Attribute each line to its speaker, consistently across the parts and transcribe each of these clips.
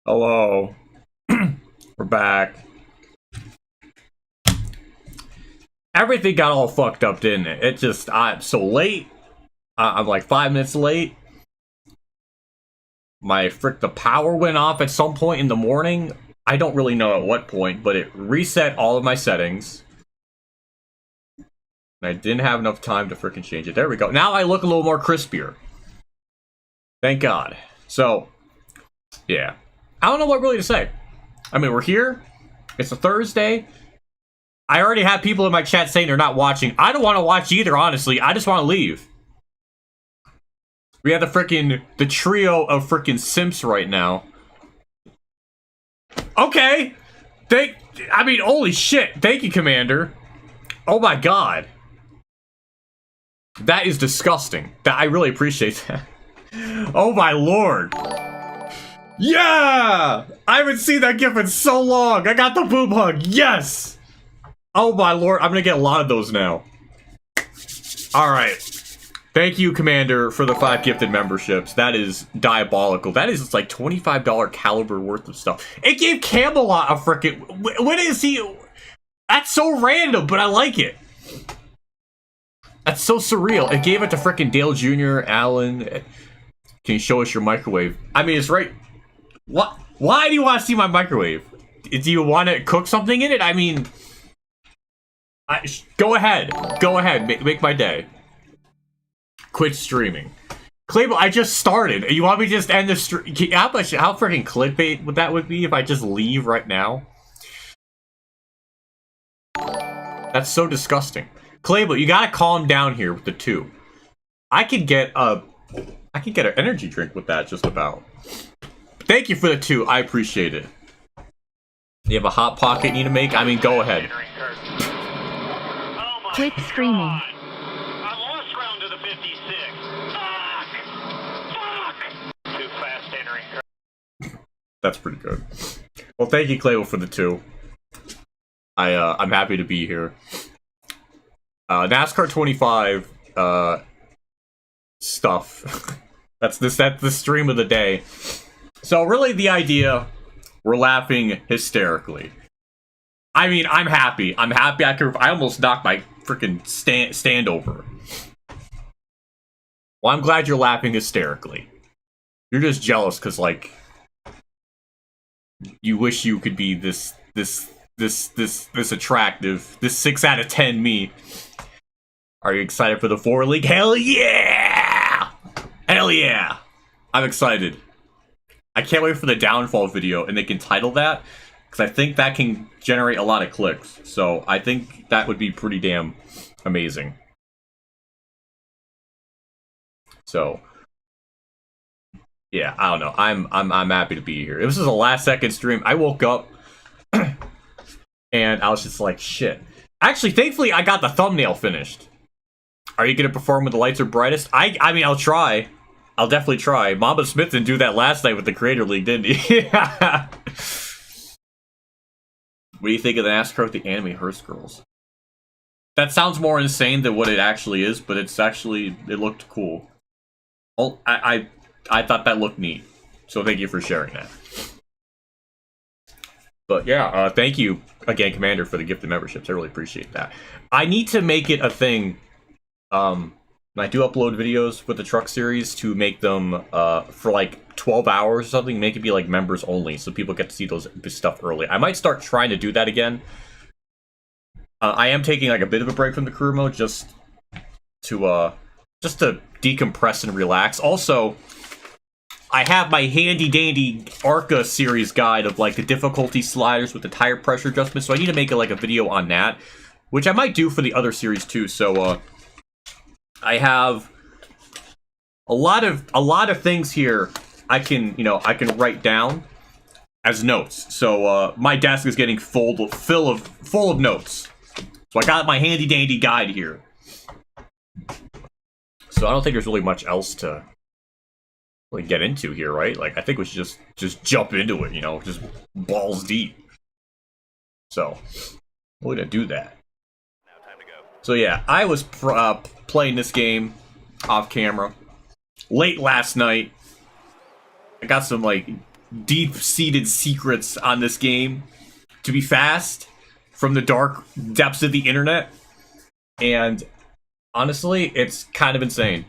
Speaker 1: Hello. We're back. Everything got all fucked up, didn't it? It just, I'm so late. I'm like 5 minutes late. The power went off at some point in the morning. I don't really know at what point, but it reset all of my settings. And I didn't have enough time to freaking change it. There we go. Now I look a little more crispier. Thank God. So, yeah. I don't know what really to say. I mean, we're here. It's a Thursday. I already have people in my chat saying they're not watching. I don't want to watch either, honestly. I just want to leave. We have the trio of freaking simps right now. Okay. I mean, holy shit. Thank you, Commander. Oh my God. That is disgusting. I really appreciate that. Oh my Lord. Yeah! I haven't seen that gif in so long. I got the boob hug. Yes! Oh my Lord. I'm gonna get a lot of those now. Alright. Thank you, Commander, for the 5 gifted memberships. That is diabolical. That is like $25 caliber worth of stuff. It gave Camelot a frickin'... When is he... That's so random, but I like it. That's so surreal. It gave it to frickin' Dale Jr., Alan. Can you show us your microwave? I mean, it's right... What? Why do you want to see my microwave? Do you want to cook something in it? I mean... Go ahead. Go ahead. Make my day. Quit streaming. Clable, I just started. You want me to just end the stream? How freaking clickbait would that be if I just leave right now? That's so disgusting. Clable, you gotta calm down here with the 2. I could get an energy drink with that just about. Thank you for the 2. I appreciate it. You have a hot pocket you need to make? I mean, go ahead.
Speaker 2: Quit screaming.
Speaker 3: I lost round to the 56. Fuck! Too fast entering.
Speaker 1: That's pretty good. Well, thank you, Clable, for the 2. I'm happy to be here. NASCAR 25 stuff. That's the stream of the day. So really the idea, we're laughing hysterically. I mean, I'm happy. I'm happy. I almost knocked my freaking stand over. Well, I'm glad you're laughing hysterically. You're just jealous because, like, you wish you could be this attractive, this 6 out of 10 me. Are you excited for the 4 league? Hell yeah! Hell yeah! I'm excited. I can't wait for the downfall video, and they can title that, because I think that can generate a lot of clicks. So I think that would be pretty damn amazing. So yeah, I don't know. I'm happy to be here. This is a last second stream. I woke up and I was just like, shit. Actually, thankfully, I got the thumbnail finished. Are you gonna perform when the lights are brightest? I mean, I'll try. I'll definitely try. Mama Smith didn't do that last night with the Creator League, didn't he? Yeah. What do you think of the NASCAR with the anime Hearst girls? That sounds more insane than what it actually is, but it looked cool. Well, I thought that looked neat. So thank you for sharing that. But yeah, thank you again, Commander, for the gifted memberships. I really appreciate that. I need to make it a thing. I do upload videos with the truck series to make them for like 12 hours or something, make it be like members only so people get to see those stuff early. I might start trying to do that again. I am taking like a bit of a break from the career mode just to decompress and relax. Also, I have my handy dandy ARCA series guide of like the difficulty sliders with the tire pressure adjustment, so I need to make like a video on that, which I might do for the other series too. So I have a lot of things here I can write down as notes. So my desk is getting full of notes. So I got my handy dandy guide here. So I don't think there's really much else to really get into here, right? Like, I think we should just jump into it, just balls deep. So we're gonna do that.
Speaker 3: Now time to go.
Speaker 1: So yeah, I was playing this game off camera late last night. I got some like deep-seated secrets on this game to be fast from the dark depths of the internet. And honestly, it's kind of insane.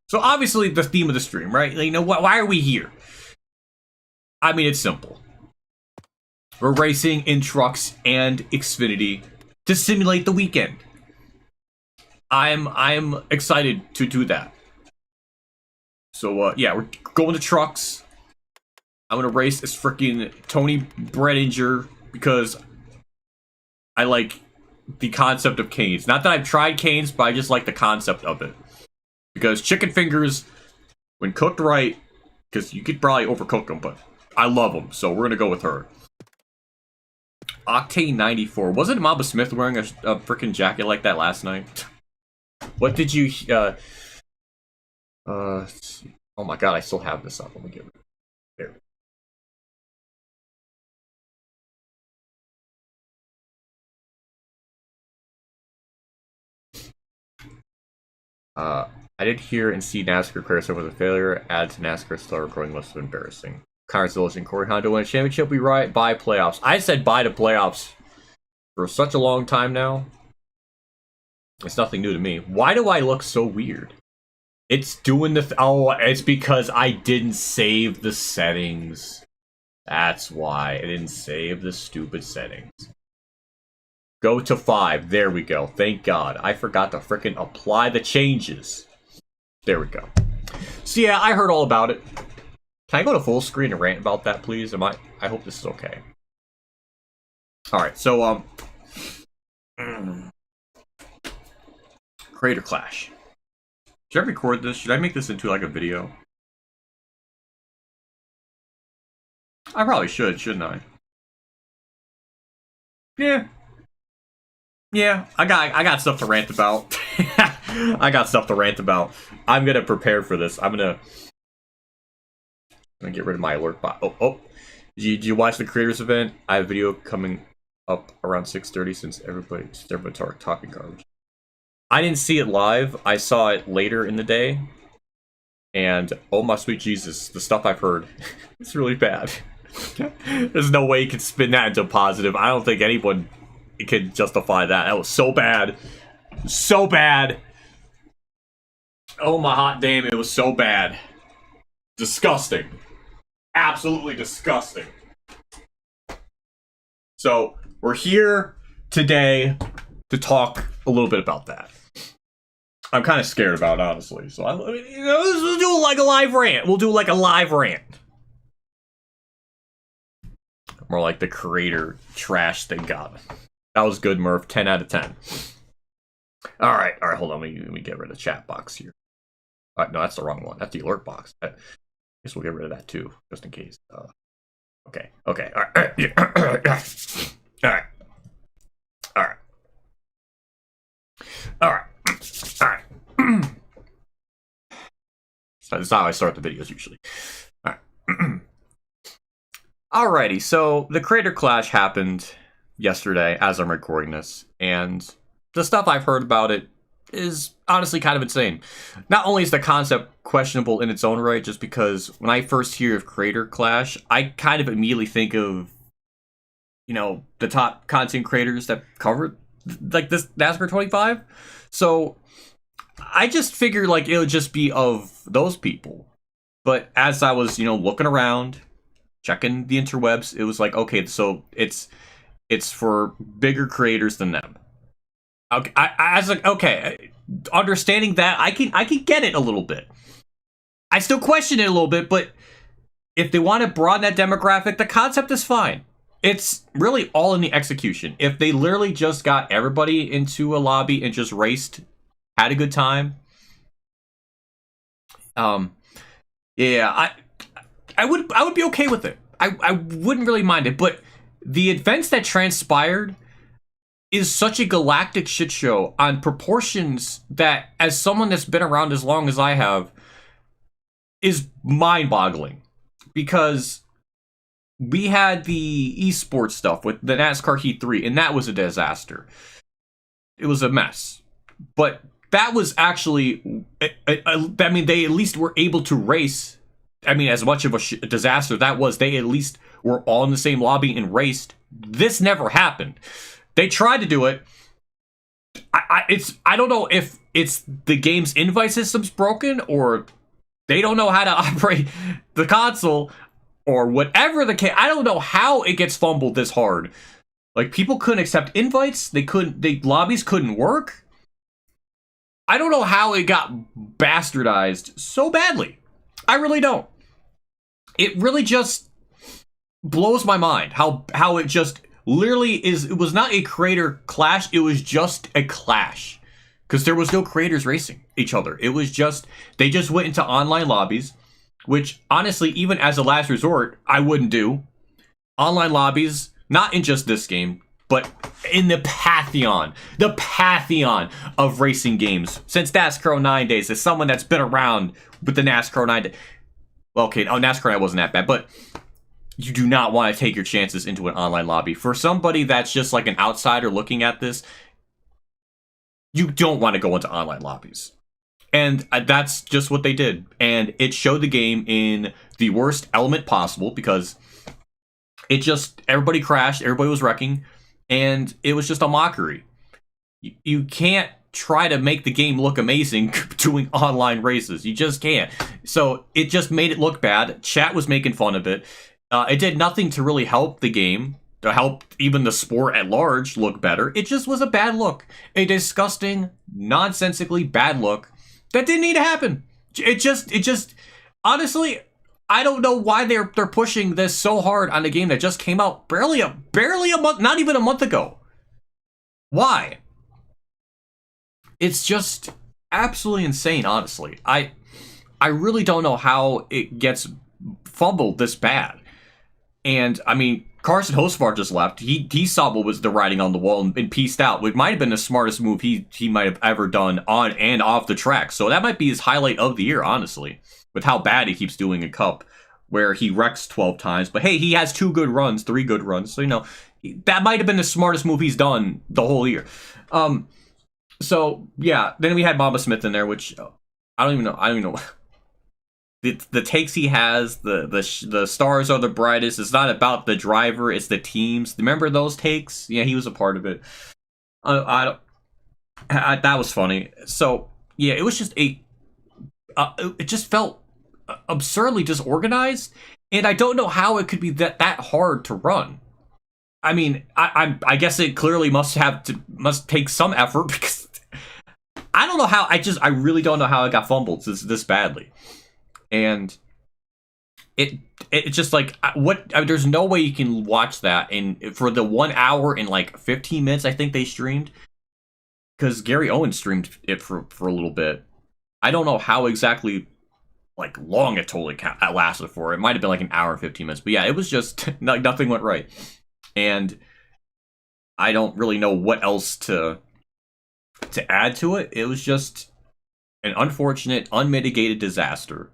Speaker 1: So obviously the theme of the stream, right? You know, why are we here? I mean, it's simple. We're racing in trucks and Xfinity to simulate the weekend. I'm excited to do that. So yeah, we're going to trucks. I'm gonna race as freaking Tony Bredinger because I like the concept of canes. Not that I've tried canes, but I just like the concept of it. Because chicken fingers, when cooked right, because you could probably overcook them, but I love them, so we're gonna go with her. Octane 94. Wasn't Mama Smith wearing a freaking jacket like that last night? What did you? Let's see. Oh my god, I still have this up. Let me get rid of it. There. I did hear and see NASCAR crash over the failure. Add to NASCAR star recording must have been embarrassing. Cars and Corey Honda win a championship. We right by playoffs. I said bye to playoffs for such a long time now. It's nothing new to me. Why do I look so weird? It's doing the oh, it's because I didn't save the settings. That's why I didn't save the stupid settings. Go to 5. There we go. Thank God. I forgot to frickin' apply the changes. There we go. So yeah, I heard all about it. Can I go to full screen and rant about that, please? I hope this is okay. Alright, so, Creator Clash. Should I record this? Should I make this into, like, a video? I probably should, shouldn't I? Yeah. Yeah, I got stuff to rant about. I got stuff to rant about. I'm gonna prepare for this. I'm gonna get rid of my alert bot. Oh. Did you watch the creators event? I have a video coming up around 6:30 since everybody's talking garbage. I didn't see it live. I saw it later in the day. And oh my sweet Jesus, the stuff I've heard, it's really bad. There's no way you can spin that into a positive. I don't think anyone could justify that. That was so bad. So bad. Oh my hot damn, it was so bad. Disgusting. Absolutely disgusting. So, we're here today to talk a little bit about that. I'm kind of scared about it, honestly. So, we'll do like a live rant. We'll do like a live rant. More like the creator trash they got. That was good, Murph. 10 out of 10. Alright, hold on. Let me get rid of the chat box here. No, that's the wrong one. That's the alert box. I guess we'll get rid of that too, just in case. Okay. Alright. That's how I start the videos usually. Alright. Alrighty, so the Creator Clash happened yesterday as I'm recording this, and the stuff I've heard about it is honestly kind of insane. Not only is the concept questionable in its own right, just because when I first hear of Creator Clash, I kind of immediately think of, you know, the top content creators that cover like this NASCAR 25. So I just figured like it would just be of those people. But as I was, you know, looking around, checking the interwebs, it was like, okay, so it's for bigger creators than them. Okay, I was like, okay, understanding that, I can get it a little bit. I still question it a little bit, but if they want to broaden that demographic, the concept is fine. It's really all in the execution. If they literally just got everybody into a lobby and just raced, had a good time, yeah, I would be okay with it. I wouldn't really mind it, but the events that transpired is such a galactic shit show on proportions that, as someone that's been around as long as I have, is mind-boggling. Because we had the esports stuff with the NASCAR Heat 3, and that was a disaster. It was a mess. But that was actually, I mean, they at least were able to race I mean, as much of a disaster that was, they at least were all in the same lobby and raced. This never happened. They tried to do it. I don't know if it's the game's invite system's broken, or they don't know how to operate the console, or whatever the case. I don't know how it gets fumbled this hard. Like, people couldn't accept invites. The lobbies couldn't work. I don't know how it got bastardized so badly. I really don't. It really just blows my mind how it just literally is. It was not a creator clash. It was just a clash, because there was no creators racing each other. It was just, they just went into online lobbies, which honestly, even as a last resort, I wouldn't do. Online lobbies, not in just this game, but in the pantheon of racing games since NASCAR 09 days. As someone that's been around with the NASCAR 09 days. Well, okay, NASCAR 09 wasn't that bad, but you do not want to take your chances into an online lobby. For somebody that's just like an outsider looking at this, you don't want to go into online lobbies. And that's just what they did. And it showed the game in the worst element possible, because it just, everybody crashed, everybody was wrecking, and it was just a mockery. You can't try to make the game look amazing doing online races. You just can't. So it just made it look bad. Chat was making fun of it. It did nothing to really help the game, to help even the sport at large look better. It just was a bad look. A disgusting, nonsensically bad look that didn't need to happen. It just, honestly, I don't know why they're pushing this so hard on a game that just came out barely a month, not even a month ago. Why? It's just absolutely insane, honestly. I really don't know how it gets fumbled this bad. And, I mean, Carson Hocevar just left. He saw what was the writing on the wall and pieced out. It might have been the smartest move he might have ever done on and off the track. So that might be his highlight of the year, honestly, with how bad he keeps doing in Cup, where he wrecks 12 times. But hey, he has 3 good runs. So, you know, that might have been the smartest move he's done the whole year. So, yeah, then we had Mama Smith in there, which I don't even know. The takes he has, the stars are the brightest. It's not about the driver, it's the teams. Remember those takes? Yeah, he was a part of it. That was funny. So yeah, it was just it just felt absurdly disorganized, and I don't know how it could be that hard to run. I mean, I guess it clearly must take some effort, because I don't know how. I really don't know how it got fumbled this badly. And it just like, what, I mean, there's no way you can watch that and for the 1 hour and like 15 minutes I think they streamed, because Gary Owen streamed it for a little bit. I don't know how exactly like long it totally lasted for. It might have been like an hour and 15 minutes, but yeah, it was just nothing went right, and I don't really know what else to add to it. It was just an unfortunate, unmitigated disaster.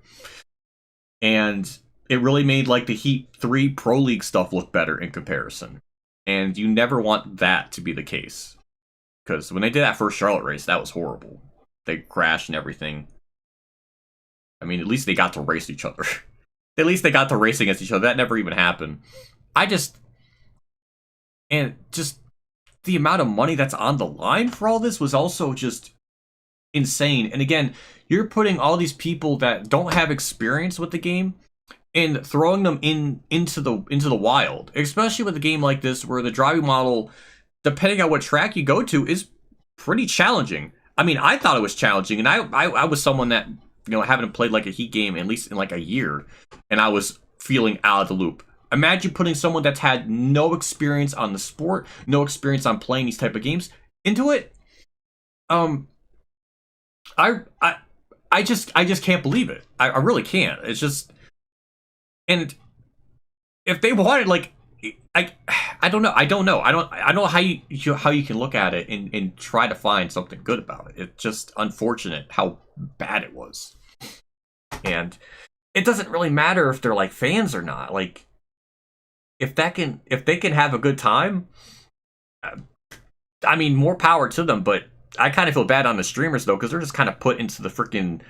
Speaker 1: And it really made like the Heat 3 Pro League stuff look better in comparison. And you never want that to be the case, because when they did that first Charlotte race, that was horrible. They crashed and everything. I mean, at least they got to race each other. At least they got to race against each other. That never even happened. And just the amount of money that's on the line for all this was also just insane. And again, you're putting all these people that don't have experience with the game and throwing them into the wild, especially with a game like this where the driving model, depending on what track you go to, is pretty challenging. I mean, I thought it was challenging, and I was someone that, you know, haven't played like a Heat game at least in like a year, and I was feeling out of the loop. Imagine putting someone that's had no experience on the sport, no experience on playing these type of games into it. I just can't believe it. I really can't. It's just, and if they wanted, like, I don't know. I don't know how you can look at it and try to find something good about it. It's just unfortunate how bad it was. And it doesn't really matter if they're like fans or not. Like, if they can have a good time, I mean, more power to them. But I kind of feel bad on the streamers though, because they're just kind of put into the freaking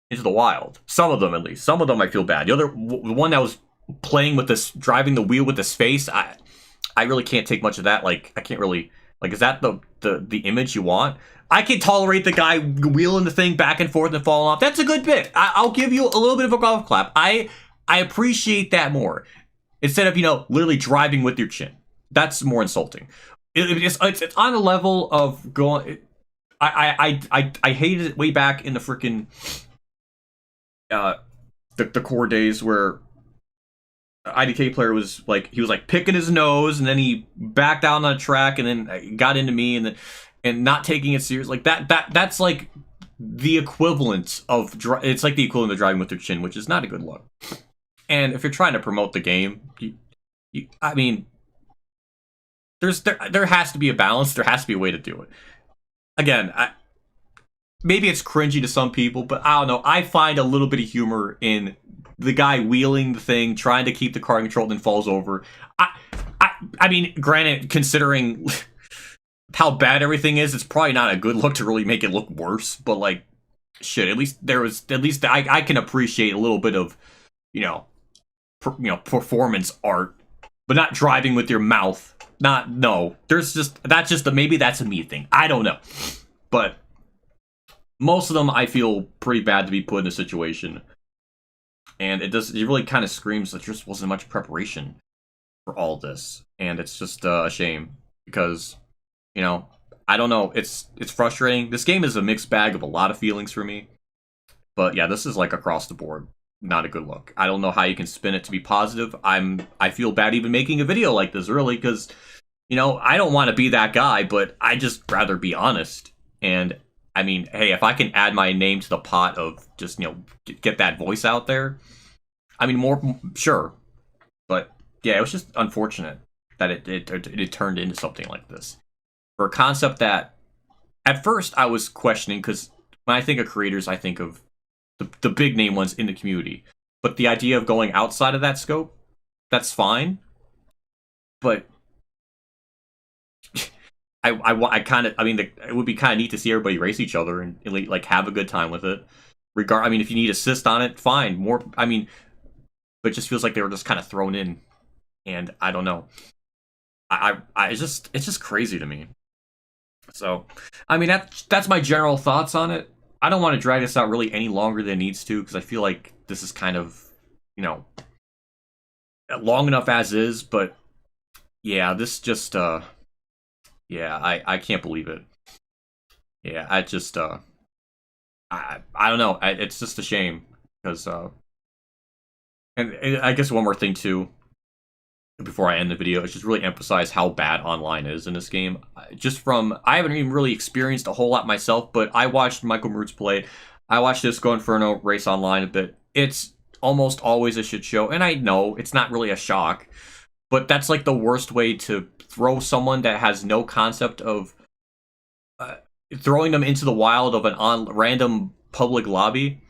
Speaker 1: into the wild. Some of them, at least. Some of them I feel bad. The one that was playing with this, driving the wheel with his face, I really can't take much of that. Like, I can't really, like, is that the image you want? I can tolerate the guy wheeling the thing back and forth and falling off. That's a good bit. I'll give you a little bit of a golf clap. I appreciate that more. Instead of, literally driving with your chin. That's more insulting. It's on a level of going. I hated it way back in the freaking the core days where IDK player was like, he was like picking his nose and then he backed out on the track and then got into me and not taking it serious. Like that's like the equivalent of it's like the equivalent of driving with your chin, which is not a good look. And if you're trying to promote the game, I mean, there has to be a balance. There has to be a way to do it. Again, maybe it's cringy to some people, but I don't know. I find a little bit of humor in the guy wheeling the thing, trying to keep the car controlled, and falls over. I mean, granted, considering how bad everything is, it's probably not a good look to really make it look worse. But like, shit, at least I can appreciate a little bit of, performance art, but not driving with your mouth. Maybe that's a me thing. I don't know, but most of them I feel pretty bad to be put in a situation, and it really kind of screams that there just wasn't much preparation for all this, and it's just a shame because, I don't know, it's frustrating. This game is a mixed bag of a lot of feelings for me, but yeah, this is like across the board not a good look. I don't know how you can spin it to be positive. I feel bad even making a video like this, really, because I don't want to be that guy, but I just rather be honest. And I mean, hey, if I can add my name to the pot of just get that voice out there, I mean, more sure. But yeah, it was just unfortunate that it turned into something like this for a concept that at first I was questioning, because when I think of creators, I think of the big name ones in the community. But the idea of going outside of that scope, that's fine. But it would be kind of neat to see everybody race each other and like have a good time with it. If you need assist on it, fine. But it just feels like they were just kind of thrown in, and I don't know. It's just crazy to me. So, I mean, that's my general thoughts on it. I don't want to drag this out really any longer than it needs to, because I feel like this is kind of, long enough as is, but yeah, this just, yeah, I can't believe it. Yeah, I don't know, it's just a shame, because, and I guess one more thing too, before I end the video, is just really emphasize how bad online is in this game. I haven't even really experienced a whole lot myself, but I watched Michael Maroots play. I watched Disco Inferno race online a bit. It's almost always a shit show, and I know it's not really a shock, but that's like the worst way to throw someone that has no concept of throwing them into the wild of an random public lobby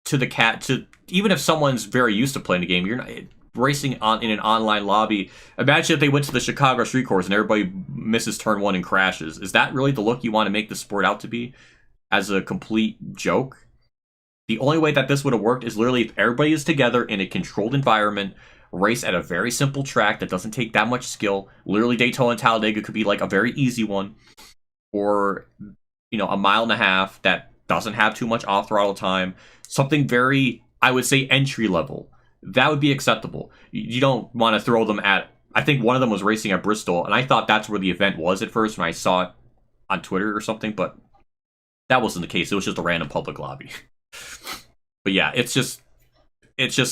Speaker 1: to even if someone's very used to playing the game, you're not racing in an online lobby. Imagine if they went to the Chicago street course and everybody misses turn 1 and crashes. Is that really the look you want to make the sport out to be, as a complete joke? The only way that this would have worked is literally if everybody is together in a controlled environment, race at a very simple track that doesn't take that much skill. Literally, Daytona and Talladega could be like a very easy one, or a mile and a half that doesn't have too much off throttle time. Something very, I would say, entry level. That would be acceptable. You don't want to throw them at... I think one of them was racing at Bristol, and I thought that's where the event was at first when I saw it on Twitter or something, but that wasn't the case. It was just a random public lobby. But yeah, it's just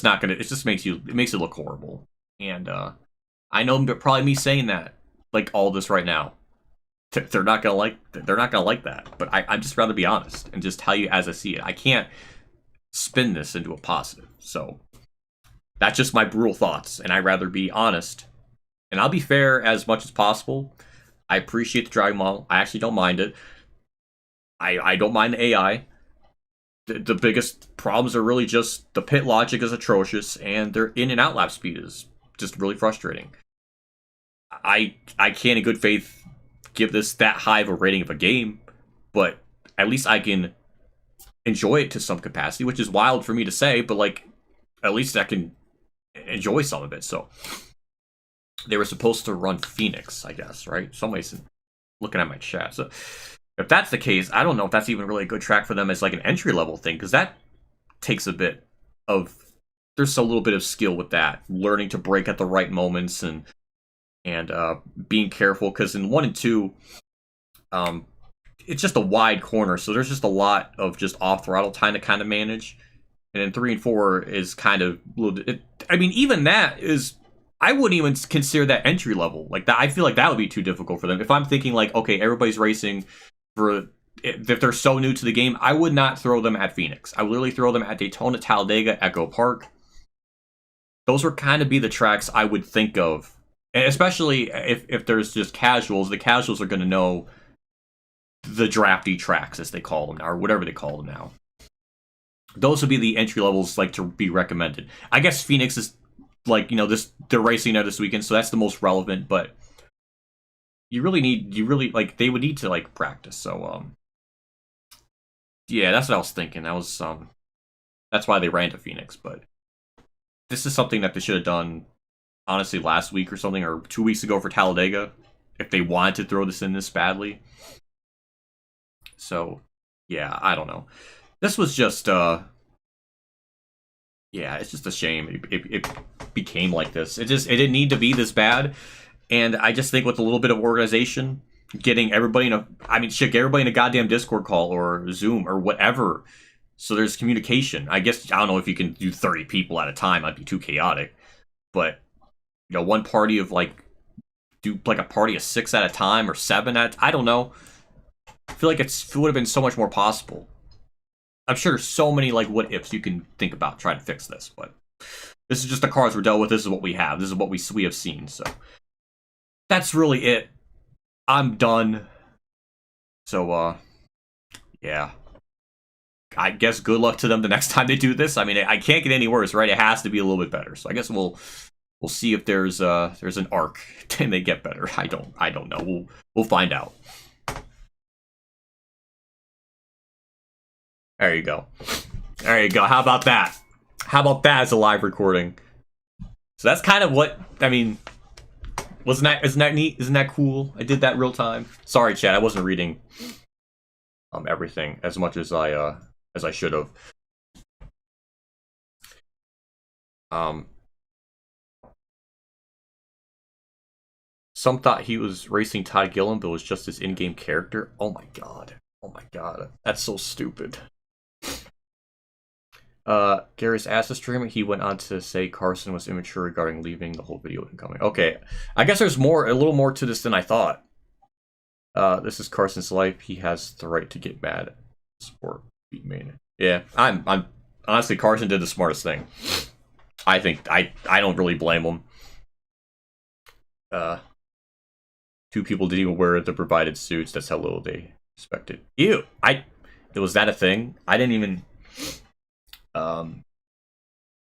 Speaker 1: not gonna... It just makes it look horrible. And I know probably me saying that, like, all this right now, they're not gonna like that. But I'd just rather be honest and just tell you as I see it. I can't spin this into a positive. So that's just my brutal thoughts, and I'd rather be honest. And I'll be fair as much as possible. I appreciate the driving model. I actually don't mind it. I don't mind the AI. The biggest problems are really just the pit logic is atrocious, and their in and out lap speed is just really frustrating. I can't in good faith give this that high of a rating of a game, but at least I can enjoy it to some capacity, which is wild for me to say, but like at least I can enjoy some of it. So they were supposed to run Phoenix, I guess, right? Somebody's looking at my chat. So if that's the case, I don't know if that's even really a good track for them as like an entry level thing, because that takes a bit of, there's a little bit of skill with that, learning to brake at the right moments and being careful, because in 1 and 2, it's just a wide corner, so there's just a lot of just off throttle time to kind of manage. And then 3 and 4 is kind of, I mean, even that is, I wouldn't even consider that entry level. Like that, I feel like that would be too difficult for them. If I'm thinking like, okay, everybody's racing for, if they're so new to the game, I would not throw them at Phoenix. I would literally throw them at Daytona, Talladega, Echo Park. Those would kind of be the tracks I would think of. And especially if there's just casuals, the casuals are going to know the drafty tracks, as they call them now, or whatever they call them now. Those would be the entry levels like to be recommended. I guess Phoenix is like, you know, they're racing there this weekend, so that's the most relevant, but you really like, they would need to like practice. So yeah, that's what I was thinking. That was that's why they ran to Phoenix, but this is something that they should have done honestly last week or something, or 2 weeks ago for Talladega, if they wanted to throw this in this badly. So yeah, I don't know. This was just yeah, it's just a shame it became like this. It didn't need to be this bad. And I just think with a little bit of organization, getting everybody get everybody in a goddamn Discord call or Zoom or whatever, so there's communication. I guess, I don't know if you can do 30 people at a time, might be too chaotic. But, you know, one party of like, do like a party of 6 at a time or 7 I don't know. I feel like it would have been so much more possible. I'm sure there's so many like what ifs you can think about trying to fix this, but this is just the cards we're dealt with. This is what we have. This is what we have seen. So that's really it. I'm done. So yeah, I guess good luck to them the next time they do this. I mean, I can't get any worse, right? It has to be a little bit better. So I guess we'll see if there's an arc and they get better. I don't know. We'll find out. There you go. There you go. How about that? How about that as a live recording? So that's kind of what, I mean, isn't that neat? Isn't that cool? I did that real time. Sorry, chat. I wasn't reading everything as much as I should have. Some thought he was racing Todd Gilliam, but it was just his in-game character. Oh my god. Oh my god. That's so stupid. Garrus asked the streamer, he went on to say Carson was immature regarding leaving the whole video incoming. Okay, I guess there's a little more to this than I thought. This is Carson's life. He has the right to get mad at sport. Yeah, I'm honestly, Carson did the smartest thing. I think I don't really blame him. 2 people didn't even wear the provided suits. That's how little they expected. Ew. Was that a thing? I didn't even.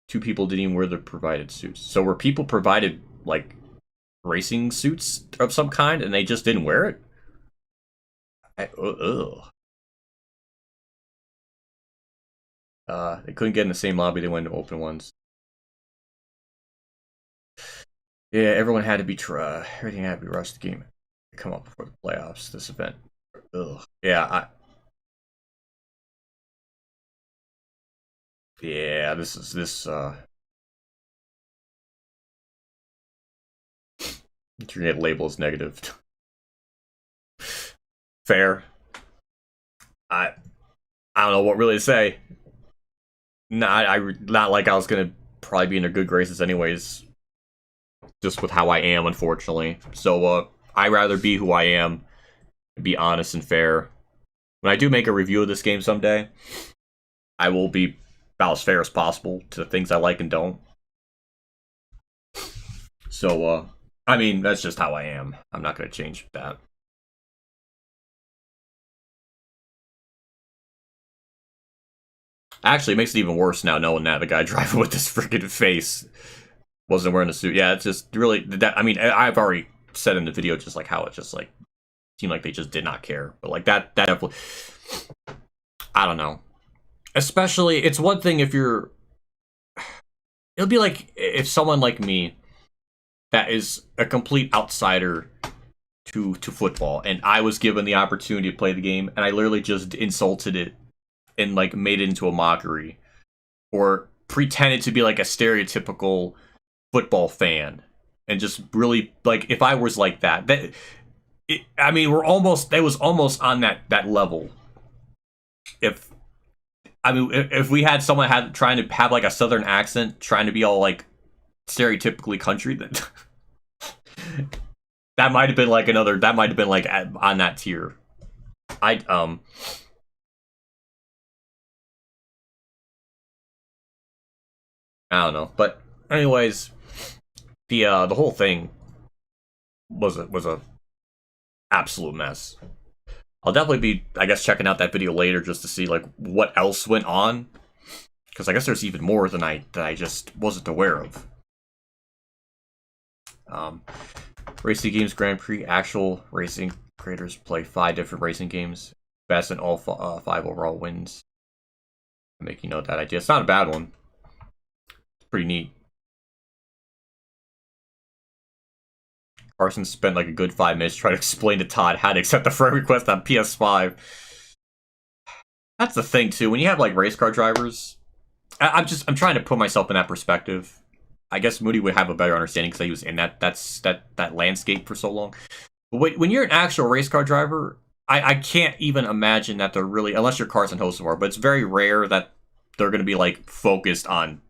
Speaker 1: 2 people didn't even wear the provided suits. So were people provided like racing suits of some kind and they just didn't wear it? They couldn't get in the same lobby. They went to open ones. Yeah, everyone had to be everything had to be rushed to game come up before the playoffs. This event. Ugh. Yeah, yeah, this you're gonna get labeled as negative. Fair. I don't know what really to say. Not like I was gonna probably be in their good graces anyways. Just with how I am, unfortunately. So I'd rather be who I am, and be honest and fair. When I do make a review of this game someday, I will be about as fair as possible to the things I like and don't. So, I mean, that's just how I am. I'm not going to change that. Actually, it makes it even worse now knowing that the guy driving with this freaking face wasn't wearing a suit. Yeah, it's just really that. I mean, I've already said in the video just like how it just like seemed like they just did not care. But like that definitely, I don't know. Especially, it's one thing if you're. It'll be like if someone like me that is a complete outsider to football, and I was given the opportunity to play the game, and I literally just insulted it and like made it into a mockery, or pretended to be like a stereotypical football fan, and just really like if I was like that, I mean, we're almost. It was almost on that level. If I mean, if we had someone had trying to have like a southern accent, trying to be all like stereotypically country, then that might have been like another. That might have been like on that tier. I I don't know, but anyways, the whole thing was a absolute mess. I'll definitely be, I guess, checking out that video later just to see like what else went on, because I guess there's even more than I just wasn't aware of. Racing Games Grand Prix. Actual racing creators play 5 different racing games. Best in all 5 overall wins. I'm making note of that idea. It's not a bad one. It's pretty neat. Carson spent like a good 5 minutes trying to explain to Todd how to accept the friend request on PS5. That's the thing too. When you have like race car drivers, I'm trying to put myself in that perspective. I guess Moody would have a better understanding because he was in that landscape for so long. But when you're an actual race car driver, I can't even imagine that they're really, unless you're Carson Hocevar, but it's very rare that they're going to be like focused on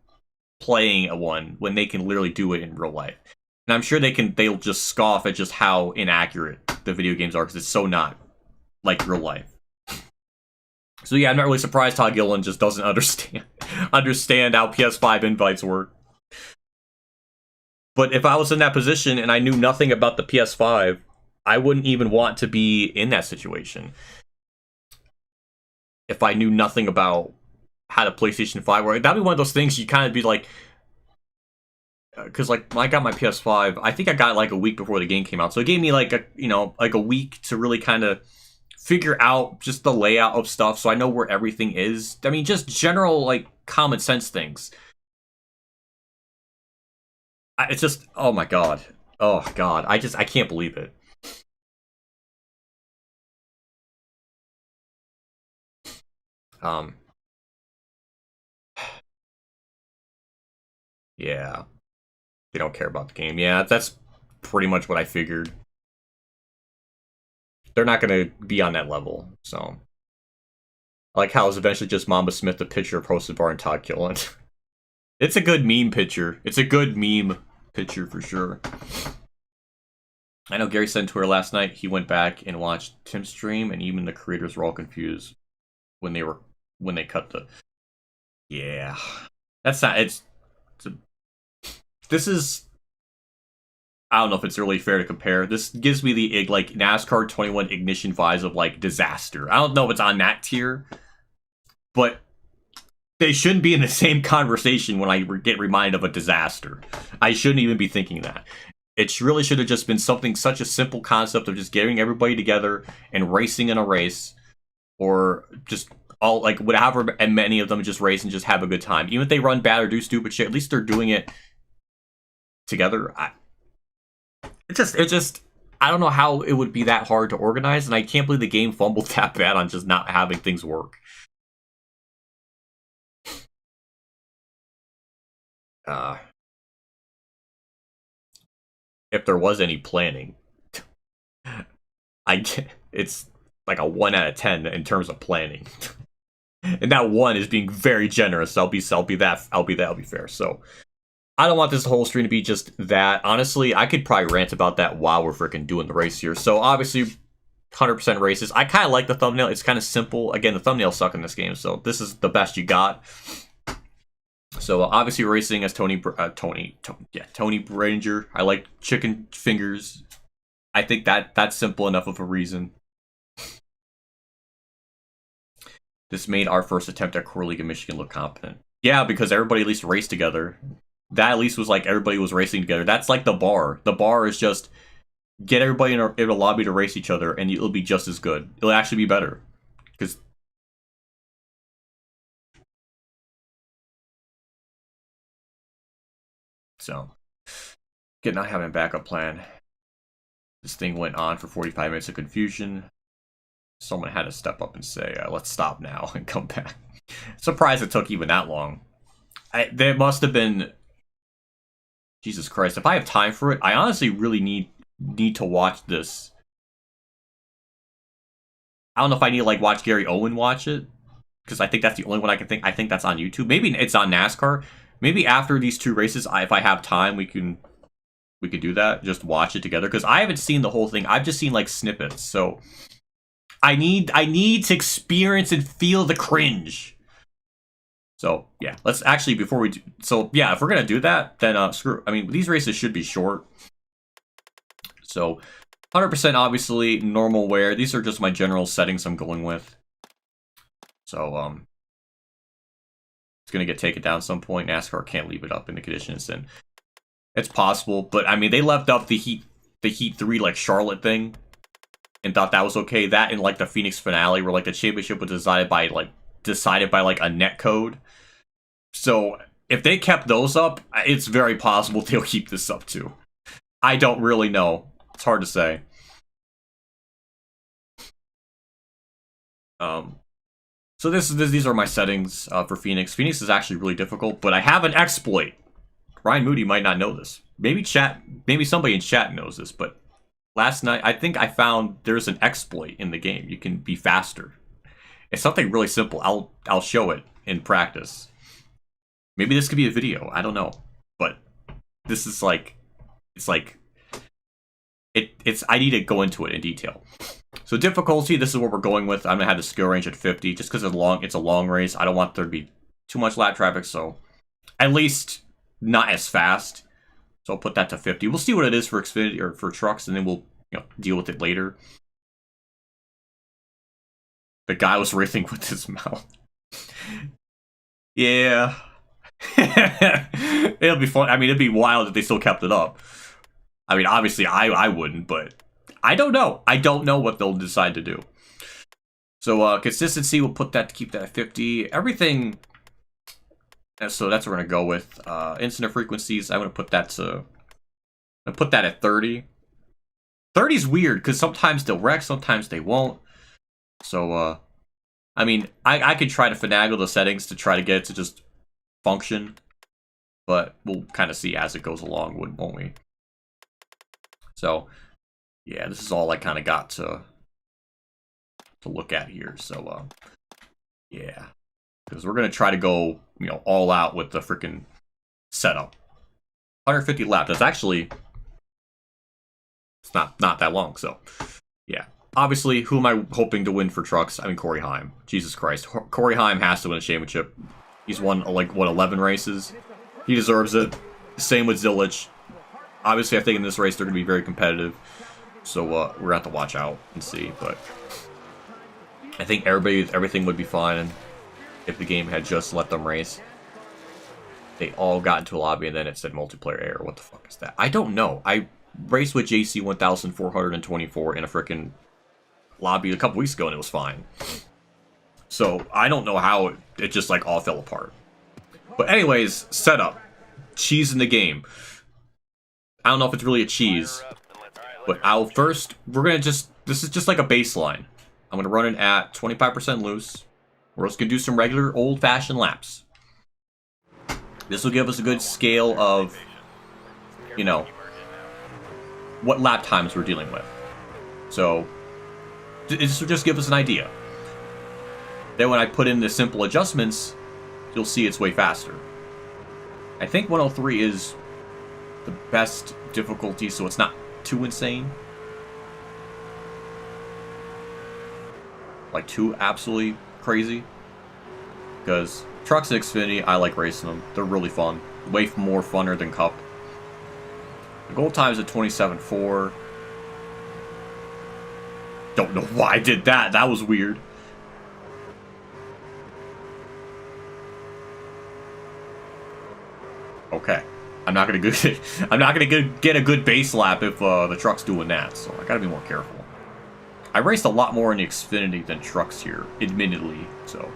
Speaker 1: playing a one when they can literally do it in real life. And I'm sure they'll just scoff at just how inaccurate the video games are because it's so not like real life. So yeah, I'm not really surprised Todd Gilliland just doesn't understand how PS5 invites work. But if I was in that position and I knew nothing about the PS5, I wouldn't even want to be in that situation. If I knew nothing about how the PlayStation 5 works, that'd be one of those things you kind of be like, because like when I got my PS5, I think I got it like a week before the game came out, so it gave me like a week to really kind of figure out just the layout of stuff, so I know where everything is. I mean, just general like common sense things. It's just, oh my god, I can't believe it. Yeah, they don't care about the game. Yeah, that's pretty much what I figured. They're not going to be on that level, so. I like how it's eventually just Mamba Smith, the picture of Hosted Bar and Todd Gilliland. It's a good meme picture. It's a good meme picture for sure. I know Gary said on Twitter last night he went back and watched Tim's stream, and even the creators were all confused when they cut the. Yeah, that's not. This is. I don't know if it's really fair to compare. This gives me the like NASCAR 21 Ignition vibes of like disaster. I don't know if it's on that tier, but they shouldn't be in the same conversation when I get reminded of a disaster. I shouldn't even be thinking that. It really should have just been something, such a simple concept of just getting everybody together and racing in a race, or just all like whatever, and many of them just race and just have a good time. Even if they run bad or do stupid shit, at least they're doing it together. It just I don't know how it would be that hard to organize, and I can't believe the game fumbled that bad on just not having things work. If there was any planning, it's like a 1 out of 10 in terms of planning, and that 1 is being very generous. I'll be fair. So I don't want this whole stream to be just that. Honestly, I could probably rant about that while we're freaking doing the race here. So obviously, 100% races. I kind of like the thumbnail. It's kind of simple. Again, the thumbnails suck in this game, so this is the best you got. So obviously racing as Tony Branger. I like chicken fingers. I think that's simple enough of a reason. This made our first attempt at Core League in Michigan look competent. Yeah, because everybody at least raced together. That at least was like everybody was racing together. That's like the bar. The bar is just get everybody in a lobby to race each other, and it'll be just as good. It'll actually be better. Because So, again, not having a backup plan. This thing went on for 45 minutes of confusion. Someone had to step up and say, let's stop now and come back. Surprised it took even that long. There must have been... Jesus Christ, if I have time for it, I honestly really need to watch this. I don't know if I need to, like, watch Gary Owen watch it, because I think that's the only one I can think. I think that's on YouTube. Maybe it's on NASCAR. Maybe after these two races, if I have time, we could do that. Just watch it together, because I haven't seen the whole thing. I've just seen, like, snippets. So I need to experience and feel the cringe. So, yeah, let's actually, before we do... So, yeah, if we're going to do that, then screw... I mean, these races should be short. So, 100% obviously, normal wear. These are just my general settings I'm going with. So, it's going to get taken down at some point. NASCAR can't leave it up in the conditions, and it's possible. But, I mean, they left up the Heat 3, like, Charlotte thing, and thought that was okay. That and, like, the Phoenix finale, where, like, the championship was decided by, like, a net code. So if they kept those up, it's very possible they'll keep this up too. I don't really know. It's hard to say. So these are my settings for Phoenix. Phoenix is actually really difficult, but I have an exploit. Ryan Moody might not know this. Maybe somebody in chat knows this, but last night I think I found there's an exploit in the game. You can be faster. It's something really simple. I'll show it in practice. Maybe this could be a video. I don't know. But this is like... It's I need to go into it in detail. So difficulty, this is what we're going with. I'm going to have the skill range at 50, just because it's a long race. I don't want there to be too much lap traffic, so... At least not as fast. So I'll put that to 50. We'll see what it is for Xfinity, or for trucks, and then we'll deal with it later. The guy was racing with his mouth. Yeah. It'll be fun. I mean, it'd be wild if they still kept it up. I mean, obviously, I wouldn't, but I don't know. I don't know what they'll decide to do. So, consistency, we'll put that to keep that at 50. Everything... So that's what we're going to go with. Incident frequencies, I'm going to put that at 30. 30 is weird, because sometimes they'll wreck, sometimes they won't. So, I mean, I could try to finagle the settings to try to get it to just function, but we'll kind of see as it goes along, won't we? So, yeah, this is all I kind of got to look at here. So, yeah, because we're going to try to go, all out with the freaking setup. 150 laps, that's actually, it's not that long, so, yeah. Obviously, who am I hoping to win for trucks? I mean, Corey Heim. Jesus Christ. Corey Heim has to win a championship. He's won, like, what, 11 races? He deserves it. Same with Zilich. Obviously, I think in this race, they're going to be very competitive. So, we're going to have to watch out and see. But I think everything would be fine if the game had just let them race. They all got into a lobby, and then it said multiplayer error. What the fuck is that? I don't know. I raced with JC 1424 in a freaking lobby a couple weeks ago, and it was fine. So I don't know how it just like all fell apart. But anyways, setup, cheese in the game. I don't know if it's really a cheese, but we're gonna this is just like a baseline. I'm gonna run it at 25% loose. We're just gonna do some regular old-fashioned laps. This will give us a good scale of, what lap times we're dealing with. So this will just give us an idea. Then when I put in the simple adjustments, you'll see it's way faster. I think 103 is the best difficulty, so it's not too insane. Like, too absolutely crazy. Because trucks and Xfinity, I like racing them. They're really fun. Way more funner than Cup. The goal time is at 27.4. Don't know why I did that. That was weird. Okay. I'm not gonna get a good base lap if the truck's doing that, so I gotta be more careful. I raced a lot more in the Xfinity than trucks here, admittedly, so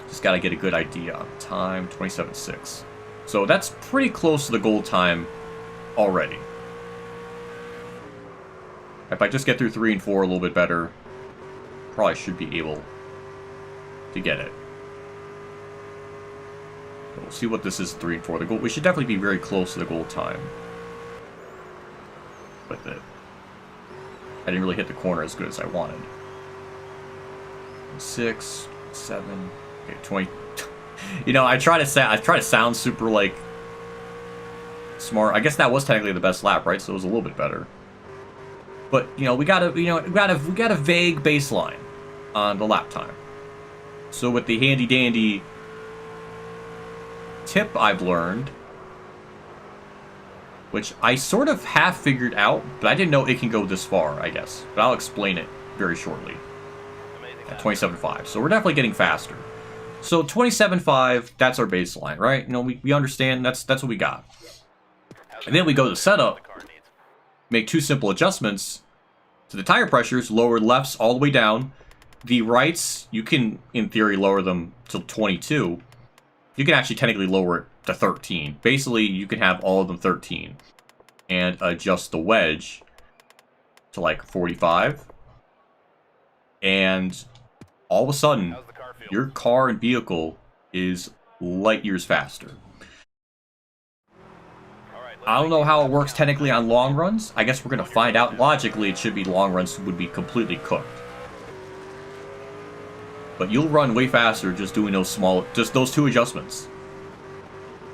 Speaker 1: just gotta get a good idea on time. 27.6. So that's pretty close to the goal time already. If I just get through 3 and 4 a little bit better, probably should be able to get it. So we'll see what this is 3 and 4. The goal, we should definitely be very close to the goal time with it. I didn't really hit the corner as good as I wanted. 6, 7, okay, 20. You know, I try to sound super like smart. I guess that was technically the best lap, right? So it was a little bit better. But you know, we got a vague baseline on the lap time. So with the handy dandy tip I've learned, which I sort of half figured out, but I didn't know it can go this far, I guess. But I'll explain it very shortly. At 27.5. So we're definitely getting faster. So 27.5, that's our baseline, right? You know, we understand that's what we got. And then we go to setup, make 2 simple adjustments to the tire pressures, lower lefts all the way down. The rights, you can, in theory, lower them to 22. You can actually technically lower it to 13. Basically, you can have all of them 13. And adjust the wedge to like 45. And all of a sudden, your car and vehicle is light years faster. I don't know how it works technically on long runs. I guess we're going to find out. Logically, it should be long runs would be completely cooked. But you'll run way faster just doing those just those 2 adjustments.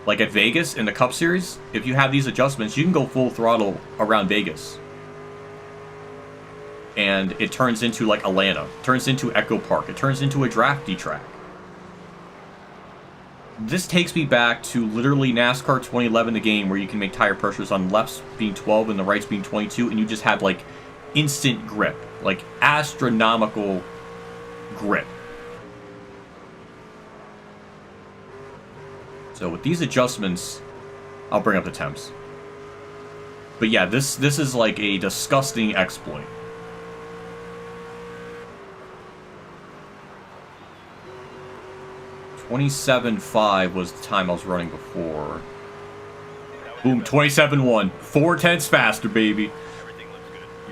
Speaker 1: Like at Vegas in the Cup Series, if you have these adjustments, you can go full throttle around Vegas. And it turns into like Atlanta, turns into Echo Park, it turns into a drafty track. This takes me back to literally NASCAR 2011, the game where you can make tire pressures on lefts being 12 and the rights being 22, and you just have like instant grip, like astronomical grip. So with these adjustments, I'll bring up the temps. But yeah, this is like a disgusting exploit. 27.5 was the time I was running before. Boom, 27.1. 4/10 faster, baby.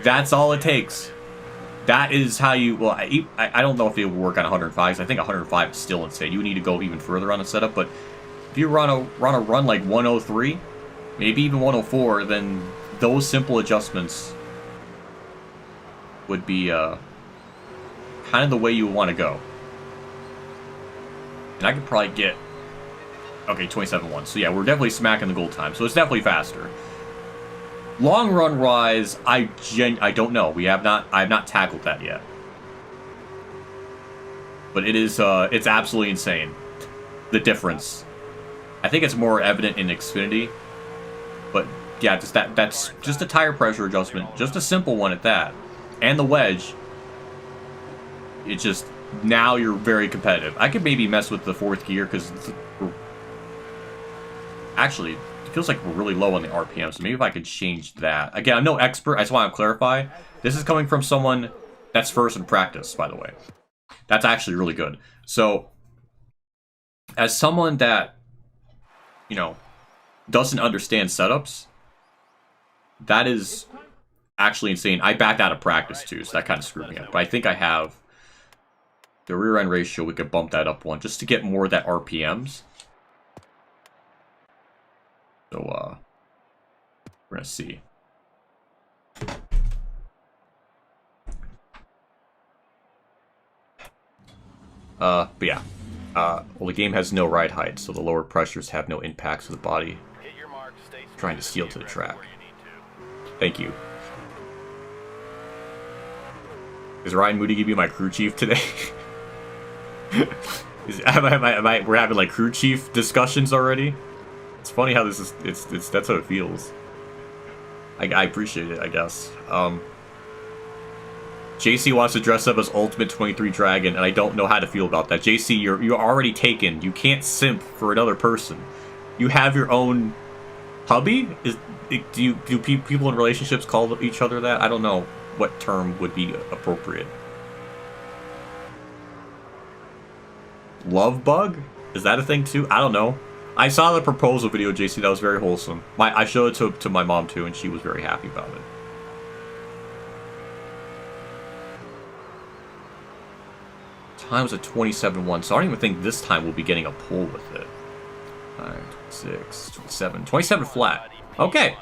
Speaker 1: That's all it takes. That is how you... Well, I don't know if it would work on 105s. I think 105 is still insane. You need to go even further on the setup, but if you run a run like 103, maybe even 104, then those simple adjustments would be kind of the way you would want to go. And I could probably get... Okay, 27.1. So yeah, we're definitely smacking the goal time. So it's definitely faster. Long run wise, I don't know. I have not tackled that yet. But it is it's absolutely insane. The difference. I think it's more evident in Xfinity. But yeah, that's just a tire pressure adjustment. Just a simple one at that. And the wedge. It just... Now you're very competitive. I could maybe mess with the 4th gear because... Actually, it feels like we're really low on the RPM, so maybe if I could change that. Again, I'm no expert. I just want to clarify. This is coming from someone that's first in practice, by the way. That's actually really good. So, as someone that, you know, doesn't understand setups, that is actually insane. I backed out of practice, too, so that kind of screwed me up. But I think I have... The rear end ratio, we could bump that up 1 just to get more of that RPMs. So, we're gonna see. But yeah. Well, the game has no ride height, so the lower pressures have no impacts to the body. Trying to steal to the track. Thank you. Is Ryan Moody gonna be my crew chief today? We're having like crew chief discussions already. It's funny how this is. That's how it feels. I appreciate it, I guess. JC wants to dress up as Ultimate 23 Dragon, and I don't know how to feel about that. JC, you're already taken. You can't simp for another person. You have your own hubby. Do people in relationships call each other that? I don't know what term would be appropriate. Love bug? Is that a thing too? I don't know. I saw the proposal video, JC. That was very wholesome. I showed it to my mom too, and she was very happy about it. Time was a 27-1, so I don't even think this time we'll be getting a pull with it. 6, 27, 27 flat. Okay,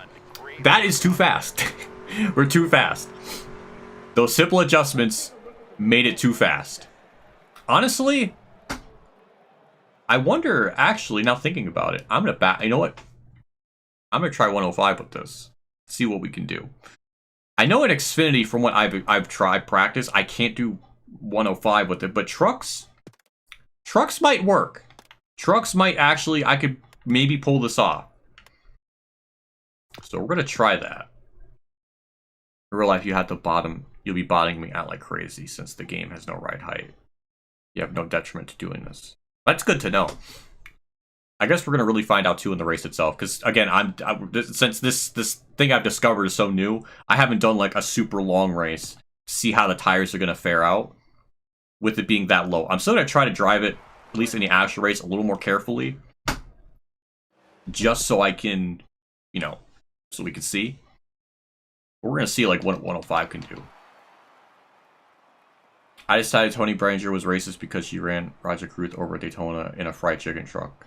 Speaker 1: that is too fast. We're too fast. Those simple adjustments made it too fast. Honestly, I wonder, actually, now thinking about it, I'm going to back, you know what? I'm going to try 105 with this. See what we can do. I know in Xfinity, from what I've tried practice, I can't do 105 with it, but trucks might work. Trucks might actually, I could maybe pull this off. So we're going to try that. In real life, you have to bottom, you'll be bottoming me out like crazy since the game has no ride height. You have no detriment to doing this. That's good to know. I guess we're going to really find out too in the race itself, because again, since this thing I've discovered is so new, I haven't done like a super long race to see how the tires are going to fare out with it being that low. I'm still going to try to drive it, at least in the actual race, a little more carefully, just so I can, you know, so we can see. We're going to see like what 105 can do. I decided Tony Branger was racist because she ran Roger Cruz over at Daytona in a fried chicken truck.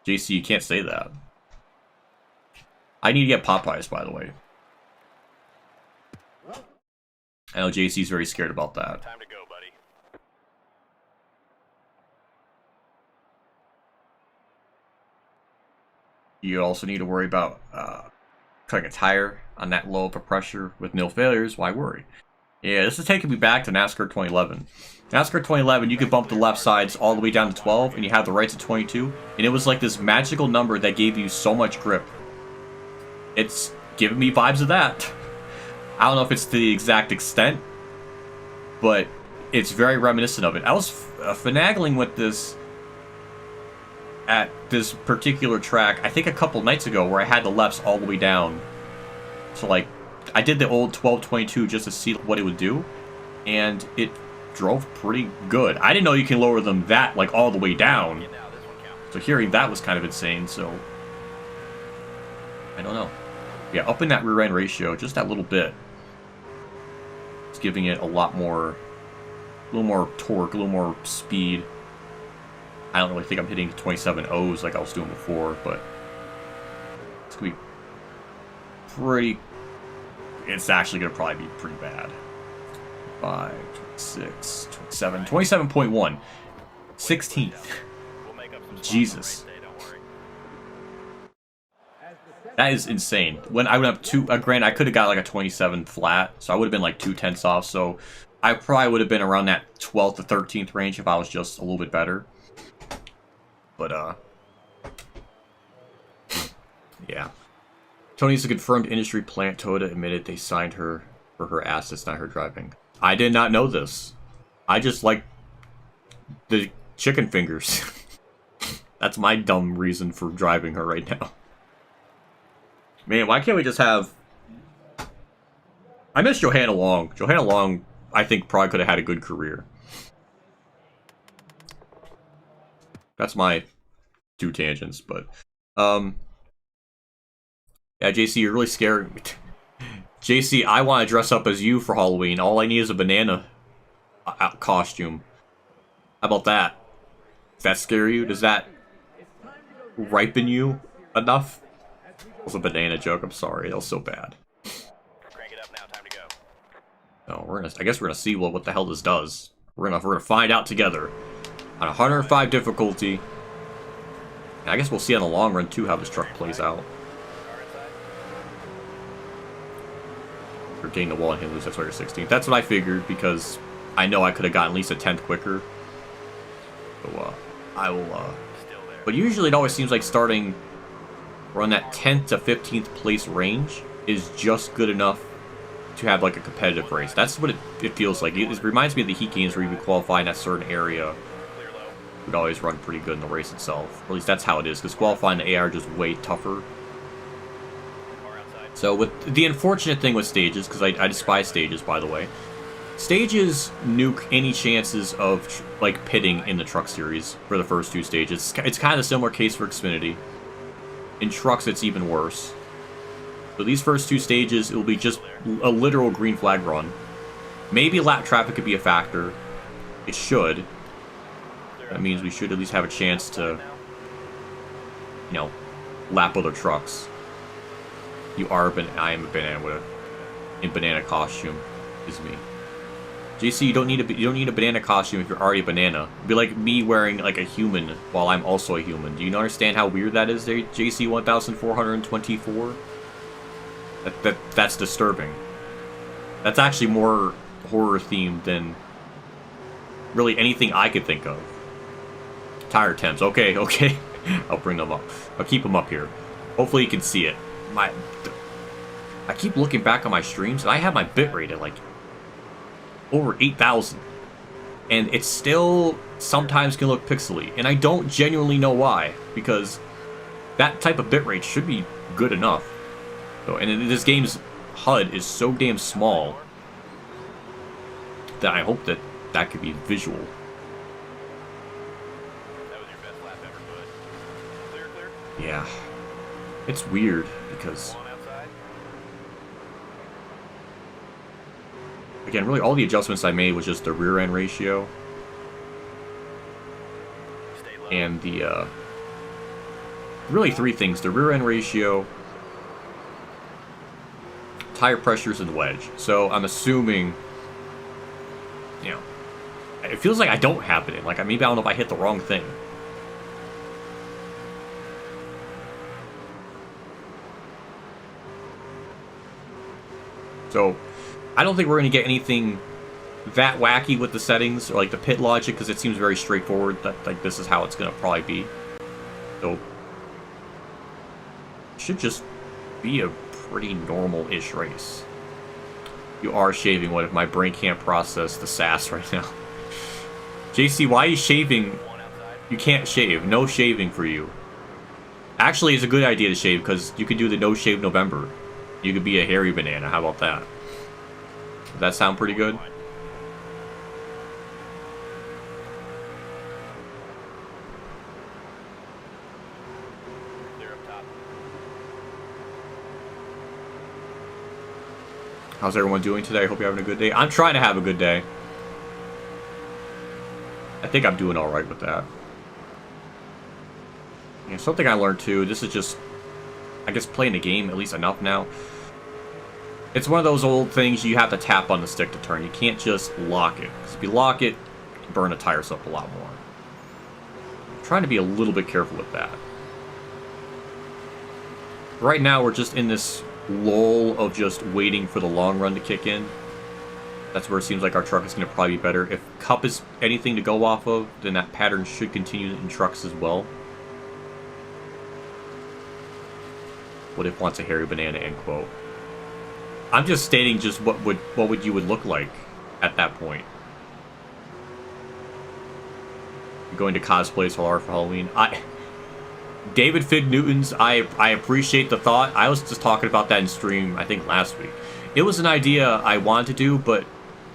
Speaker 1: JC, you can't say that. I need to get Popeyes, by the way. I know JC's very scared about that.
Speaker 3: Time to go, buddy.
Speaker 1: You also need to worry about cutting a tire on that low of a pressure with no failures. Why worry? Yeah, this is taking me back to NASCAR 2011. NASCAR 2011, you could bump the left sides all the way down to 12, and you have the rights at 22, and it was like this magical number that gave you so much grip. It's giving me vibes of that. I don't know if it's to the exact extent, but it's very reminiscent of it. I was finagling with this at this particular track, I think a couple nights ago, where I had the lefts all the way down. So, like, I did the old 1222 just to see what it would do, and it drove pretty good. I didn't know you can lower them that, like, all the way down. So hearing that was kind of insane, so I don't know. Yeah, upping that rear end ratio just that little bit. It's giving it a little more torque, a little more speed. I don't really think I'm hitting 27 O's like I was doing before, but it's gonna be pretty. It's actually gonna probably be pretty bad. 5, 26, 27, 27.1, 16th. Jesus. That is insane. When I went up to, granted, I could have got like a 27 flat, so I would have been like 2/10 off, so I probably would have been around that 12th to 13th range if I was just a little bit better. But, yeah. Tony's a confirmed industry plant. Toyota admitted they signed her for her assets, not her driving. I did not know this. I just like the chicken fingers. That's my dumb reason for driving her right now. Man, why can't we just have... I miss Johanna Long. Johanna Long, I think, probably could have had a good career. That's my 2 tangents, but... Yeah, JC, you're really scaring me. JC, I want to dress up as you for Halloween. All I need is a banana costume. How about that? Does that scare you? Does that ripen you enough? That was a banana joke. I'm sorry. That was so bad.
Speaker 3: Crank it up now. Time to go.
Speaker 1: No, I guess we're gonna see what the hell this does. We're gonna find out together on 105 difficulty. And I guess we'll see on the long run too how this truck plays out. We're getting the wall and hit loose. That's why you're 16th. That's what I figured because I know I could have gotten at least a 10th quicker. So I will. But usually it always seems like starting around that 10th to 15th place range is just good enough to have like a competitive race. That's what it feels like. It reminds me of the Heat games where you would qualify in that certain area. It would always run pretty good in the race itself. Or at least that's how it is, because qualifying the AR is just way tougher. So with the unfortunate thing with stages, because I despise stages, by the way. Stages nuke any chances of like pitting in the truck series for the first 2 stages. It's kind of a similar case for Xfinity. In trucks, it's even worse. So these first 2 stages, it will be just a literal green flag run. Maybe lap traffic could be a factor. It should. That means we should at least have a chance to, you know, lap other trucks. I am a banana in banana costume. Is me. JC, you don't need a banana costume if you're already a banana. It'd be like me wearing like a human while I'm also a human. Do you understand how weird that is, JC 1424? That's disturbing. That's actually more horror themed than really anything I could think of. Tire temps. Okay. I'll bring them up. I'll keep them up here. Hopefully you can see it. I keep looking back on my streams, and I have my bitrate at like over 8,000. And it still sometimes can look pixely. And I don't genuinely know why, because that type of bitrate should be good enough. So, and this game's HUD is so damn small that I hope that could be visual.
Speaker 3: That was your best lap ever, bud. Clear.
Speaker 1: Yeah. It's weird, because...
Speaker 3: Go on outside.
Speaker 1: Again, really all the adjustments I made was just the rear end ratio.
Speaker 3: Stay low.
Speaker 1: And the, really 3 things. The rear end ratio, tire pressures, and wedge. So I'm assuming, you know, it feels like I don't have it in. Like, maybe I don't know if I hit the wrong thing. So, I don't think we're going to get anything that wacky with the settings or like the pit logic, because it seems very straightforward that like this is how it's going to probably be. So, it should just be a pretty normal-ish race. You are shaving. What if my brain can't process the sass right now? JC, why are you shaving?
Speaker 3: Go on outside.
Speaker 1: You can't shave. No shaving for you. Actually, it's a good idea to shave, because you could do the no shave November. You could be a hairy banana. How about that? Does that sound pretty good?
Speaker 3: They're up top.
Speaker 1: How's everyone doing today? I hope you're having a good day. I'm trying to have a good day. I think I'm doing alright with that. Yeah, something I learned too, this is just, I guess, playing the game at least enough now. It's one of those old things you have to tap on the stick to turn. You can't just lock it. Because if you lock it, you burn the tires up a lot more. I'm trying to be a little bit careful with that. Right now, we're just in this lull of just waiting for the long run to kick in. That's where it seems like our truck is going to probably be better. If Cup is anything to go off of, then that pattern should continue in trucks as well. What if wants a hairy banana, end quote. I'm just stating just what would you would look like at that point. Going to cosplay Solar for Halloween. David Fig Newton's, I appreciate the thought. I was just talking about that in stream, I think last week. It was an idea I wanted to do, but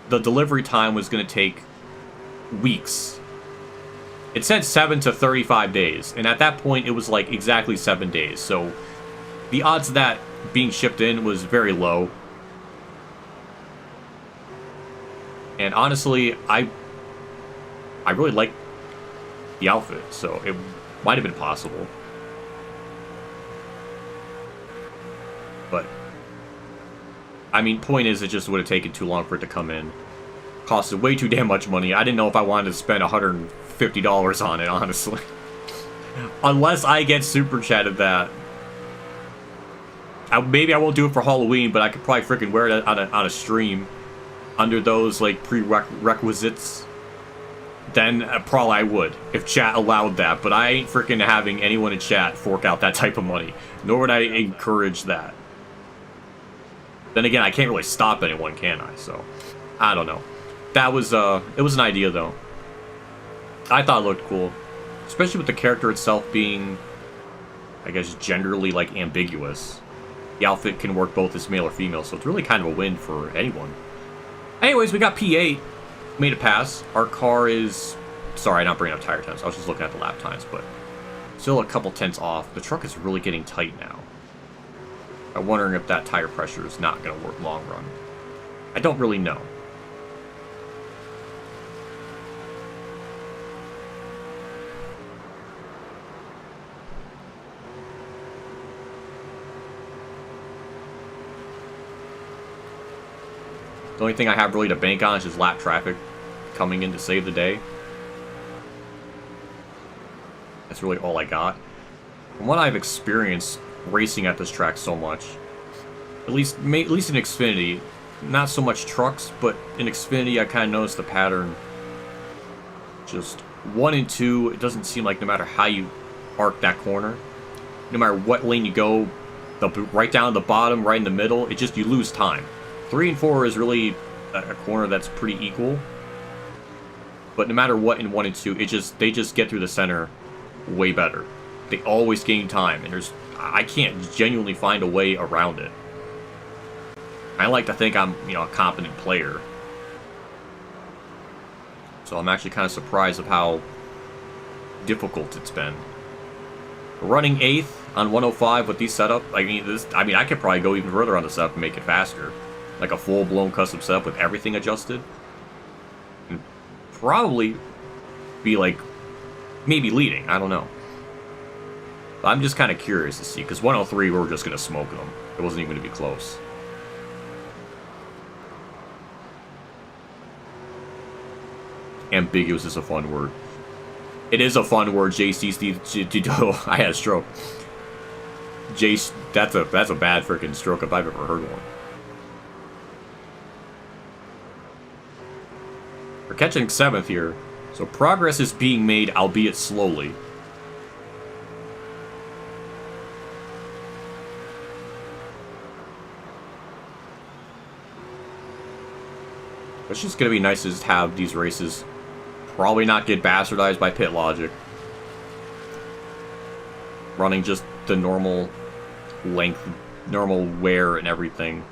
Speaker 1: the delivery time was going to take weeks. It said 7 to 35 days, and at that point it was like exactly 7 days. So the odds of that being shipped in was very low. And honestly, I really like the outfit, so it might have been possible. But, I mean, point is, it just would have taken too long for it to come in. Costed way too damn much money. I didn't know if I wanted to spend $150 on it, honestly. Unless I get super chatted that. Maybe I won't do it for Halloween, but I could probably freaking wear it on a stream. Under those, like, prerequisites. Then probably I would, if chat allowed that. But I ain't freaking having anyone in chat fork out that type of money. Nor would I encourage that. Then again, I can't really stop anyone, can I? So, I don't know. That was, it was an idea, though. I thought it looked cool. Especially with the character itself being, I guess, genderly, like, ambiguous. The outfit can work both as male or female, so it's really kind of a win for anyone. Anyways, we got P8. Made it pass. Our car is... Sorry, not bringing up tire times. I was just looking at the lap times, but still a couple tenths off. The truck is really getting tight now. I'm wondering if that tire pressure is not going to work long run. I don't really know. The only thing I have really to bank on is just lap traffic coming in to save the day. That's really all I got. From what I've experienced racing at this track so much, at least in Xfinity, not so much trucks, but in Xfinity I kind of noticed the pattern. Just 1 and 2, it doesn't seem like no matter how you arc that corner, no matter what lane you go, right down to the bottom, right in the middle, it just, you lose time. 3 and 4 is really a corner that's pretty equal. But no matter what in 1 and 2, they just get through the center way better. They always gain time, and I can't genuinely find a way around it. I like to think I'm, a competent player. So I'm actually kind of surprised of how difficult it's been. Running 8th on 105 with these setup, I mean I could probably go even further on the setup and make it faster. Like a full-blown custom setup with everything adjusted. And probably be like, maybe leading, I don't know. But I'm just kind of curious to see, because 103 we were just going to smoke them. It wasn't even going to be close. Ambiguous is a fun word. It is a fun word, JC Steve. I had a stroke. That's a bad freaking stroke if I've ever heard one. We're catching 7th here, so progress is being made, albeit slowly. It's just going to be nice to just have these races probably not get bastardized by pit logic. Running just the normal length, normal wear and everything.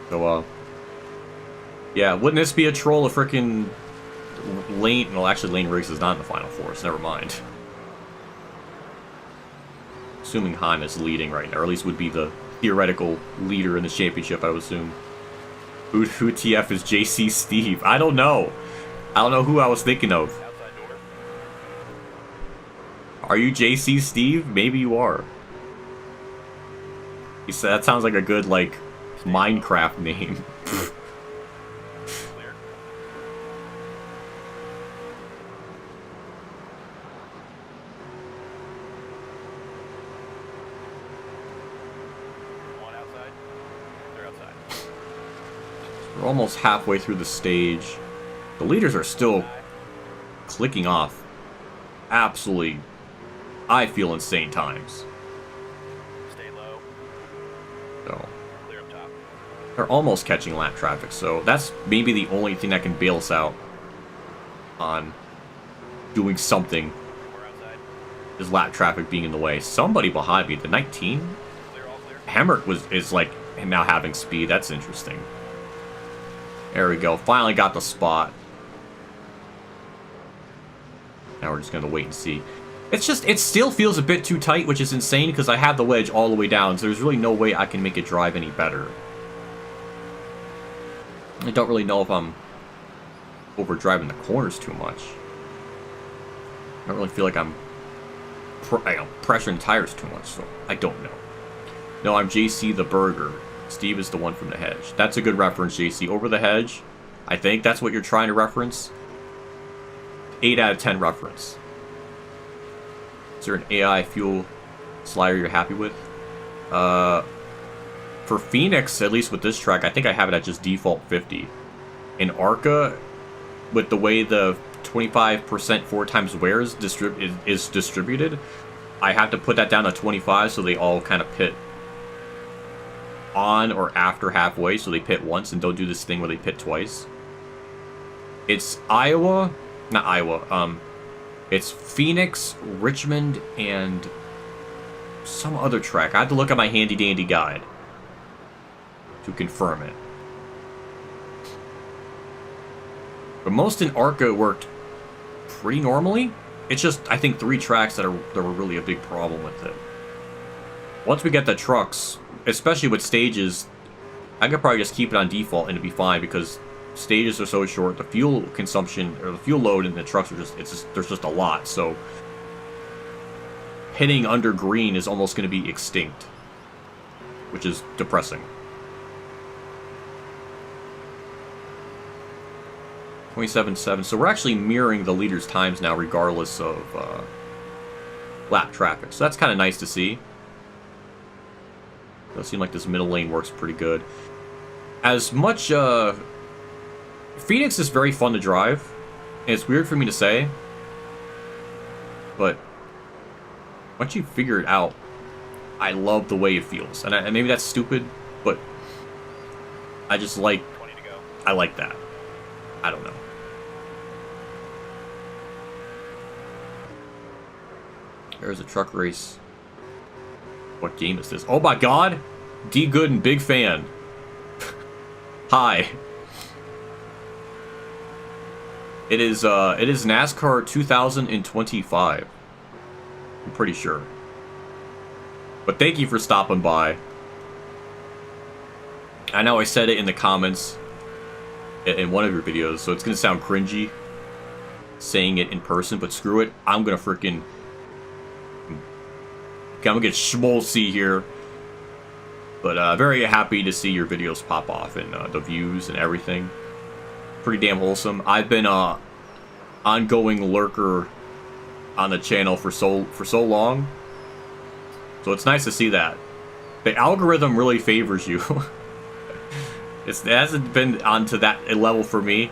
Speaker 1: So, yeah, wouldn't this be a troll of frickin' lane... Well, actually, lane race is not in the Final Four, so never mind. Assuming Harman is leading right now, or at least would be the theoretical leader in the championship, I would assume. Who TF is JC Steve? I don't know. I don't know who I was thinking of. Are you JC Steve? Maybe you are. He said that sounds like a good, like, Minecraft name. We're almost halfway through the stage. The leaders are still clicking off absolutely, I feel, insane times.
Speaker 3: Stay low.
Speaker 1: So
Speaker 3: Clear up top.
Speaker 1: they're almost catching lap traffic, so that's maybe the only thing that can bail us out on doing something.
Speaker 3: We're outside.
Speaker 1: Is lap traffic being in the way. Somebody behind me, the 19?
Speaker 3: Clear, all clear.
Speaker 1: Hemmert is like now having speed. That's interesting. There we go. Finally got the spot. Now we're just going to wait and see. It's just, it still feels a bit too tight, which is insane because I have the wedge all the way down, so there's really no way I can make it drive any better. I don't really know if I'm overdriving the corners too much. I don't really feel like I'm pressuring tires too much, so I don't know. No, I'm JC the Burger. Steve is the one from the hedge. That's a good reference, JC. Over the hedge, I think that's what you're trying to reference. 8 out of 10 reference. Is there an AI fuel slider you're happy with? For Phoenix, at least with this track, I think I have it at just default 50. In Arca, with the way the 25% 4 times wear is distributed, I have to put that down to 25 so they all kind of pit on or after halfway, so they pit once and don't do this thing where they pit twice. It's it's Phoenix, Richmond, and some other track. I have to look at my handy dandy guide. to confirm it. But most in ARCA worked pretty normally. It's just, I think, 3 tracks that were really a big problem with it. Once we get the trucks, especially with stages, I could probably just keep it on default and it'd be fine because stages are so short. The fuel consumption or the fuel load in the trucks are there's just a lot. So hitting under green is almost going to be extinct, which is depressing. 27.7. So we're actually mirroring the leaders' times now, regardless of lap traffic. So that's kind of nice to see. Does seem like this middle lane works pretty good. As much, Phoenix is very fun to drive. And it's weird for me to say, but once you figure it out, I love the way it feels. And maybe that's stupid, but I just like.
Speaker 3: 20 to go.
Speaker 1: I like that. I don't know. There's a truck race. What game is this? Oh my god! D Good and big fan. Hi. It is NASCAR 2025. I'm pretty sure. But thank you for stopping by. I know I said it in the comments in one of your videos, so it's gonna sound cringy saying it in person, but screw it. I'm gonna freaking I'm gonna get schmaltzy here. But very happy to see your videos pop off and the views and everything. Pretty damn wholesome. I've been ongoing lurker on the channel for so long. So it's nice to see that. The algorithm really favors you. It hasn't been onto that level for me,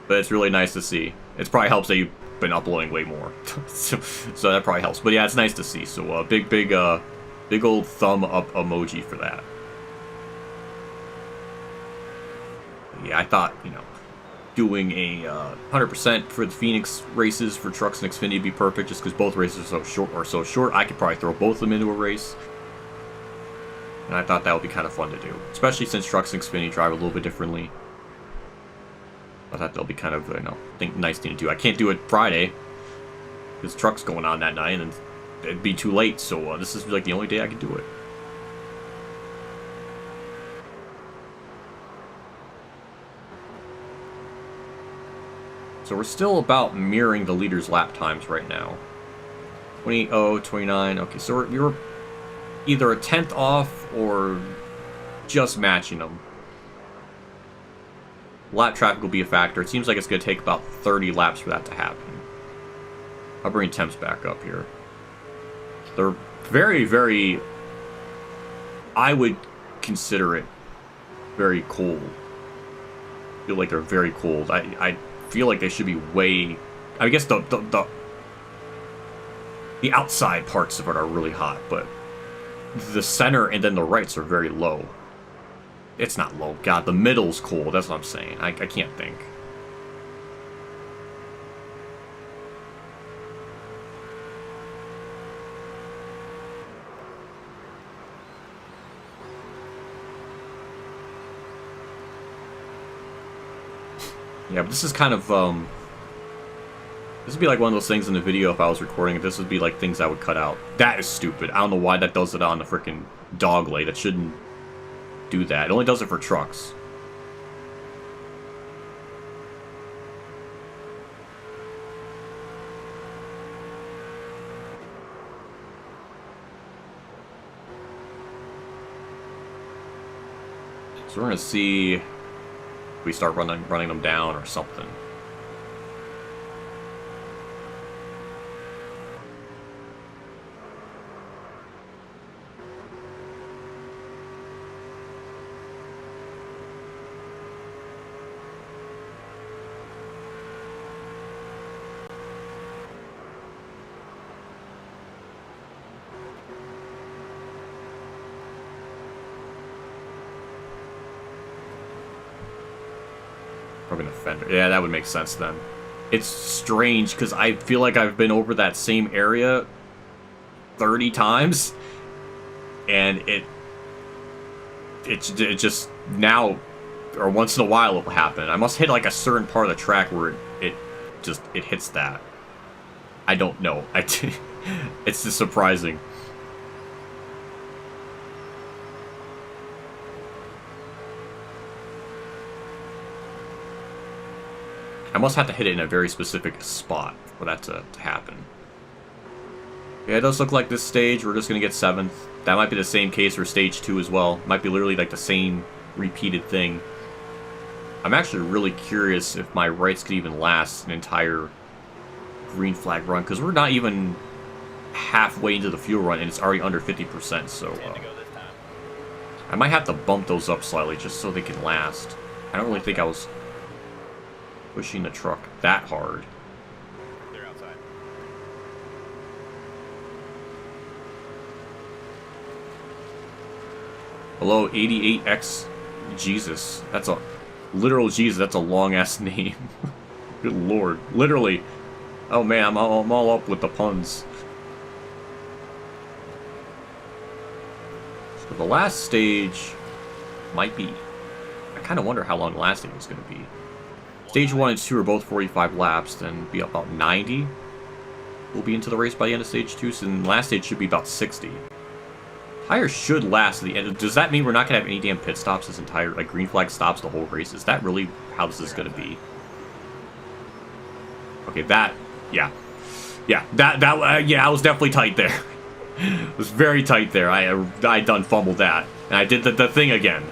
Speaker 1: but it's really nice to see. It probably helps that you've been uploading way more. so that probably helps. But yeah, it's nice to see. So big old thumb up emoji for that. Yeah, I thought, you know, doing a 100% for the Phoenix races for trucks and Xfinity would be perfect, just because both races are so short. I could probably throw both of them into a race. And I thought that would be kind of fun to do, especially since trucks and Xfinity drive a little bit differently. I thought that'll be kind of, you know, nice thing to do. I can't do it Friday because truck's going on that night, and it'd be too late. So this is like the only day I could do it. So we're still about mirroring the leaders' lap times right now. 20.0, 29. Okay, so we were either a 10th off or just matching them. Lap traffic will be a factor. It seems like it's going to take about 30 laps for that to happen. I'll bring temps back up here. They're very, very... I would consider it very cold. I feel like they're very cold. I feel like they should be way... I guess the outside parts of it are really hot, but the center and then the rights are very low. It's not low. God, the middle's cold. That's what I'm saying. I can't think. Yeah, but this is kind of, this would be like one of those things in the video if I was recording it. This would be like things I would cut out. That is stupid. I don't know why that does it on the freaking dog leg. That shouldn't do that. It only does it for trucks. So we're gonna see if we start running them down or something. Probably an offender. Yeah, that would make sense then. It's strange because I feel like I've been over that same area 30 times, and it just now, or once in a while it will happen. I must hit like a certain part of the track where it hits that. I don't know. It's just surprising. I must have to hit it in a very specific spot for that to happen. Yeah, it does look like this stage, we're just going to get 7th. That might be the same case for stage 2 as well. Might be literally like the same repeated thing. I'm actually really curious if my rights could even last an entire green flag run, because we're not even halfway into the fuel run and it's already under 50%, so I might have to bump those up slightly just so they can last. I don't really think I was pushing the truck that hard.
Speaker 3: They're outside.
Speaker 1: Hello, 88X Jesus. That's a literal Jesus. That's a long ass name. Good lord. Literally. Oh man, I'm all up with the puns. So the last stage might be. I kind of wonder how long the last stage is going to be. Stage 1 and 2 are both 45 laps, then be about 90. We'll be into the race by the end of stage 2, so the last stage should be about 60. Tires should last to the end. Does that mean we're not going to have any damn pit stops this entire, like, green flag stops the whole race? Is that really how this is going to be? Okay, that, yeah. Yeah, yeah, I was definitely tight there. It was very tight there. I done fumbled that. And I did the thing again.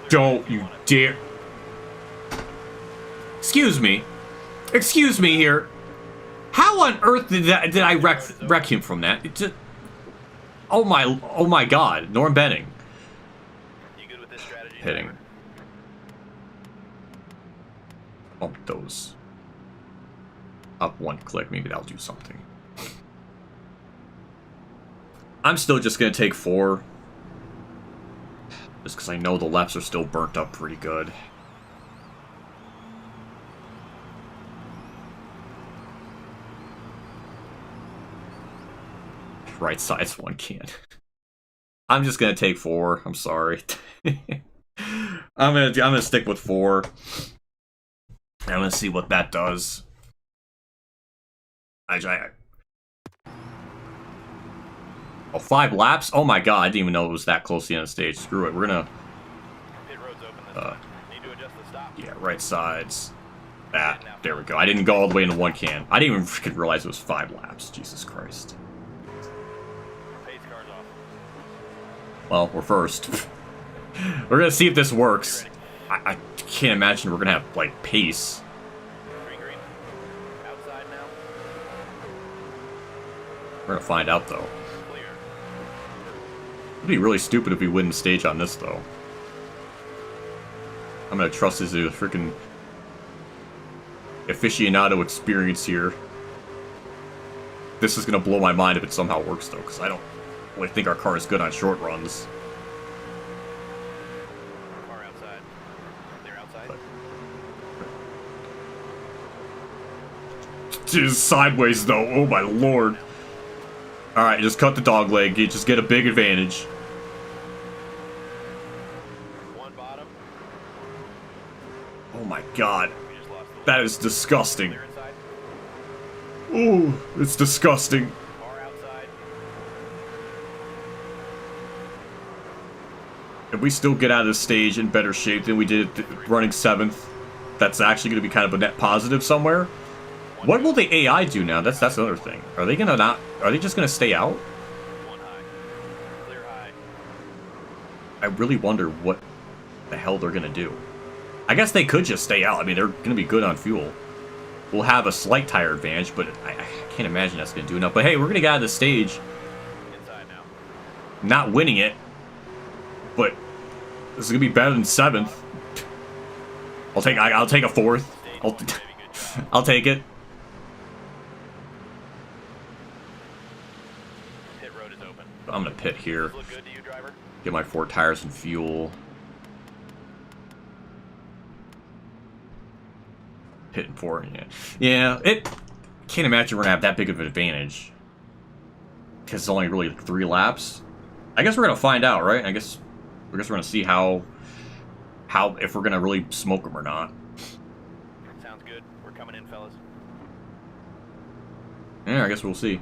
Speaker 1: Don't you dare. Excuse me. Excuse me here. How on earth did I wreck him from that? It just, oh my god. Norm Benning.
Speaker 3: You good with this strategy?
Speaker 1: Hitting. Bump those up one click. Maybe that'll do something. I'm still just going to take 4. Just because I know the laps are still burnt up pretty good. Right side's 1 can. I'm just gonna take 4. I'm sorry. I'm gonna stick with 4. I'm gonna see what that does. Oh, 5 laps? Oh my god, I didn't even know it was that close to the end of the stage. Screw it, we're gonna...
Speaker 3: Pit road's open this time. Need to adjust the stop.
Speaker 1: Yeah, right sides. That. There we go. I didn't go all the way into 1 can. I didn't even freaking realize it was 5 laps. Jesus Christ.
Speaker 3: Pace car's off.
Speaker 1: Well, we're first. We're gonna see if this works. I can't imagine we're gonna have, like, pace.
Speaker 3: Green. Outside now.
Speaker 1: We're gonna find out, though. It'd be really stupid if we win the stage on this, though. I'm gonna trust his freaking aficionado experience here. This is gonna blow my mind if it somehow works, though, because I don't really think our car is good on short runs.
Speaker 3: Car outside. They're outside.
Speaker 1: Just sideways, though. Oh my lord. Alright, just cut the dog leg. You just get a big advantage.
Speaker 3: 1 bottom.
Speaker 1: Oh my god.
Speaker 3: We just lost the lead.
Speaker 1: That is disgusting.
Speaker 3: They're inside.
Speaker 1: Ooh, it's disgusting.
Speaker 3: Car outside.
Speaker 1: If we still get out of this stage in better shape than we did running 7th, that's actually going to be kind of a net positive somewhere. What will the AI do now? That's another thing. Are they gonna not? Are they just gonna stay out?
Speaker 3: 1 high. Clear high.
Speaker 1: I really wonder what the hell they're gonna do. I guess they could just stay out. I mean, they're gonna be good on fuel. We'll have a slight tire advantage, but I can't imagine that's gonna do enough. But hey, we're gonna get out of the stage.
Speaker 3: Inside now.
Speaker 1: Not winning it, but this is gonna be better than 7th. I'll take a 4th. I'll take it.
Speaker 3: Pit road is open.
Speaker 1: I'm gonna pit here.
Speaker 3: Does this look good to you, driver?
Speaker 1: Get my 4 tires and fuel. Pit and 4, yeah. Yeah, it... Can't imagine we're gonna have that big of an advantage. Because it's only really 3 laps. I guess we're gonna find out, right? I guess we're gonna see how if we're gonna really smoke them or not.
Speaker 3: Sounds good. We're coming in, fellas.
Speaker 1: Yeah, I guess we'll see.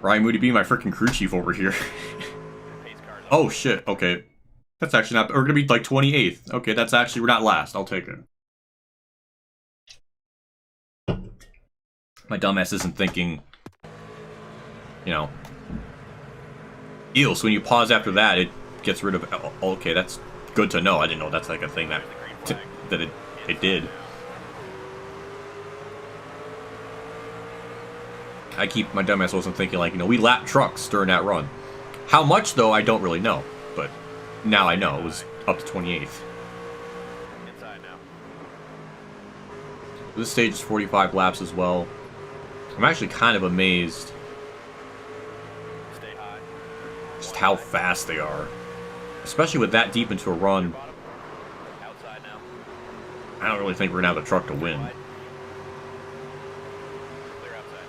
Speaker 1: Ryan Moody be my freaking crew chief over here.
Speaker 3: Pace cars on.
Speaker 1: Oh shit, okay. That's actually not... We're gonna be like 28th. Okay, that's actually... We're not last. I'll take it. My dumbass isn't thinking... You know... So when you pause after that, it gets rid of... Oh, okay, that's good to know. I didn't know that's like a thing that... that it did. I keep... My dumbass wasn't thinking like, you know, we lapped trucks during that run. How much, though, I don't really know. But now I know. It was up to 28th.
Speaker 3: Inside now.
Speaker 1: This stage is 45 laps as well. I'm actually kind of amazed
Speaker 3: Stay high.
Speaker 1: just how fast they are. Especially with that deep into a run.
Speaker 3: Bottom. Outside now.
Speaker 1: I don't really think we're going to have a truck to win.
Speaker 3: Wide. Clear outside.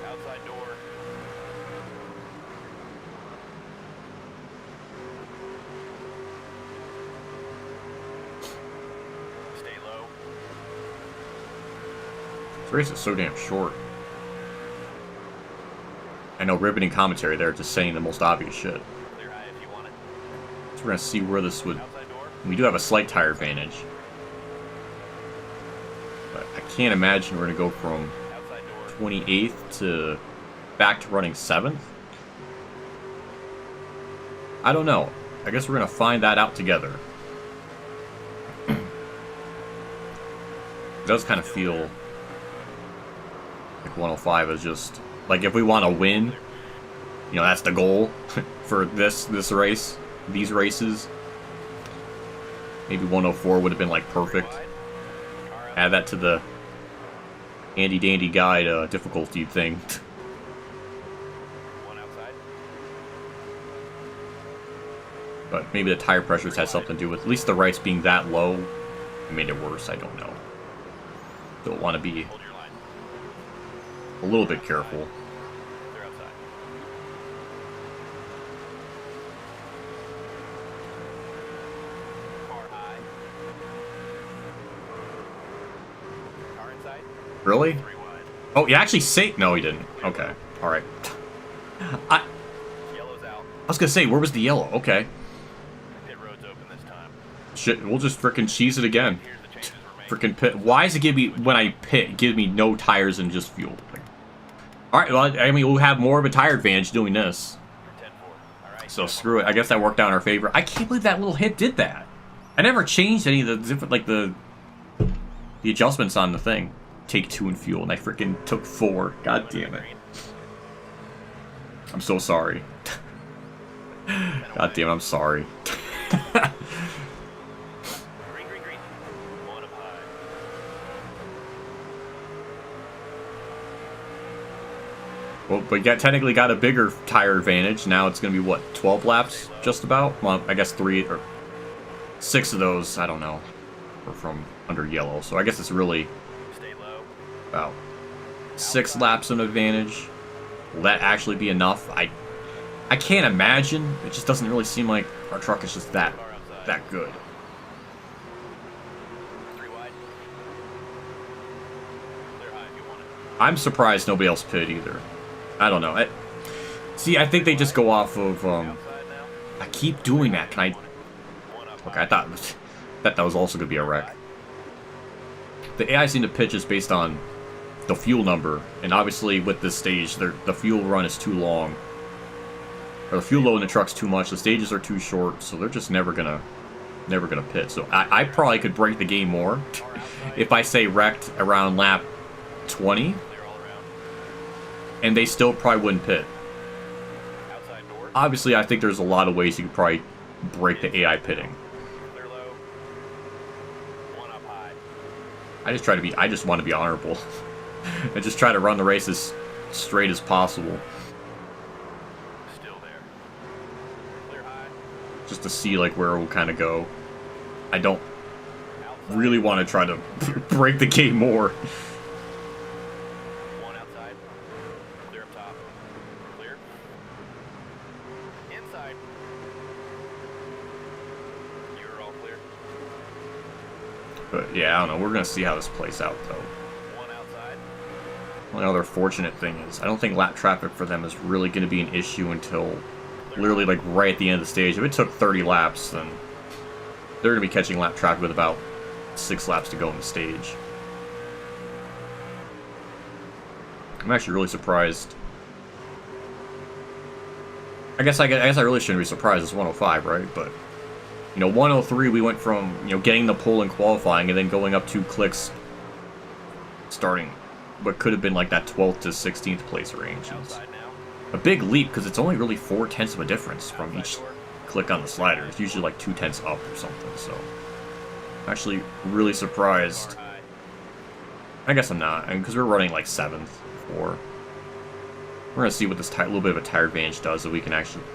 Speaker 3: Outside door. Stay low.
Speaker 1: This race is so damn short. I know riveting commentary there just saying the most obvious shit.
Speaker 3: Clear high if you want it.
Speaker 1: So we're going to see where this would...
Speaker 3: Outside door.
Speaker 1: We do have a slight tire advantage. But I can't imagine we're going to go from
Speaker 3: Outside door.
Speaker 1: 28th to back to running 7th. I don't know. I guess we're going to find that out together. It does kind of feel like 105 is just... Like, if we want to win, you know, that's the goal for this race, these races. Maybe 104 would have been, like, perfect.
Speaker 3: Wide. Car
Speaker 1: Add that to the Andy Dandy Guide difficulty thing.
Speaker 3: One outside.
Speaker 1: But maybe the tire pressures had something to do with at least the rights being that low. It made it worse, I don't know. Don't want to be
Speaker 3: Hold your line.
Speaker 1: a little bit careful.
Speaker 3: Clear outside. Car high. Car inside.
Speaker 1: Really?
Speaker 3: 3 wide.
Speaker 1: Oh, you actually say... No, he didn't. Okay. Alright. I
Speaker 3: Yellow's out.
Speaker 1: was gonna say, where was the yellow? Okay.
Speaker 3: Pit road's open this time.
Speaker 1: Shit, we'll just frickin' cheese it again.
Speaker 3: Here's the changes we're making.
Speaker 1: Frickin' pit. Why does it give me, when I pit, give me no tires and just fuel? Like, alright, well, I mean, we'll have more of a tire advantage doing this.
Speaker 3: 10-4. Alright.
Speaker 1: So screw it. I guess that worked out in our favor. I can't believe that little hit did that. I never changed any of the different, like, the adjustments on the thing. Take 2 and fuel, and I frickin' took 4. God damn it. I'm so sorry. God damn it, I'm sorry.
Speaker 3: Green, green, green. One up high.
Speaker 1: Well, we technically got a bigger tire advantage. Now it's going to be, what, 12 laps, just about? Well, I guess 3 or 6 of those, I don't know, are from under yellow. So I guess it's really
Speaker 3: Stay low.
Speaker 1: about 6 laps of advantage. Will that actually be enough? I can't imagine. It just doesn't really seem like our truck is just that
Speaker 3: Car outside.
Speaker 1: good.
Speaker 3: 3 wide. Clear high if you want it.
Speaker 1: I'm surprised nobody else pit either. I don't know. See, I think they just go off of...
Speaker 3: Outside now.
Speaker 1: I keep doing that. Can I...
Speaker 3: One up
Speaker 1: Okay, I thought that was also going to be a wreck. The AI seem to pitch is based on the fuel number, and obviously with this stage, the fuel run is too long. Or the fuel load in the truck's too much, the stages are too short, so they're just never gonna pit. So I probably could break the game more if I say wrecked around lap 20,
Speaker 3: Clear all around.
Speaker 1: and they still probably wouldn't pit.
Speaker 3: Outside door.
Speaker 1: Obviously, I think there's a lot of ways you could probably break the AI pitting.
Speaker 3: Clear low. One up high.
Speaker 1: I just want to be honorable. And just try to run the race as straight as possible.
Speaker 3: Still there. Clear high.
Speaker 1: Just to see like where it will kind of go. I don't
Speaker 3: Outside.
Speaker 1: really want to try to break the game more.
Speaker 3: One outside. Clear up top. Clear. Inside. You're all clear.
Speaker 1: But yeah, I don't know. We're gonna see how this plays out though.
Speaker 3: One outside.
Speaker 1: One other fortunate thing is I don't think lap traffic for them is really going to be an issue until literally like right at the end of the stage. If it took 30 laps, then they're going to be catching lap traffic with about 6 laps to go in the stage. I'm actually really surprised. I guess I really shouldn't be surprised. It's 105, right? But you know, 103 we went from, you know, getting the pole in qualifying and then going up 2 clicks starting what could have been like that 12th to 16th place range. It's
Speaker 3: Outside now.
Speaker 1: a big leap because it's only really 4/10 of a difference from
Speaker 3: Outside
Speaker 1: each
Speaker 3: door.
Speaker 1: click on the slider. It's usually like 2/10 up or something. So I'm actually really surprised.
Speaker 3: Car high.
Speaker 1: I guess I'm not, because we're running like 7th or we're gonna see what this little bit of a tire advantage does, so we can actually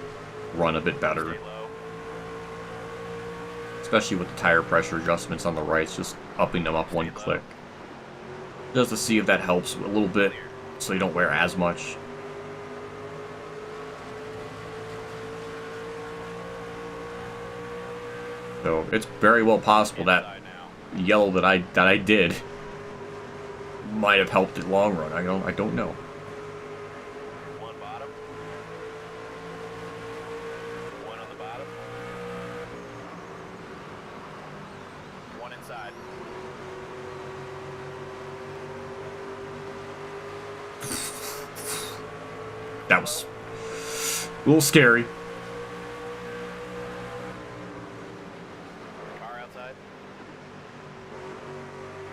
Speaker 1: run a bit better,
Speaker 3: Stay low.
Speaker 1: especially with the tire pressure adjustments on the rights, just upping them up 1 click. Just to see if that helps a little bit, so you don't wear as much. So it's very well possible that
Speaker 3: Inside now.
Speaker 1: yellow that I did might have helped it long run. I don't know.
Speaker 3: One bottom. One on the bottom. One inside.
Speaker 1: That was a little scary.
Speaker 3: Car outside.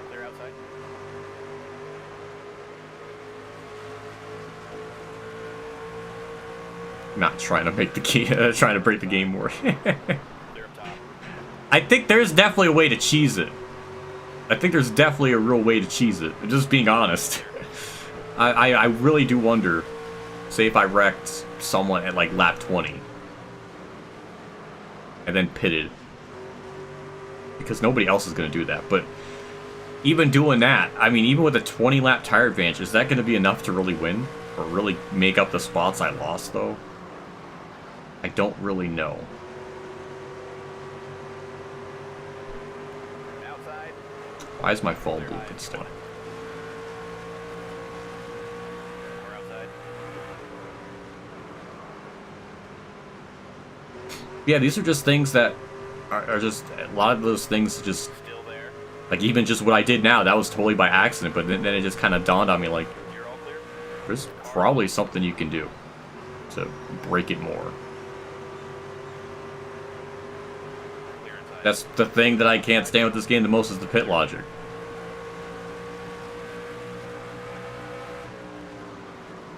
Speaker 3: Clear outside.
Speaker 1: Not trying to make the key, trying to break the game more.
Speaker 3: Clear up top.
Speaker 1: I think there's definitely a way to cheese it. I think there's definitely a real way to cheese it. Just being honest. I really do wonder, say if I wrecked someone at like lap 20 and then pitted, because nobody else is going to do that. But even doing that, I mean, even with a 20 lap tire advantage, is that going to be enough to really win or really make up the spots I lost though? I don't really know.
Speaker 3: Outside.
Speaker 1: Why is my phone blooping still?
Speaker 3: Car outside.
Speaker 1: Yeah, these are just things that are just, a lot of those things just,
Speaker 3: Still there.
Speaker 1: like even just what I did now, that was totally by accident, but then it just kind of dawned on me like,
Speaker 3: You're all clear.
Speaker 1: there's probably something you can do to break it more.
Speaker 3: Clear inside.
Speaker 1: That's the thing that I can't stand with this game the most is the pit logic.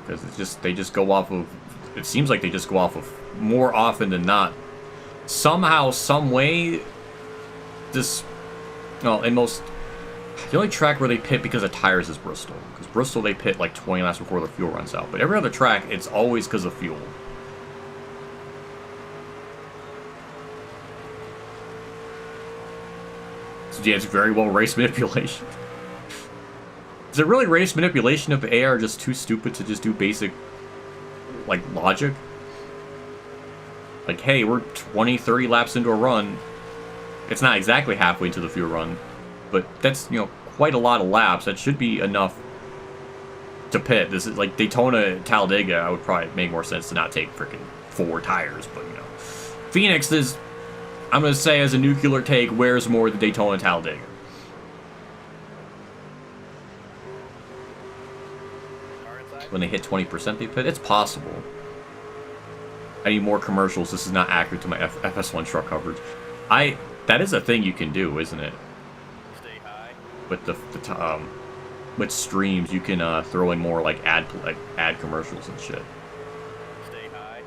Speaker 1: Because it's just, they just go off of, it seems like they just go off of more often than not. Somehow, some way, this, well, in most, the only track where they pit because of tires is Bristol. Because Bristol, they pit like 20 laps before the fuel runs out. But every other track, it's always because of fuel. So yeah, it's very well race manipulation. Is it really race manipulation if AI are just too stupid to just do basic, like, logic? Like, hey, we're 20, 30 laps into a run. It's not exactly halfway into the fuel run, but that's, you know, quite a lot of laps. That should be enough to pit. This is like Daytona, Talladega. I would probably make more sense to not take freaking 4 tires, but you know, Phoenix is, I'm gonna say, as a nuclear take, wears more than Daytona and Talladega.
Speaker 3: Car inside.
Speaker 1: When they hit 20% they pit, it's possible. I need more commercials. This is not accurate to my FS1 truck coverage. That is a thing you can do, isn't it?
Speaker 3: Stay high.
Speaker 1: With with streams, you can throw in more like ad commercials and shit.
Speaker 3: Stay high.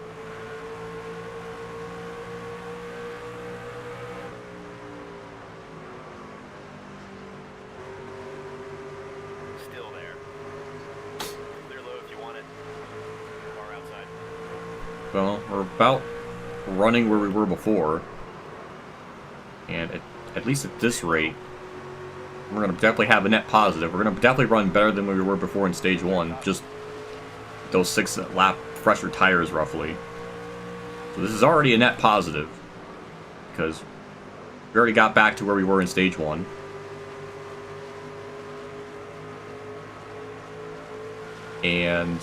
Speaker 1: Well, we're about running where we were before. And at least at this rate, we're going to definitely have a net positive. We're going to definitely run better than we were before in Stage 1. Just those 6-lap fresher tires, roughly. So this is already a net positive. Because we already got back to where we were in Stage 1. And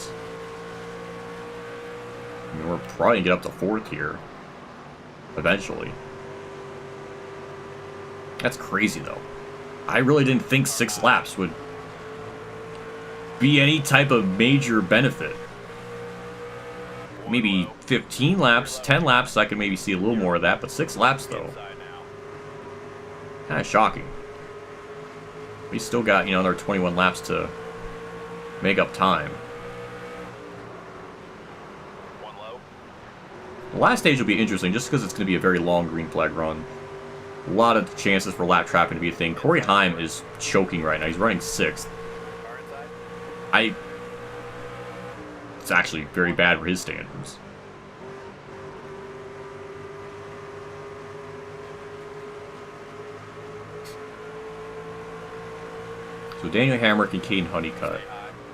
Speaker 1: I mean, we're probably going to get up to 4th here. Eventually. That's crazy, though. I really didn't think 6 laps would be any type of major benefit. Maybe 15 laps, 10 laps, I could maybe see a little more of that, but 6 laps, though. Kind of shocking. We still got, you know, another 21 laps to make up time. The last stage will be interesting, just because it's going to be a very long green flag run. A lot of chances for lap trapping to be a thing. Corey Heim is choking right now. He's running 6th. It's actually very bad for his standards. So Daniel Hamrick and Caden Honeycutt.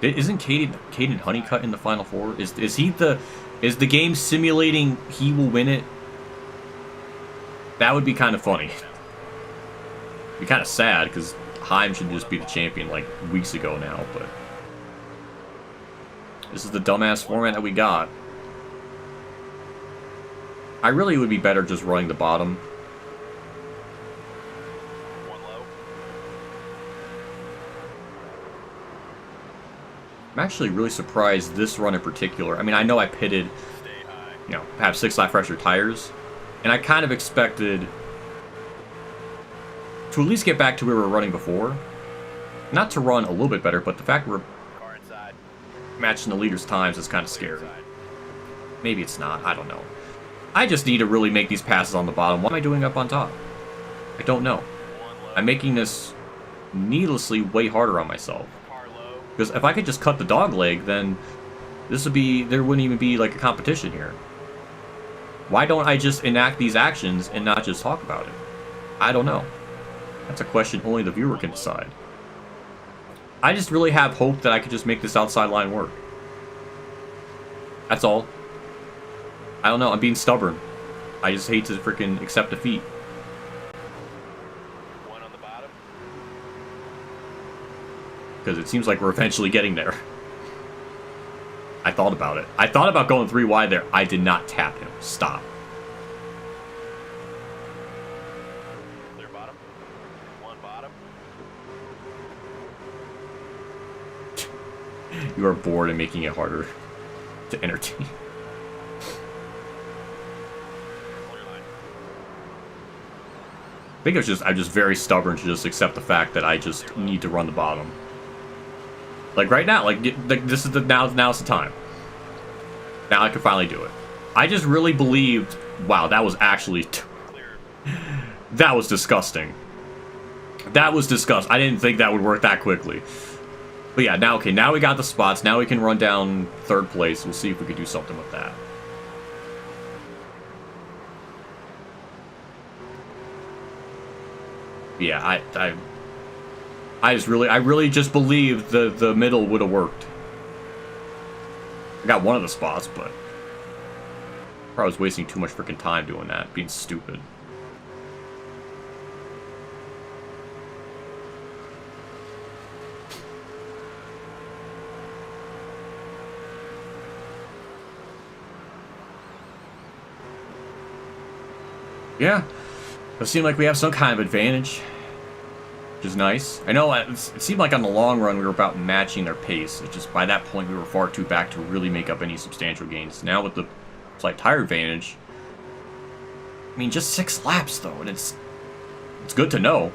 Speaker 1: Isn't Caden Honeycutt in the Final Four? Is the game simulating he will win it? That would be kind of funny. Be kind of sad, because Heim should just be the champion like weeks ago now, but this is the dumbass format that we got. I really would be better just running the bottom. I'm actually really surprised this run in particular. I mean, I know I pitted, you know, have 6-lap fresher tires, and I kind of expected to at least get back to where we were running before. Not to run a little bit better, but the fact we're matching the leader's times is kind of scary. Maybe it's not, I don't know. I just need to really make these passes on the bottom. What am I doing up on top? I don't know. I'm making this needlessly way harder on myself. Because if I could just cut the dog leg, then this would be, there wouldn't even be like a competition here. Why don't I just enact these actions and not just talk about it? I don't know. That's a question only the viewer can decide. I just really have hope that I could just make this outside line work. That's all. I don't know, I'm being stubborn. I just hate to freaking accept defeat. Because it seems like we're eventually getting there. I thought about it. I thought about going 3 wide there. I did not tap him. Stop.
Speaker 3: Clear bottom. 1 bottom.
Speaker 1: You are bored and making it harder to entertain. I think I'm just very stubborn to just accept the fact that I just need to run the bottom. Like right now, like this is now's the time. Now I can finally do it. I just really believed. Wow, that was actually that was disgusting. That was disgusting. I didn't think that would work that quickly. But yeah, now okay, now we got the spots. Now we can run down 3rd place. We'll see if we can do something with that. Yeah, I really just believed the middle would have worked. I got one of the spots, but I was wasting too much freaking time doing that, being stupid. Yeah, it seemed like we have some kind of advantage. Which is nice. I know it seemed like on the long run we were about matching their pace. It's just by that point we were far too back to really make up any substantial gains. Now with the slight tire advantage, I mean, just 6 laps though, and it's good to know.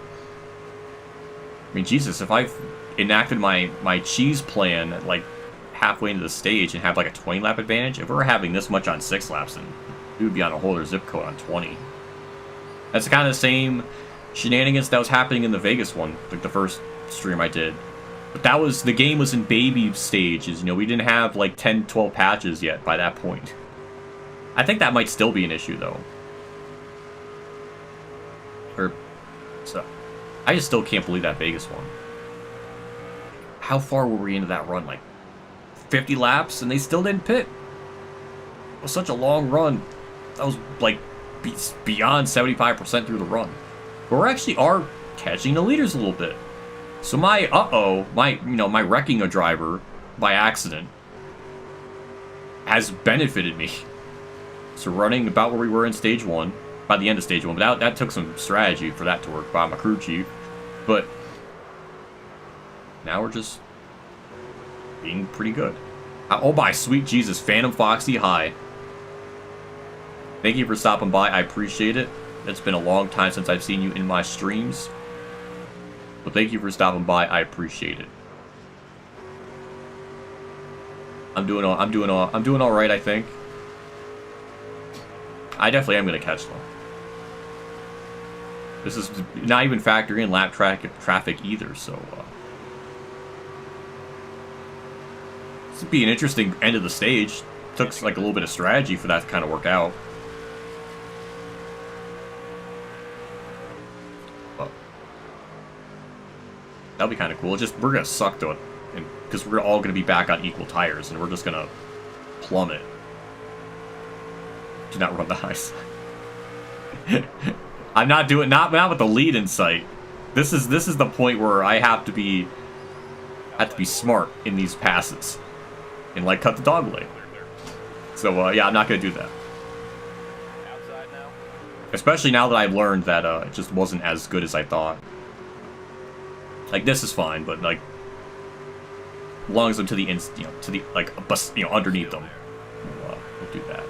Speaker 1: I mean, Jesus, if I've enacted my cheese plan at like halfway into the stage and have like a 20-lap advantage, if we're having this much on 6 laps, then we would be on a whole other zip code on 20. That's kind of the same shenanigans that was happening in the Vegas one, like the first stream I did. But that was, the game was in baby stages, you know, we didn't have like 10, 12 patches yet by that point. I think that might still be an issue, though. Or, so, I just still can't believe that Vegas one. How far were we into that run? Like 50 laps, and they still didn't pit. It was such a long run. That was like beyond 75% through the run. But we actually are catching the leaders a little bit. So my my wrecking a driver by accident has benefited me. So running about where we were in stage 1, by the end of stage 1, but that took some strategy for that to work by my crew chief. But now we're just being pretty good. Oh my sweet Jesus, Phantom Foxy, hi. Thank you for stopping by, I appreciate it. It's been a long time since I've seen you in my streams. But thank you for stopping by, I appreciate it. I'm doing all right, I think. I definitely am gonna catch them. This is not even factoring in lap traffic either, so this would be an interesting end of the stage. Took like a little bit of strategy for that to kind of work out. But that'll be kind of cool. Just we're gonna suck though, because we're all gonna be back on equal tires, and we're just gonna plummet. Do not run the high side. I'm not doing not with the lead in sight. This is the point where I have to be smart in these passes and like cut the dog leg. So yeah, I'm not gonna do that.
Speaker 3: Outside now.
Speaker 1: Especially now that I've learned that it just wasn't as good as I thought. Like this is fine, but like as long as I'm to the underneath them, we'll do that.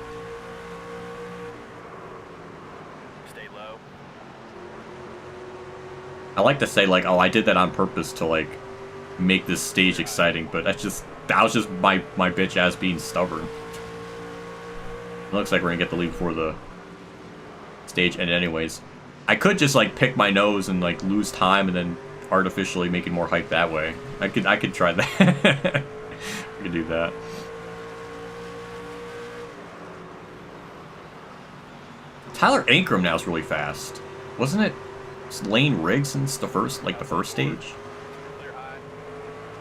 Speaker 1: I like to say, like, oh, I did that on purpose to, like, make this stage exciting, but that was just my bitch ass being stubborn. It looks like we're gonna get the lead before the stage end anyways. I could just, like, pick my nose and, like, lose time and then artificially make it more hype that way. I could try that. I could do that. Tyler Ankrum now is really fast. Wasn't it Lane Riggs since the first stage?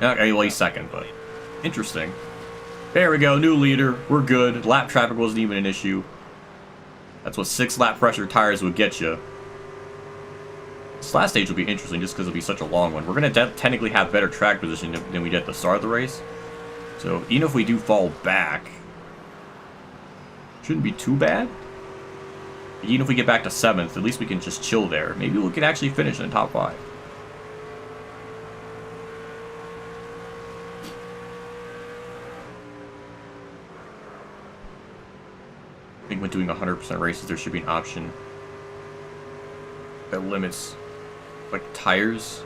Speaker 1: Okay, well, he's second, but interesting. There we go, new leader. We're good. Lap traffic wasn't even an issue. That's what 6 lap pressure tires would get you. This last stage will be interesting just because it'll be such a long one. We're going to technically have better track position than we did at the start of the race. So even if we do fall back, shouldn't be too bad. Even if we get back to 7th, at least we can just chill there. Maybe we could actually finish in the top 5. I think when doing 100% races, there should be an option that limits, like, tires.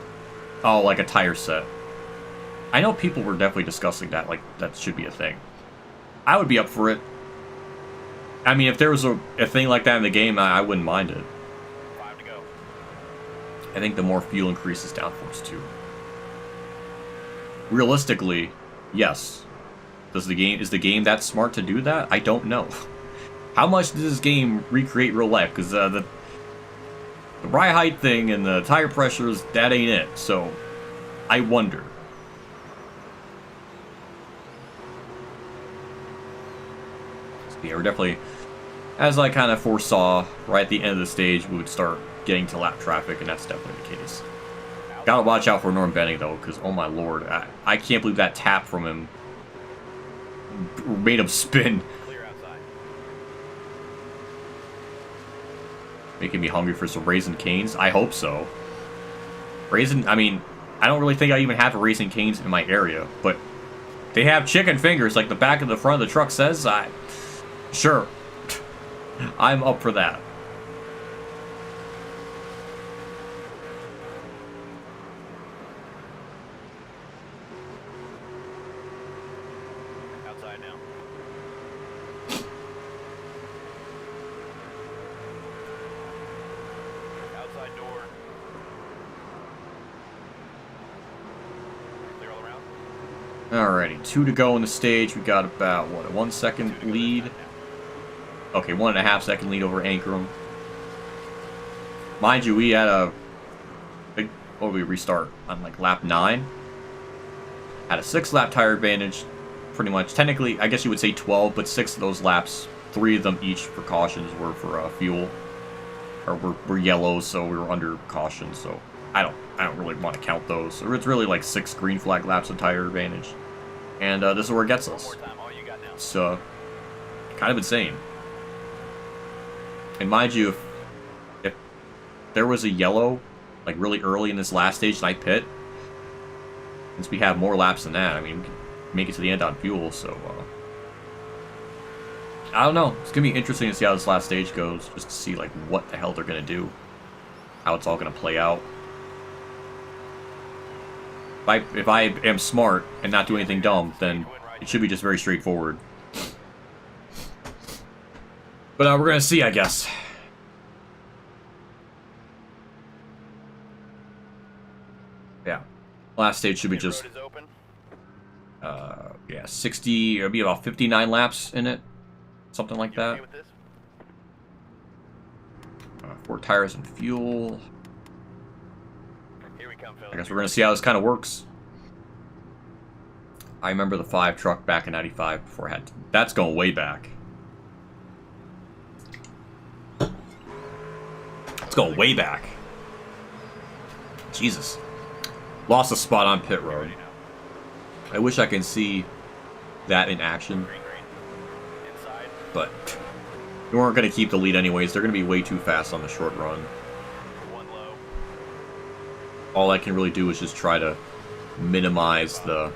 Speaker 1: Oh, like a tire set. I know people were definitely discussing that, like, that should be a thing. I would be up for it. I mean, if there was a thing like that in the game, I wouldn't mind it.
Speaker 3: 5 to go.
Speaker 1: I think the more fuel increases downforce too. Realistically, yes. Is the game that smart to do that? I don't know. How much does this game recreate real life? Because the ride height thing and the tire pressures, that ain't it. So, I wonder. So, yeah, we're definitely, as I kind of foresaw, right at the end of the stage, we would start getting to lap traffic, and that's definitely the case. Gotta watch out for Norm Benning, though, because, oh my lord, I can't believe that tap from him made him spin.
Speaker 3: Clear outside.
Speaker 1: Making me hungry for some Raisin Canes? I hope so. I mean, I don't really think I even have a Raisin Canes in my area, but they have chicken fingers like the back of the front of the truck says. Sure. I'm up for that.
Speaker 3: Outside now. Outside door. Clear all around.
Speaker 1: Alrighty, 2 to go on the stage. We got about, what, a 1 second lead? Okay, 1.5 second lead over Ankrum. Mind you, we had a big, or we restart on like lap 9. Had a 6-lap tire advantage, pretty much. Technically, I guess you would say 12, but 6 of those laps, 3 of them each for cautions were for fuel, or were yellow, so we were under caution. So I don't really want to count those. So it's really like 6 green flag laps of tire advantage, and this is where it gets us. It's kind of insane. And mind you, if there was a yellow, like really early in this last stage, and I pit, since we have more laps than that, I mean, we can make it to the end on fuel, so, I don't know. It's going to be interesting to see how this last stage goes, just to see, like, what the hell they're going to do. How it's all going to play out. If I am smart and not do anything dumb, then it should be just very straightforward. But we're going to see, I guess. Yeah. Last stage should be just... yeah, 60... It'll be about 59 laps in it. Something like that. 4 tires and fuel. I guess we're going to see how this kind of works. I remember the 5 truck back in 95 before I had... That's going way back. It's going way back. Jesus. Lost a spot on pit road. I wish I could see that in action. But we weren't going to keep the lead anyways. They're going to be way too fast on the short run. All I can really do is just try to minimize the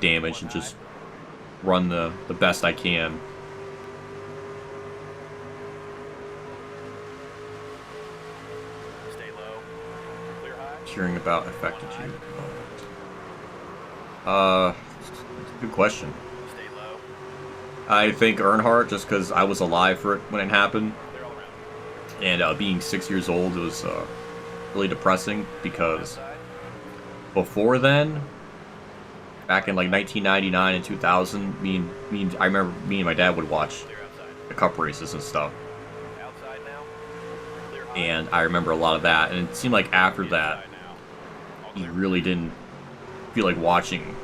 Speaker 1: damage and just run the best I can. Hearing about affected you. Good question. I think Earnhardt, just because I was alive for it when it happened, and being 6 years old was really depressing, because before then, back in like 1999 and 2000, I remember me and my dad would watch the Cup races and stuff, and I remember a lot of that, and it seemed like after that, he really didn't feel like watching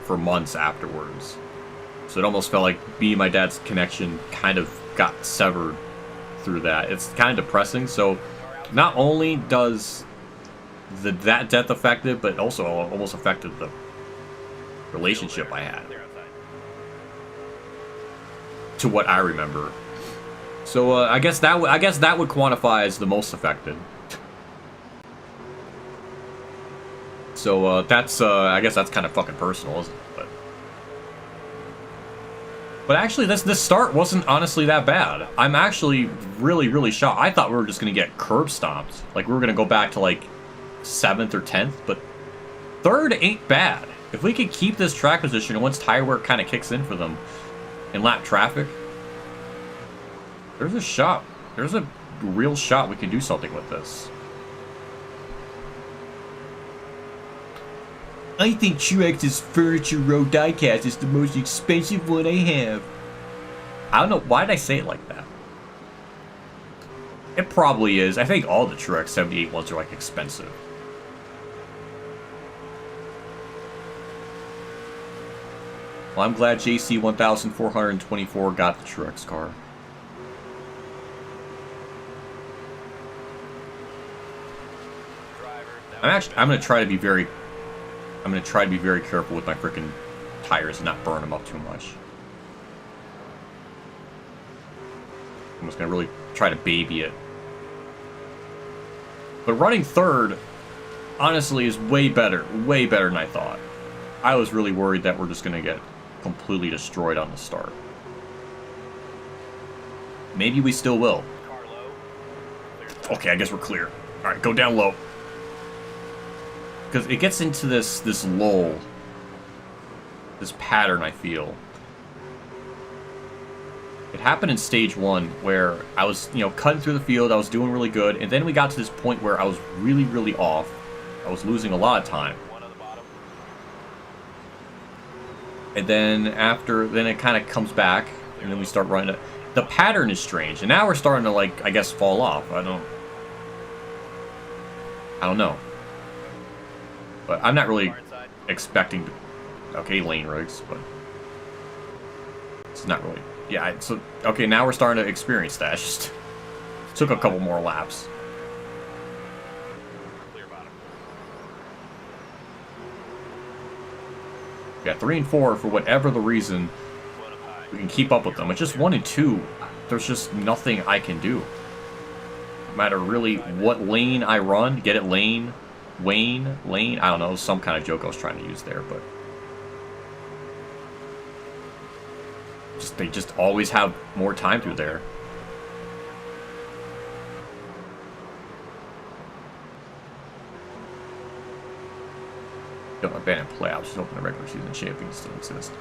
Speaker 1: for months afterwards. So it almost felt like me and my dad's connection kind of got severed through that. It's kind of depressing. So not only does that death affect it, but also almost affected the relationship I had to what I remember. So I guess that would quantify as the most affected. So that's I guess that's kind of fucking personal, isn't it? But actually, this start wasn't honestly that bad. I'm actually really shocked. I thought we were just gonna get curb stomped, like we were gonna go back to like 7th or 10th. But 3rd ain't bad. If we could keep this track position, and once tire wear kind of kicks in for them, in lap traffic, there's a shot. There's a real shot we can do something with this. I think Truex's Furniture Row diecast is the most expensive one I have. I don't know, why did I say it like that? It probably is. I think all the Truex 78 ones are like expensive. Well, I'm glad JC 1424 got the Truex car. I'm gonna try to be very careful with my freaking tires and not burn them up too much. I'm just gonna really try to baby it. But running 3rd, honestly, is way better than I thought. I was really worried that we're just gonna get completely destroyed on the start. Maybe we still will. Okay, I guess we're clear. Alright, go down low. Because it gets into this lull, this pattern, I feel. It happened in stage 1 where I was, cutting through the field, I was doing really good, and then we got to this point where I was really off. I was losing a lot of time. And then then it kind of comes back, and then we start running it. the pattern is strange, and now we're starting to, like, I guess, fall off. I don't know. But I'm not really expecting to... Okay, lane rigs, but... It's not really... Yeah, so... Okay, now we're starting to experience that. It's just... Took a couple more laps.
Speaker 3: Clear bottom.
Speaker 1: Yeah, 3 and 4, for whatever the reason, we can keep up with them. It's just 1 and 2. There's just nothing I can do. No matter really what lane I run, get it lane, Wayne, lane, I don't know, some kind of joke I was trying to use there, but... They just always have more time through there. Don't abandon playoffs, just hoping the regular season champions still exist.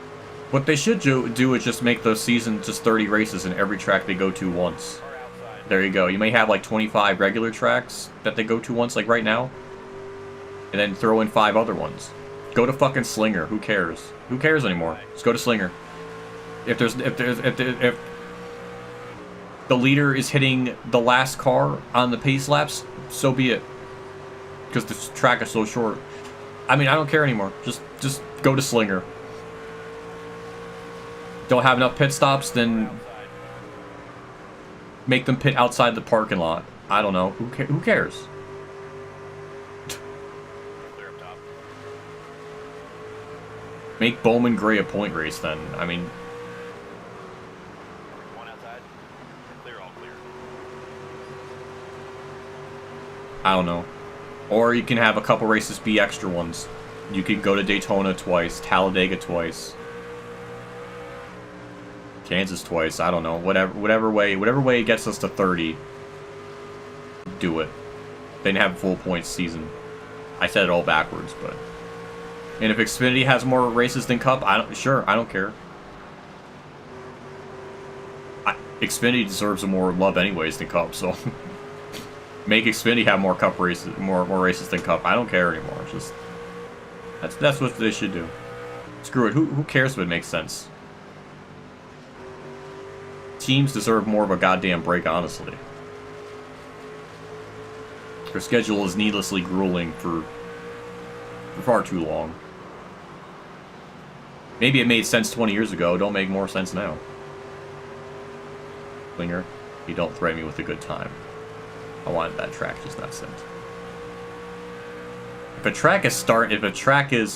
Speaker 1: What they should do is just make those seasons just 30 races in every track they go to once. There you go. You may have like 25 regular tracks that they go to once, like right now. And then throw in 5 other ones. Go to fucking Slinger. Who cares? Who cares anymore? Just go to Slinger. If the leader is hitting the last car on the pace laps, so be it. Because the track is so short. I mean, I don't care anymore. Just go to Slinger. Don't have enough pit stops, then make them pit outside the parking lot. I don't know. Who cares?
Speaker 3: Clear up top.
Speaker 1: Make Bowman Gray a point race then. I mean...
Speaker 3: One outside. Clear, all clear.
Speaker 1: I don't know. Or you can have a couple races be extra ones. You could go to Daytona twice, Talladega twice, Kansas twice. I don't know. Whatever way it gets us to 30. Do it. Then have full points season. I said it all backwards, but. And if Xfinity has more races than Cup, I don't care. Xfinity deserves more love anyways than Cup, so. Make Xfinity have more Cup races, more races than Cup. I don't care anymore. It's just that's what they should do. Screw it. Who cares if it makes sense? Teams deserve more of a goddamn break, honestly. Their schedule is needlessly grueling for far too long. Maybe it made sense 20 years ago. Don't make more sense now. Klinger, you don't threaten me with a good time. I wanted that track just not sent. If a track is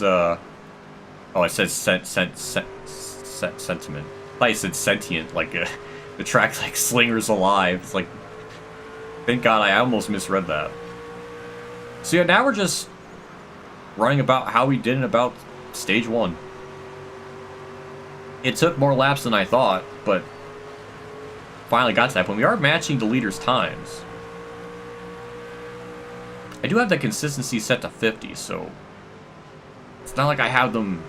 Speaker 1: oh, it says sentiment. I thought it said sentient, like the track like Slinger's alive. It's like, thank God I almost misread that. So yeah, now we're just running about how we did in about stage 1. It took more laps than I thought, but finally got to that point. We are matching the leader's times. I do have the consistency set to 50, so it's not like I have them,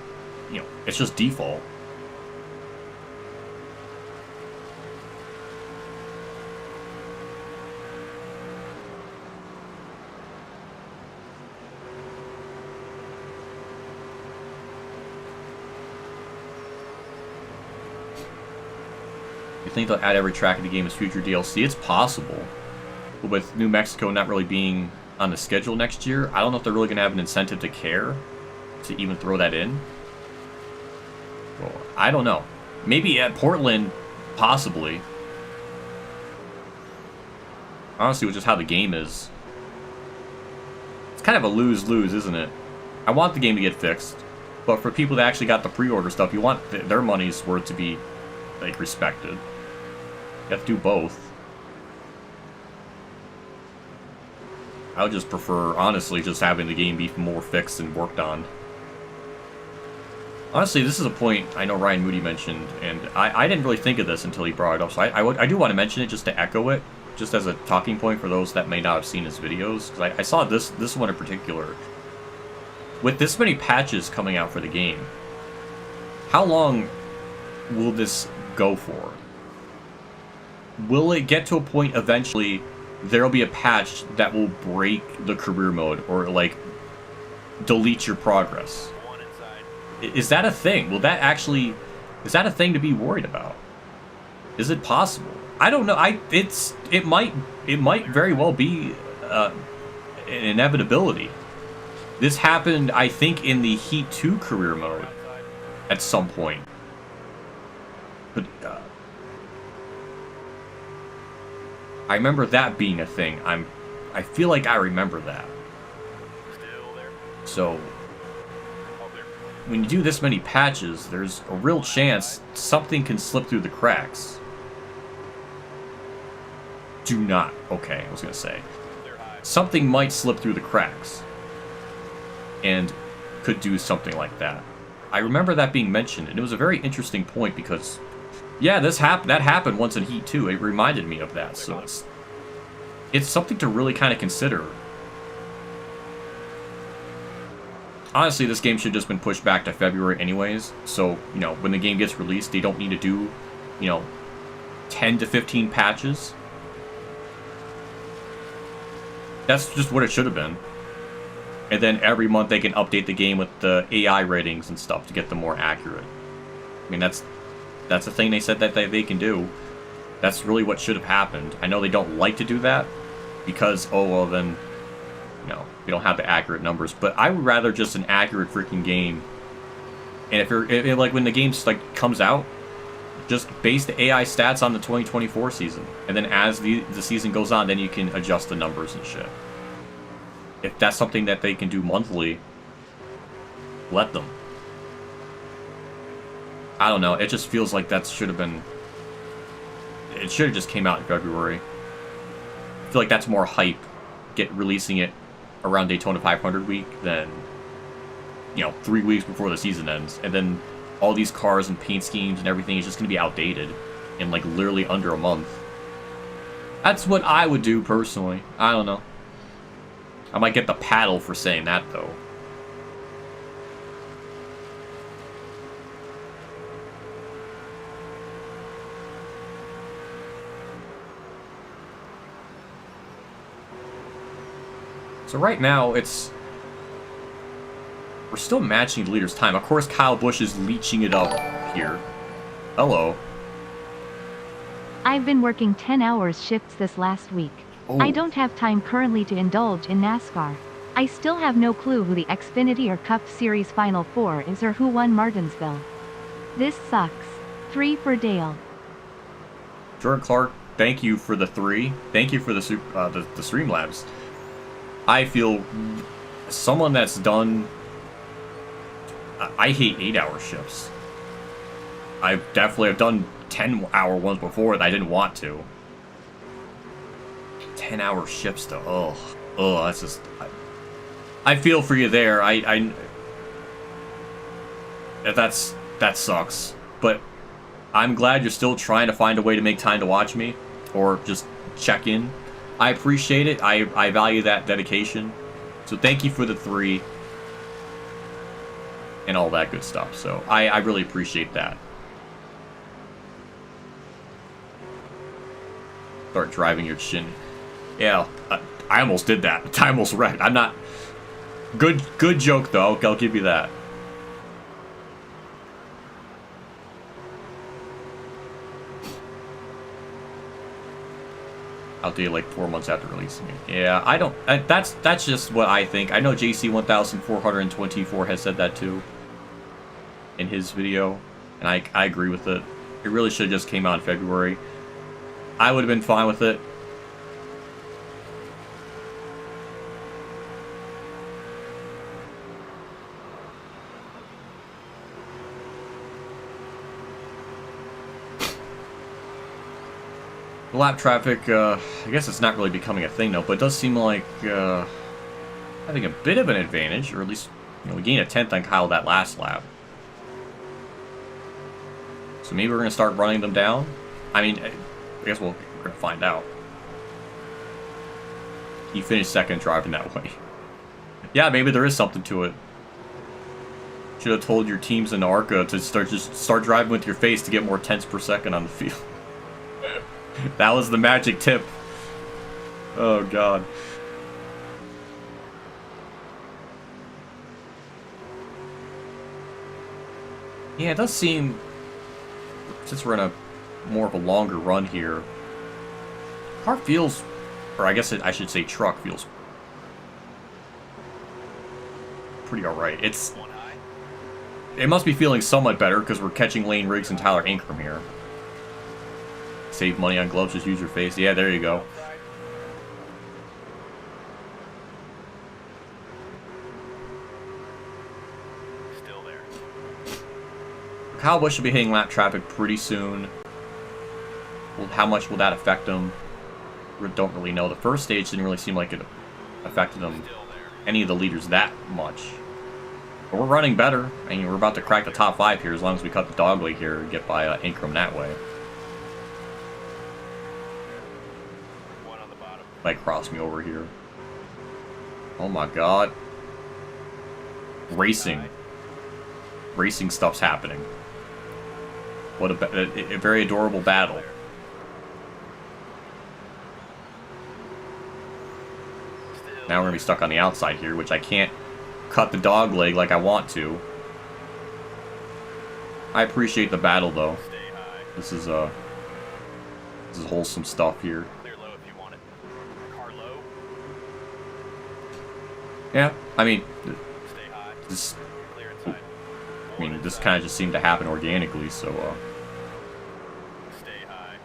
Speaker 1: you know, it's just default. You think they'll add every track in the game as future DLC? It's possible. But with New Mexico not really being on the schedule next year, I don't know if they're really going to have an incentive to care to even throw that in. Well, I don't know. Maybe at Portland, possibly. Honestly, with just how the game is. It's kind of a lose-lose, isn't it? I want the game to get fixed, but for people that actually got the pre-order stuff, you want their money's worth to be, like, respected. You have to do both. I would just prefer, honestly, just having the game be more fixed and worked on. Honestly, this is a point I know Ryan Moody mentioned, and I didn't really think of this until he brought it up, so I do want to mention it just to echo it, just as a talking point for those that may not have seen his videos, because I saw this one in particular. With this many patches coming out for the game, how long will this go for? Will it get to a point eventually there'll be a patch that will break the career mode or like delete your progress?
Speaker 3: One inside.
Speaker 1: Is that a thing? Will that actually, is that a thing to be worried about? Is it possible? I don't know. It might very well be an inevitability. This happened, I think, in the Heat 2 career mode at some point. But I remember that being a thing. I feel like I remember that.
Speaker 3: Still there.
Speaker 1: So
Speaker 3: Oh, there.
Speaker 1: when you do this many patches, there's a real chance something can slip through the cracks. Do not. Okay, I was gonna say.
Speaker 3: They're high.
Speaker 1: Something might slip through the cracks. And could do something like that. I remember that being mentioned, and it was a very interesting point because, yeah, that happened once in Heat 2. It reminded me of that, so it's something to really kind of consider. Honestly, this game should have just been pushed back to February anyways, so, you know, when the game gets released, they don't need to do, you know, 10 to 15 patches. That's just what it should have been. And then every month they can update the game with the AI ratings and stuff to get them more accurate. I mean, that's the thing they said that they can do. That's really what should have happened. I know they don't like to do that because, oh, well, then, you know, we don't have the accurate numbers. But I would rather just an accurate freaking game. And if like when the game like comes out, just base the AI stats on the 2024 season. And then as the season goes on, then you can adjust the numbers and shit. If that's something that they can do monthly, let them. I don't know. It just feels like that should have been... It should have just came out in February. I feel like that's more hype, releasing it around Daytona 500 week than, you know, 3 weeks before the season ends. And then all these cars and paint schemes and everything is just going to be outdated in, like, literally under a month. That's what I would do, personally. I don't know. I might get the paddle for saying that, though. So right now, we're still matching the leader's time. Of course, Kyle Busch is leeching it up here. Hello.
Speaker 2: I've been working 10-hour shifts this last week.
Speaker 1: Oh.
Speaker 2: I don't have time currently to indulge in NASCAR. I still have no clue who the Xfinity or Cup Series Final Four is or who won Martinsville. This sucks. 3 for Dale.
Speaker 1: Jordan Clark, thank you for the 3. Thank you for the Streamlabs. I feel someone that's done... I hate 8-hour shifts. I definitely have done 10-hour ones before that I didn't want to. 10-hour shifts though. Oh, that's just. I feel for you there. That sucks. But I'm glad you're still trying to find a way to make time to watch me, or just check in. I appreciate it. I value that dedication. So thank you for the 3 and all that good stuff. So I really appreciate that. Start driving your chin. Yeah, I almost did that. I almost wrecked. I'm not... Good joke, though. I'll give you that. Outdated like 4 months after releasing it. Yeah, I don't... That's just what I think. I know JC1424 has said that, too. In his video. And I agree with it. It really should have just came out in February. I would have been fine with it. Lap traffic, I guess it's not really becoming a thing though, but it does seem like having a bit of an advantage, or at least, you know, we gained a 10th on Kyle that last lap. So maybe we're going to start running them down? I mean, I guess we're going to find out. He finished second driving that way. Yeah, maybe there is something to it. Should have told your teams in ARCA to start driving with your face to get more tenths per second on the field. That was the magic tip. Oh, God. Yeah, it does seem... Since we're in a more of a longer run here. Car feels, or I guess I should say truck feels pretty alright. It must be feeling somewhat better because we're catching Lane Riggs and Tyler Ankrum here. Save money on gloves, just use your face. Yeah, there you go.
Speaker 3: Still there.
Speaker 1: Kyle Busch should be hitting lap traffic pretty soon. Well, how much will that affect him? We don't really know. The first stage didn't really seem like it affected him, any of the leaders, that much. But we're running better. I mean, we're about to crack the top 5 here as long as we cut the dogleg here and get by Ankrum that way.
Speaker 3: One on the bottom.
Speaker 1: Might cross me over here. Oh my god. Racing. Racing stuff's happening. What a very adorable battle. Now we're going to be stuck on the outside here, which I can't cut the dog leg like I want to. I appreciate the battle, though.
Speaker 3: Stay high.
Speaker 1: This is wholesome stuff here.
Speaker 3: Clear low if you want it. Car low.
Speaker 1: Yeah, I mean,
Speaker 3: Stay high.
Speaker 1: this,
Speaker 3: Clear inside.
Speaker 1: this kind of just seemed to happen organically, so,
Speaker 3: Stay high.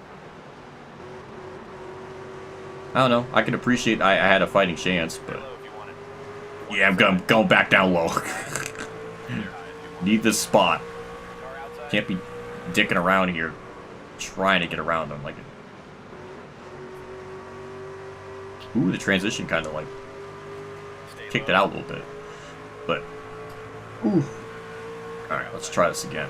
Speaker 1: I don't know. I can appreciate I had a fighting chance, but
Speaker 3: Low if you want it.
Speaker 1: yeah, I'm going back down low.
Speaker 3: Clear high if you want
Speaker 1: Need this spot.
Speaker 3: it. Car outside.
Speaker 1: Can't be dicking around here, trying to get around them. Like, ooh, the transition kind of like
Speaker 3: Stay
Speaker 1: kicked it
Speaker 3: low.
Speaker 1: out a little bit, but ooh. All right, let's try this again.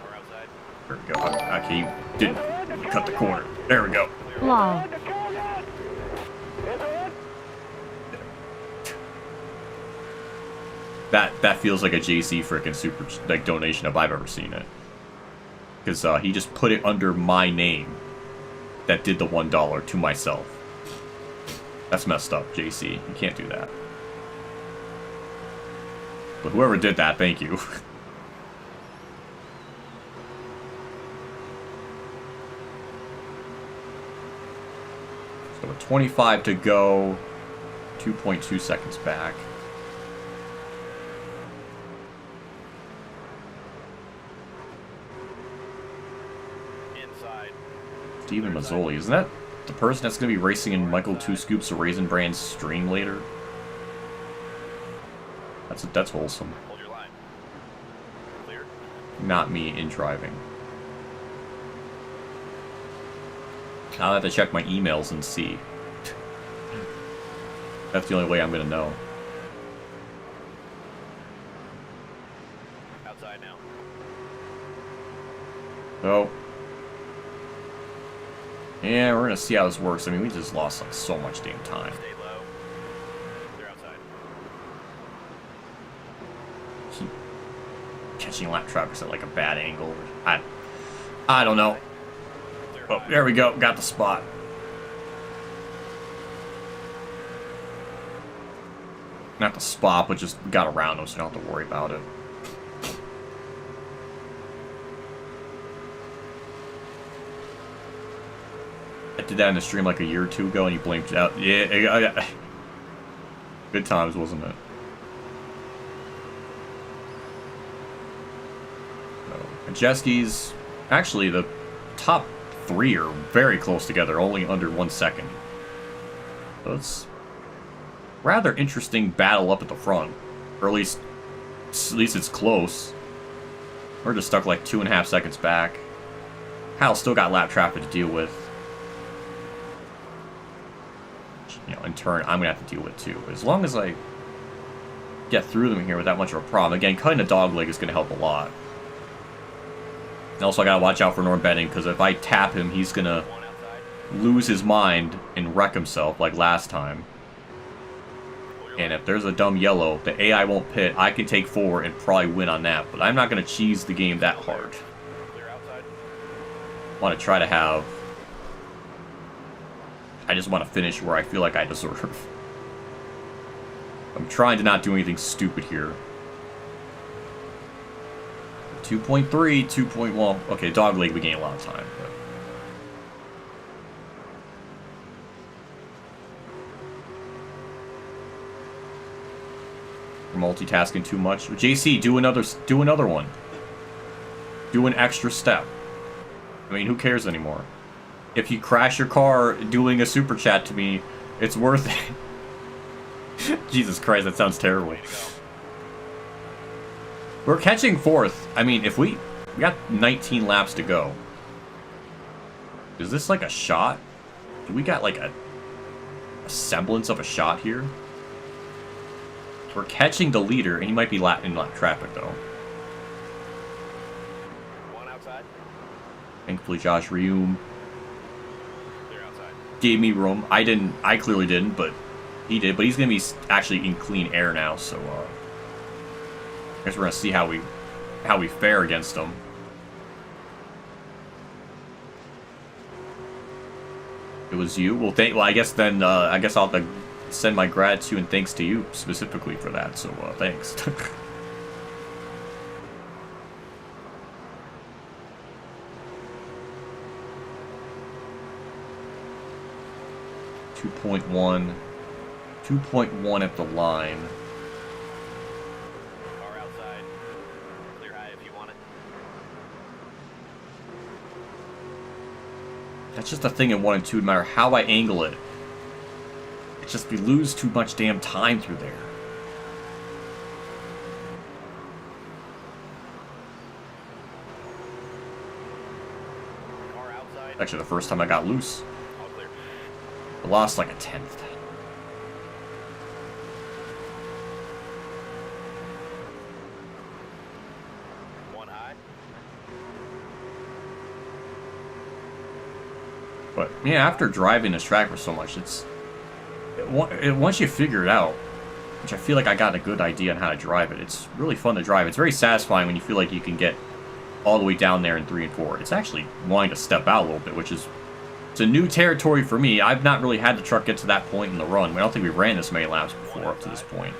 Speaker 3: Car outside.
Speaker 1: There we go. Okay, you didn't cut the corner. There we go.
Speaker 2: Lol.
Speaker 1: That feels like a JC frickin' super like donation if I've ever seen it. Because he just put it under my name that did the $1 to myself. That's messed up, JC. You can't do that. But whoever did that, thank you. So with 25 to go, 2.2 seconds back.
Speaker 3: Inside.
Speaker 1: Steven Mazzoli, isn't that the person that's going to be racing in Michael Two Scoops of Raisin Bran's stream later? That's wholesome.
Speaker 3: Hold your line. Clear.
Speaker 1: Not me in driving. I'll have to check my emails and see. That's the only way I'm going to know.
Speaker 3: Outside now.
Speaker 1: So, yeah, we're going to see how this works. I mean, we just lost like so much damn time.
Speaker 3: Stay low. Clear outside.
Speaker 1: Keep catching lap traffic at like a bad angle. I don't know.
Speaker 3: Clear
Speaker 1: Oh,
Speaker 3: high.
Speaker 1: there we go. Got the spot. Not the spot, but just got around them so I don't have to worry about it. I did that in the stream like a year or two ago and you blinked out. Yeah, good times, wasn't it? So, Majeski's, actually, the top 3 are very close together, only under 1 second. So it's rather interesting battle up at the front, or at least it's close. We're just stuck like 2.5 seconds back. Hal still got lap traffic to deal with. You know, in turn, I'm gonna have to deal with too. As long as I get through them here without much of a problem. Again, cutting a dog leg is gonna help a lot. And also, I gotta watch out for Norm Benning because if I tap him, he's gonna
Speaker 3: One outside.
Speaker 1: lose his mind and wreck himself like last time.
Speaker 3: Hold your
Speaker 1: And
Speaker 3: line.
Speaker 1: if there's a dumb yellow, the AI won't pit. I can take 4 and probably win on that, but I'm not gonna cheese the game that hard.
Speaker 3: Clear outside.
Speaker 1: Want to try to have. I just want to finish where I feel like I deserve. I'm trying to not do anything stupid here. 2.3, 2.1. Okay, dog leg, we gain a lot of time. But... we're multitasking too much. JC, do another one. Do an extra step. I mean, who cares anymore? If you crash your car doing a super chat to me, it's worth it. Jesus Christ, that sounds terrible. We're catching 4th. I mean, if we got 19 laps to go. Is this like a shot? Do we got like a semblance of a shot here? We're catching the leader, and he might be in lap traffic though.
Speaker 3: One outside.
Speaker 1: Thankfully, Josh Reum
Speaker 3: Clear outside.
Speaker 1: gave me room. I clearly didn't, but he did. But he's gonna be actually in clean air now, so I guess we're gonna see how we fare against him. It was you. Well, I guess then I guess I'll have to send my gratitude and thanks to you specifically for that. So thanks. .1 at the line.
Speaker 3: Car outside. Clear high if you want it.
Speaker 1: That's just the thing in 1 and 2, no matter how I angle it. It's just we lose too much damn time through there.
Speaker 3: Car outside.
Speaker 1: Actually, the first time I got loose.
Speaker 3: All clear.
Speaker 1: I lost like a 10th.
Speaker 3: One high.
Speaker 1: But yeah, after driving this track for so much, once you figure it out, which I feel like I got a good idea on how to drive it, it's really fun to drive. It's very satisfying when you feel like you can get all the way down there in 3 and 4. It's actually wanting to step out a little bit, which is it's a new territory for me. I've not really had the truck get to that point in the run. I don't think we ran this many laps before up to this point.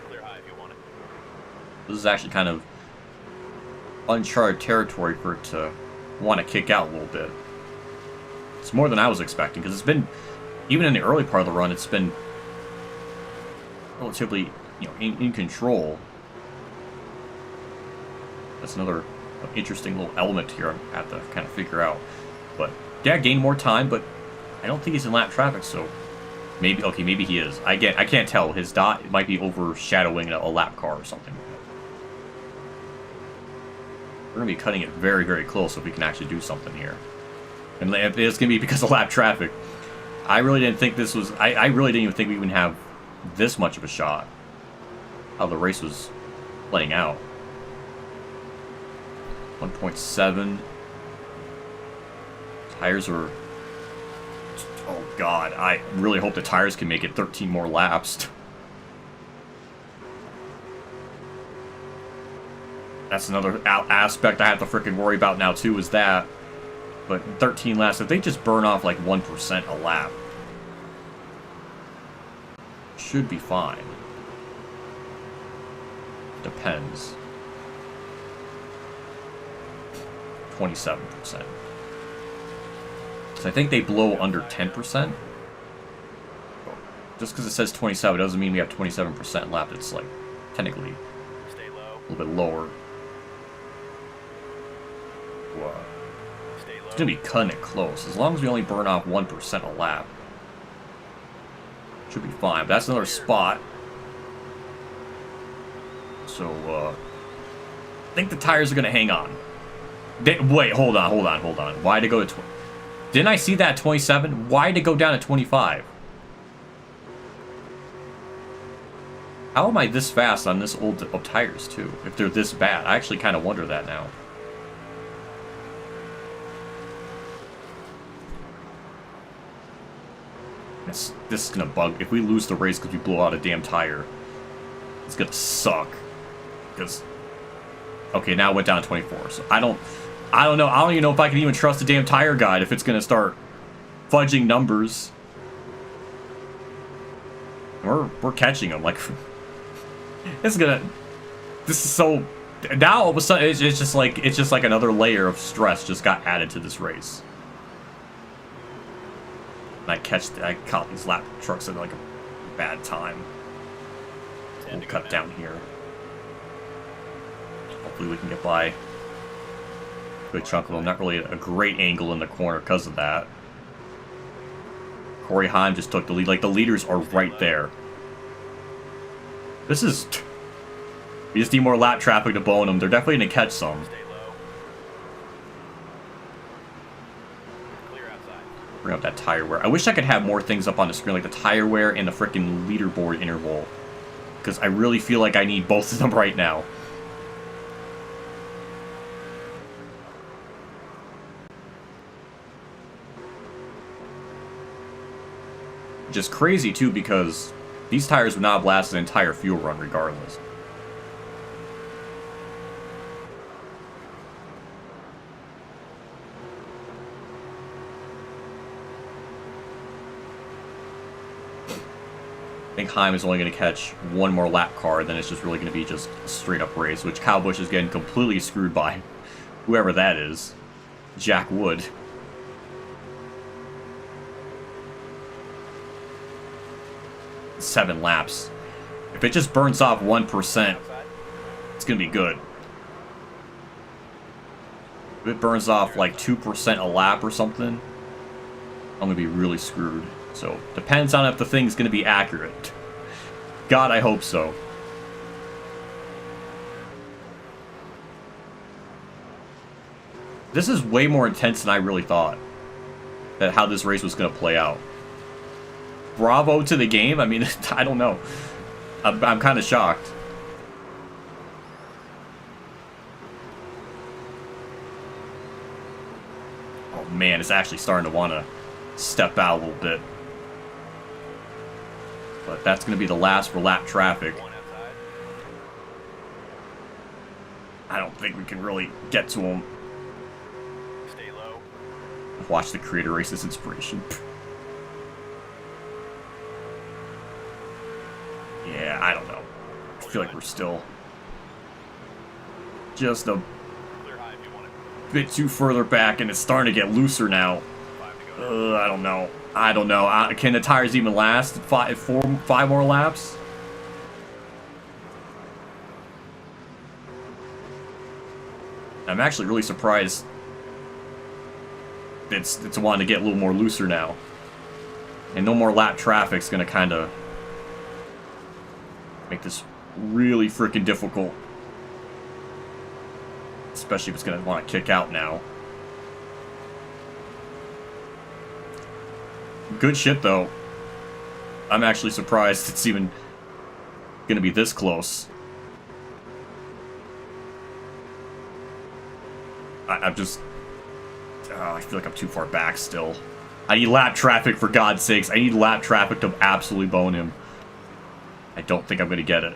Speaker 3: Clear high if you want it.
Speaker 1: This is actually kind of uncharted territory for it to want to kick out a little bit. It's more than I was expecting, because it's been, even in the early part of the run, it's been relatively, in control. That's another interesting little element here I have to kind of figure out. But yeah, gain more time, but I don't think he's in lap traffic, so maybe, okay, maybe he is. I can't tell. His dot might be overshadowing a lap car or something. We're going to be cutting it very, very close if we can actually do something here. And it's going to be because of lap traffic. I really didn't think this was... I really didn't even think we would have this much of a shot. How the race was playing out. 1.7. Tires are... oh god, I really hope the tires can make it 13 more laps. That's another aspect I have to freaking worry about now too, is that. But 13 laps, if they just burn off like 1% a lap, should be fine. Depends. 27%. So I think they blow under 10%. Just because it says 27 doesn't mean we have 27% left. It's like, technically,
Speaker 3: Stay low.
Speaker 1: a little bit lower. Whoa.
Speaker 3: Stay low.
Speaker 1: It's going to be cutting it close. As long as we only burn off 1% a lap, should be fine. But that's another spot. So, I think the tires are going to hang on. Wait, hold on. Why'd it go to 20? Didn't I see that 27? Why'd it go down to 25? How am I this fast on this old of tires, too? If they're this bad. I actually kind of wonder that now. This is going to bug. If we lose the race because we blow out a damn tire, it's going to suck. Because... okay, now it went down to 24. So I don't know. I don't even know if I can even trust the damn tire guide if it's going to start fudging numbers. We're catching them. Like, this is Now all of a sudden it's just like another layer of stress just got added to this race. And I caught these lap trucks at like a bad time. We'll cut down here. Hopefully we can get by. Good chunk of them. Not really a great angle in the corner because of that. Corey Heim just took the lead. Like, the leaders are right there. This is... We just need more lap traffic to bone them. They're definitely going to catch some.
Speaker 3: Stay low. Clear outside.
Speaker 1: Bring up that tire wear. I wish I could have more things up on the screen, like the tire wear and the freaking leaderboard interval. Because I really feel like I need both of them right now. Just crazy, too, because these tires would not have lasted an entire fuel run regardless. I think Heim is only going to catch one more lap car, then it's just really going to be just a straight-up race, which Kyle Busch is getting completely screwed by whoever that is. Jack Wood. Seven laps. If it just burns off 1%, it's going to be good. If it burns off like 2% a lap or something, I'm going to be really screwed. So, depends on if the thing's going to be accurate. God, I hope so. This is way more intense than I really thought. That how this race was going to play out. Bravo to the game? I mean, I don't know. I'm kind of shocked. Oh man, it's actually starting to want to step out a little bit. But that's going to be the last for lap traffic. I don't think we can really get to him.
Speaker 3: Stay low.
Speaker 1: Watch the creator races inspiration. Yeah, I don't know. I feel like we're still just a
Speaker 3: Clear high if you want it.
Speaker 1: bit too further back, and it's starting to get looser now.
Speaker 3: 5 to go.
Speaker 1: I don't know. I don't know. Can the tires even last five more laps? I'm actually really surprised it's wanting to get a little more looser now. And no more lap traffic's gonna kind of make this really freaking difficult. Especially if it's gonna want to kick out now. Good shit, though. I'm actually surprised it's even gonna be this close. I'm just... I feel like I'm too far back still. I need lap traffic, for God's sakes. I need lap traffic to absolutely bone him. I don't think I'm gonna get it.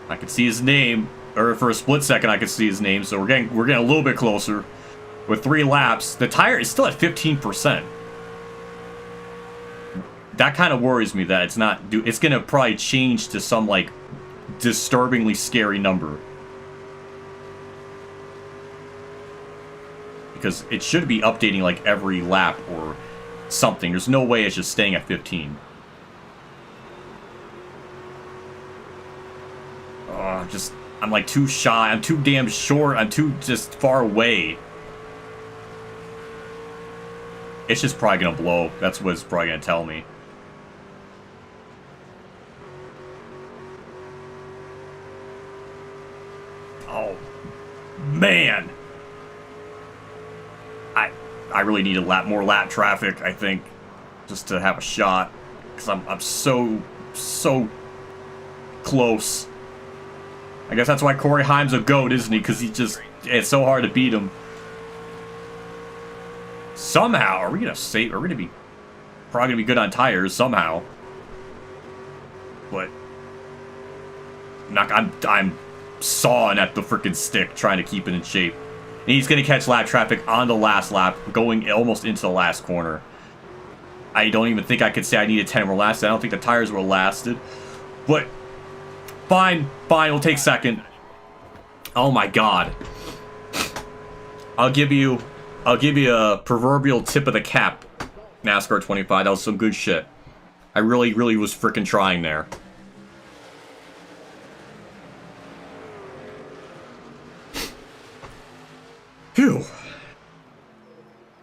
Speaker 1: I can see his name, or for a split second I could see his name, so we're getting a little bit closer. With 3 laps, the tire is still at 15%. That kind of worries me that it's not... It's gonna probably change to some, like, disturbingly scary number. Because it should be updating, like, every lap or something. There's no way it's just staying at 15. Oh, I'm like too shy. I'm too damn short. I'm too just far away. It's just probably gonna blow. That's what it's probably gonna tell me. Oh, man. I really need more lap traffic, I think, just to have a shot. Because I'm so close. I guess that's why Corey Heim's a GOAT, isn't he? Because it's so hard to beat him. Somehow, are we gonna be probably gonna be good on tires somehow? But I'm sawing at the freaking stick, trying to keep it in shape. And he's gonna catch lap traffic on the last lap, going almost into the last corner. I don't even think I could say I needed 10 more laps. I don't think the tires were lasted, but Fine, fine, we'll take second. Oh my god. I'll give you a proverbial tip of the cap, NASCAR 25. That was some good shit. I really was freaking trying there. Phew.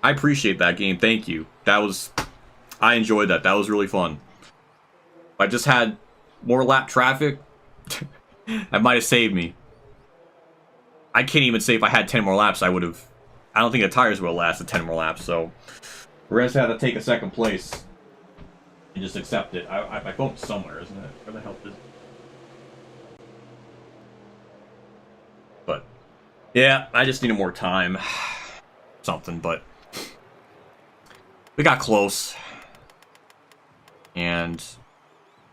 Speaker 1: I appreciate that game. Thank you. I enjoyed that. That was really fun. If I just had more lap traffic, that might have saved me. I can't even say if I had 10 more laps, I would have. I don't think the tires would have lasted 10 more laps, so we're going to have to take a second place and just accept it. I hope somewhere, isn't it? Where the hell is it? But, yeah, I just needed more time. Something, but we got close. And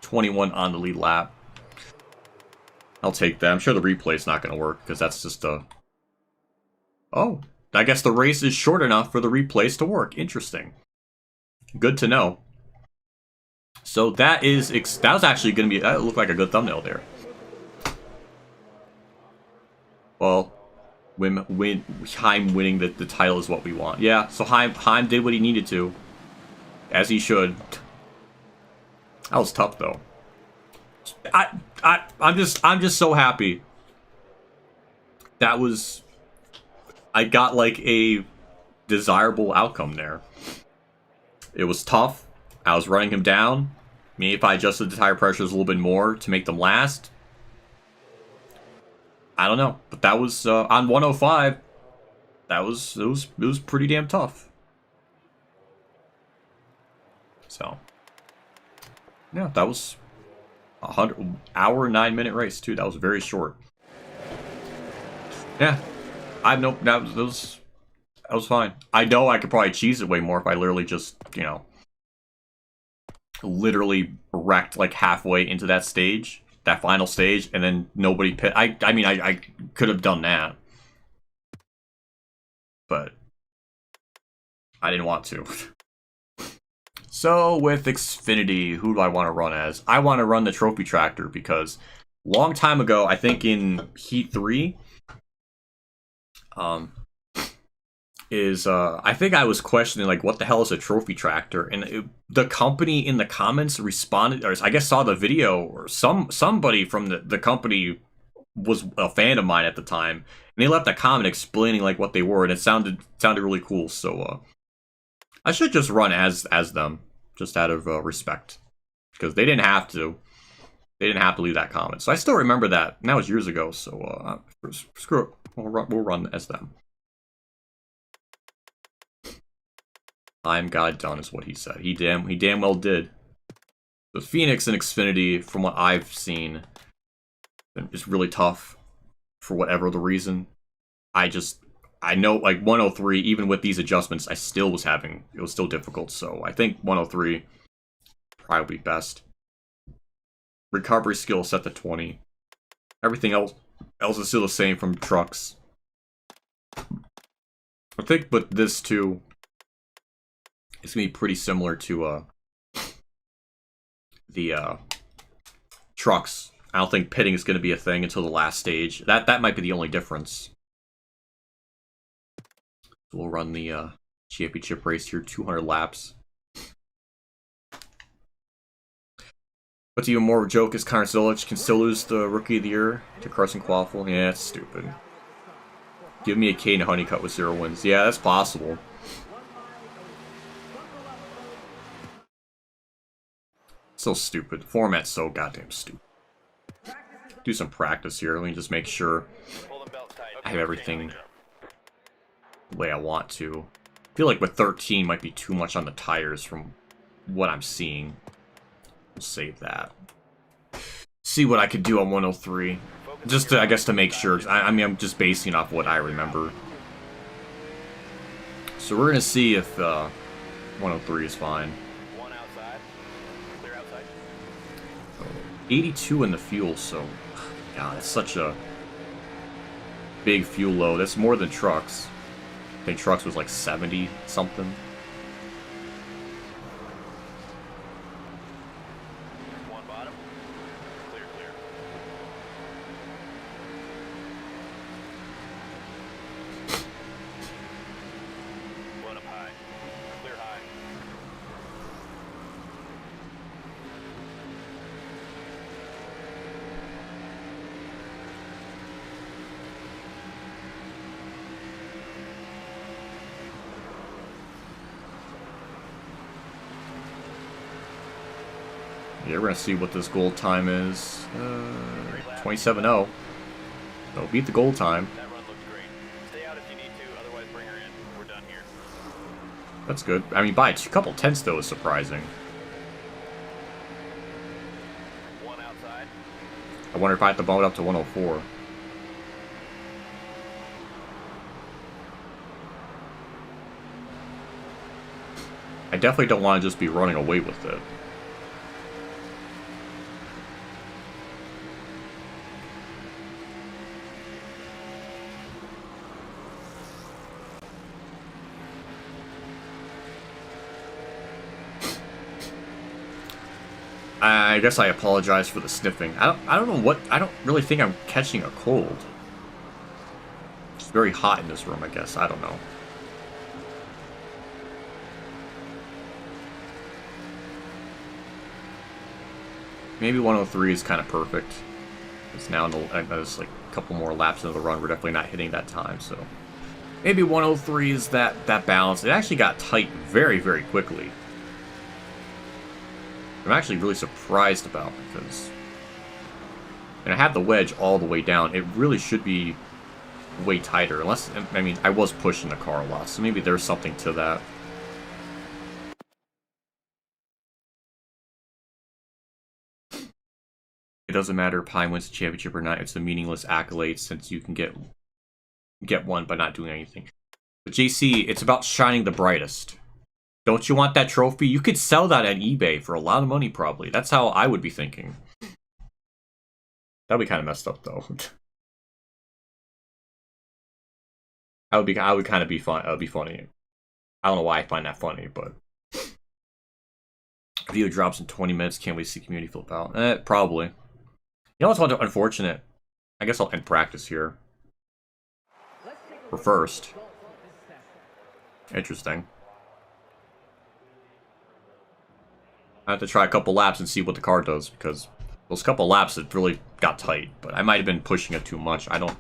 Speaker 1: 21 on the lead lap. I'll take that. I'm sure the replay's not going to work, because that's just a... Oh, I guess the race is short enough for the replays to work. Interesting. Good to know. So that was actually going to be... That looked like a good thumbnail there. Well, Heim winning the title is what we want. Yeah, so Heim did what he needed to. As he should. That was tough, though. I'm just so happy. That was... I got, like, a desirable outcome there. It was tough. I was running him down. Maybe if I adjusted the tire pressures a little bit more to make them last. I don't know. But that was, on 105, it was pretty damn tough. So. Yeah, that was a 100-hour, 9-minute race, too. That was very short. Yeah. That was fine. I know I could probably cheese it way more if I literally just, you know, literally wrecked like halfway into that stage, that final stage, and then nobody pit. I mean, I could have done that, but I didn't want to. So with Xfinity, who do I want to run as? I want to run the trophy tractor because long time ago, I think in Heat 3, I think I was questioning like what the hell is a trophy tractor, and the company in the comments responded, or I guess saw the video, or somebody from the company was a fan of mine at the time, and they left a comment explaining like what they were, and it sounded really cool. So I should just run as them, just out of respect, because they didn't have to. They didn't have to leave that comment. So I still remember that. And that was years ago. So screw it. We'll run as them. I'm God done is what he said. He damn well did. The Phoenix and Xfinity, from what I've seen, is really tough for whatever the reason. I know like 103, even with these adjustments, it was still difficult. So I think 103 probably best. Recovery skill set to 20. Everything else is still the same from trucks. I think, but this too, it's gonna be pretty similar to the trucks. I don't think pitting is gonna be a thing until the last stage. That might be the only difference. So we'll run the championship race here, 200 laps. What's even more of a joke is Connor Zilich can still lose the Rookie of the Year to Carson Quaffle. Yeah, that's stupid. Give me a Caden Honeycutt with 0 wins. Yeah, that's possible. So stupid. The format's so goddamn stupid. Do some practice here. Let me just make sure I have everything the way I want to. I feel like with 13 might be too much on the tires from what I'm seeing. We'll save that. See what I could do on 103. Just to, I guess, to make sure. I mean, I'm just basing off what I remember. So we're gonna see if 103 is fine.
Speaker 3: One outside. Clear outside.
Speaker 1: 82 in the fuel, so God, it's such a big fuel load. That's more than trucks. I think trucks was like 70 something.
Speaker 3: One bottom. Clear, clear.
Speaker 1: Yeah, we're gonna see what this gold time is. 27:0. So beat the gold time.
Speaker 3: That run looks great. Stay out if you need to, otherwise bring her in. We're done here.
Speaker 1: That's good. I mean, by a couple tenths though is surprising.
Speaker 3: One outside.
Speaker 1: I wonder if I have to bump it up to 104. I definitely don't want to just be running away with it. I guess I apologize for the sniffing. I don't know what. I don't really think I'm catching a cold. It's very hot in this room, I guess. I don't know. Maybe 103 is kind of perfect. It's now there's like a couple more laps into the run. We're definitely not hitting that time, so maybe 103 is that balance. It actually got tight very, very quickly. I'm actually really surprised about because, and I have the wedge all the way down. It really should be way tighter, unless, I mean, I was pushing the car a lot, so maybe there's something to that. It doesn't matter if Pine wins the championship or not. It's a meaningless accolade since you can get one by not doing anything. But JC, it's about shining the brightest. Don't you want that trophy? You could sell that on eBay for a lot of money, probably. That's how I would be thinking. That'd be kind of messed up, though. I would kind of be fun. It would be funny. I don't know why I find that funny, but video drops in 20 minutes. Can't wait to see community flip out. Probably. You know what's unfortunate? I guess I'll end practice here. For first. Interesting. I have to try a couple laps and see what the car does, because those couple laps it really got tight, but I might have been pushing it too much. I don't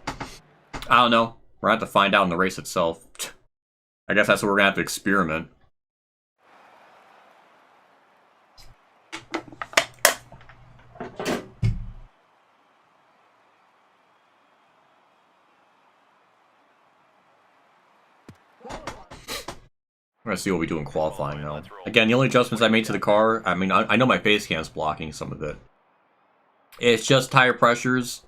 Speaker 1: know. We're gonna have to find out in the race itself. I guess that's what we're gonna have to experiment. We're gonna see what we do in qualifying now. Again, the only adjustments I made to the car, I mean, I know my base cam's blocking some of it. It's just tire pressures,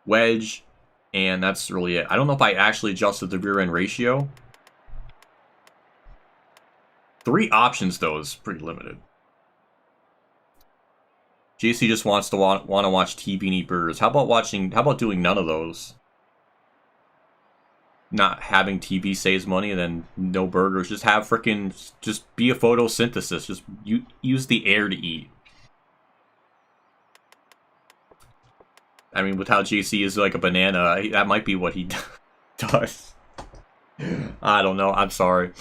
Speaker 1: wedge, and that's really it. I don't know if I actually adjusted the rear end ratio. 3 options though is pretty limited. JC just wants to want to watch TV and eat burgers. How about doing none of those? Not having TV saves money, and then no burgers. Just have just be a photosynthesis. Just use the air to eat. I mean, with how JC is like a banana, that might be what he does. I don't know. I'm sorry.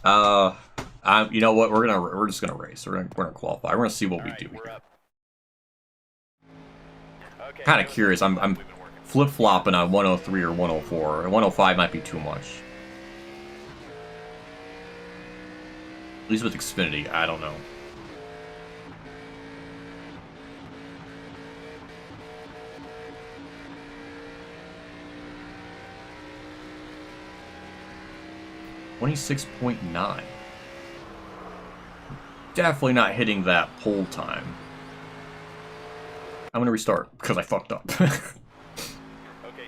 Speaker 1: You know what? We're just gonna race. We're gonna qualify. We're gonna see what we do. Kind of curious. I'm flip-flopping on 103 or 104. And 105 might be too much. At least with Xfinity, I don't know. $26.9. Definitely not hitting that pole time. I'm gonna restart because I fucked up.
Speaker 3: Okay,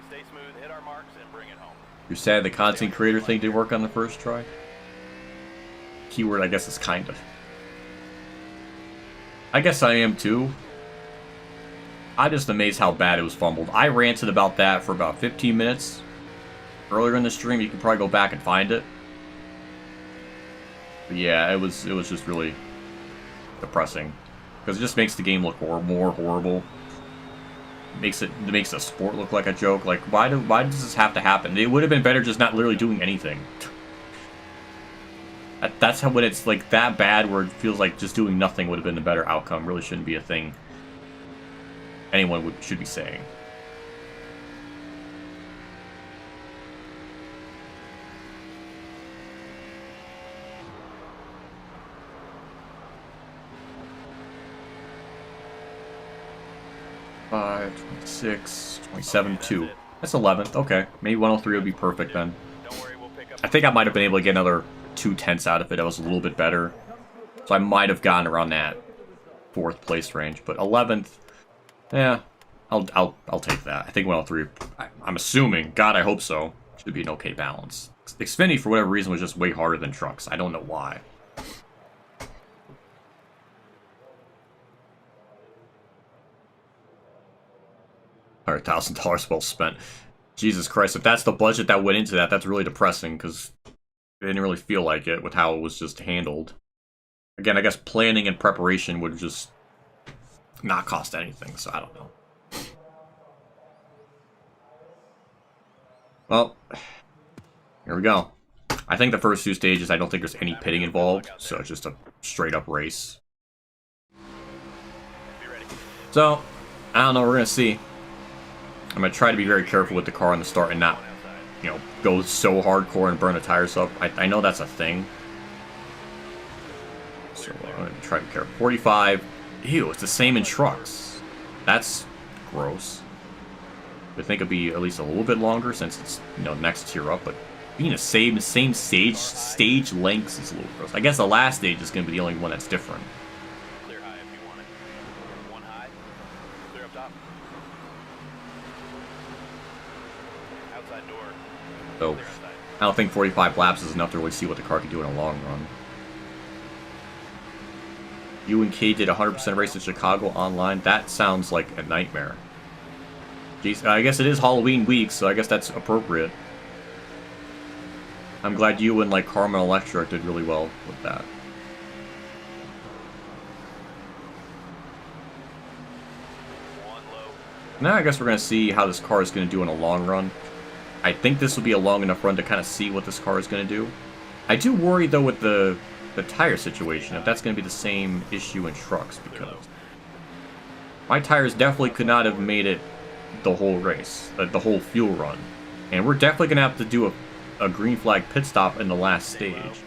Speaker 3: stay smooth, hit our marks, and bring it home.
Speaker 1: You're sad the content creator thing didn't work on the first try? Keyword, I guess, is kinda. I guess I am too. I'm just amazed how bad it was fumbled. I ranted about that for about 15 minutes earlier in the stream. You can probably go back and find it. But yeah, it was just really depressing because it just makes the game look more horrible. It makes the sport look like a joke. Like, why does this have to happen? It would have been better just not literally doing anything. That's how, when it's like that bad where it feels like just doing nothing would have been the better outcome. Really shouldn't be a thing anyone should be saying. 25, 26, 27, 2. That's 11th. Okay. Maybe 103 would be perfect then.
Speaker 3: Don't worry, we'll pick up.
Speaker 1: I think I might have been able to get another 2/10 out of it. That was a little bit better. So I might have gotten around that 4th place range. But 11th, yeah, I'll take that. I think 103, I'm assuming, God, I hope so, should be an okay balance. Xfinity, for whatever reason, was just way harder than trucks. I don't know why. $100,000 well spent. Jesus Christ, if that's the budget that went into that, that's really depressing, because it didn't really feel like it with how it was just handled. Again, I guess planning and preparation would just not cost anything, so I don't know. Well, here we go. I think the first 2 stages, I don't think there's any pitting involved, so it's just a straight-up race.
Speaker 3: Be ready.
Speaker 1: So, I don't know, we're going to see. I'm going to try to be very careful with the car on the start and not, you know, go so hardcore and burn the tires up. I know that's a thing. So I'm going to try to be careful. 45. Ew, it's the same in trucks. That's gross. I think it'd be at least a little bit longer since it's, you know, next tier up, but being the same stage lengths is a little gross. I guess the last stage is going to be the only one that's different.
Speaker 3: Clear high if you want it. One high. Clear up top. Outside door.
Speaker 1: So
Speaker 3: Clear outside.
Speaker 1: I don't think 45 laps is enough to really see what the car can do in a long run. You and Kay did 100% race in Chicago online. That sounds like a nightmare. Jeez, I guess it is Halloween week, so I guess that's appropriate. I'm glad you and like Harman Electric did really well with that.
Speaker 3: One low.
Speaker 1: Now I guess we're going to see how this car is going to do in a long run. I think this will be a long enough run to kind of see what this car is going to do. I do worry though with the tire situation, if that's going to be the same issue in trucks, because my tires definitely could not have made it the whole race, the whole fuel run. And we're definitely going to have to do a green flag pit stop in the last stage.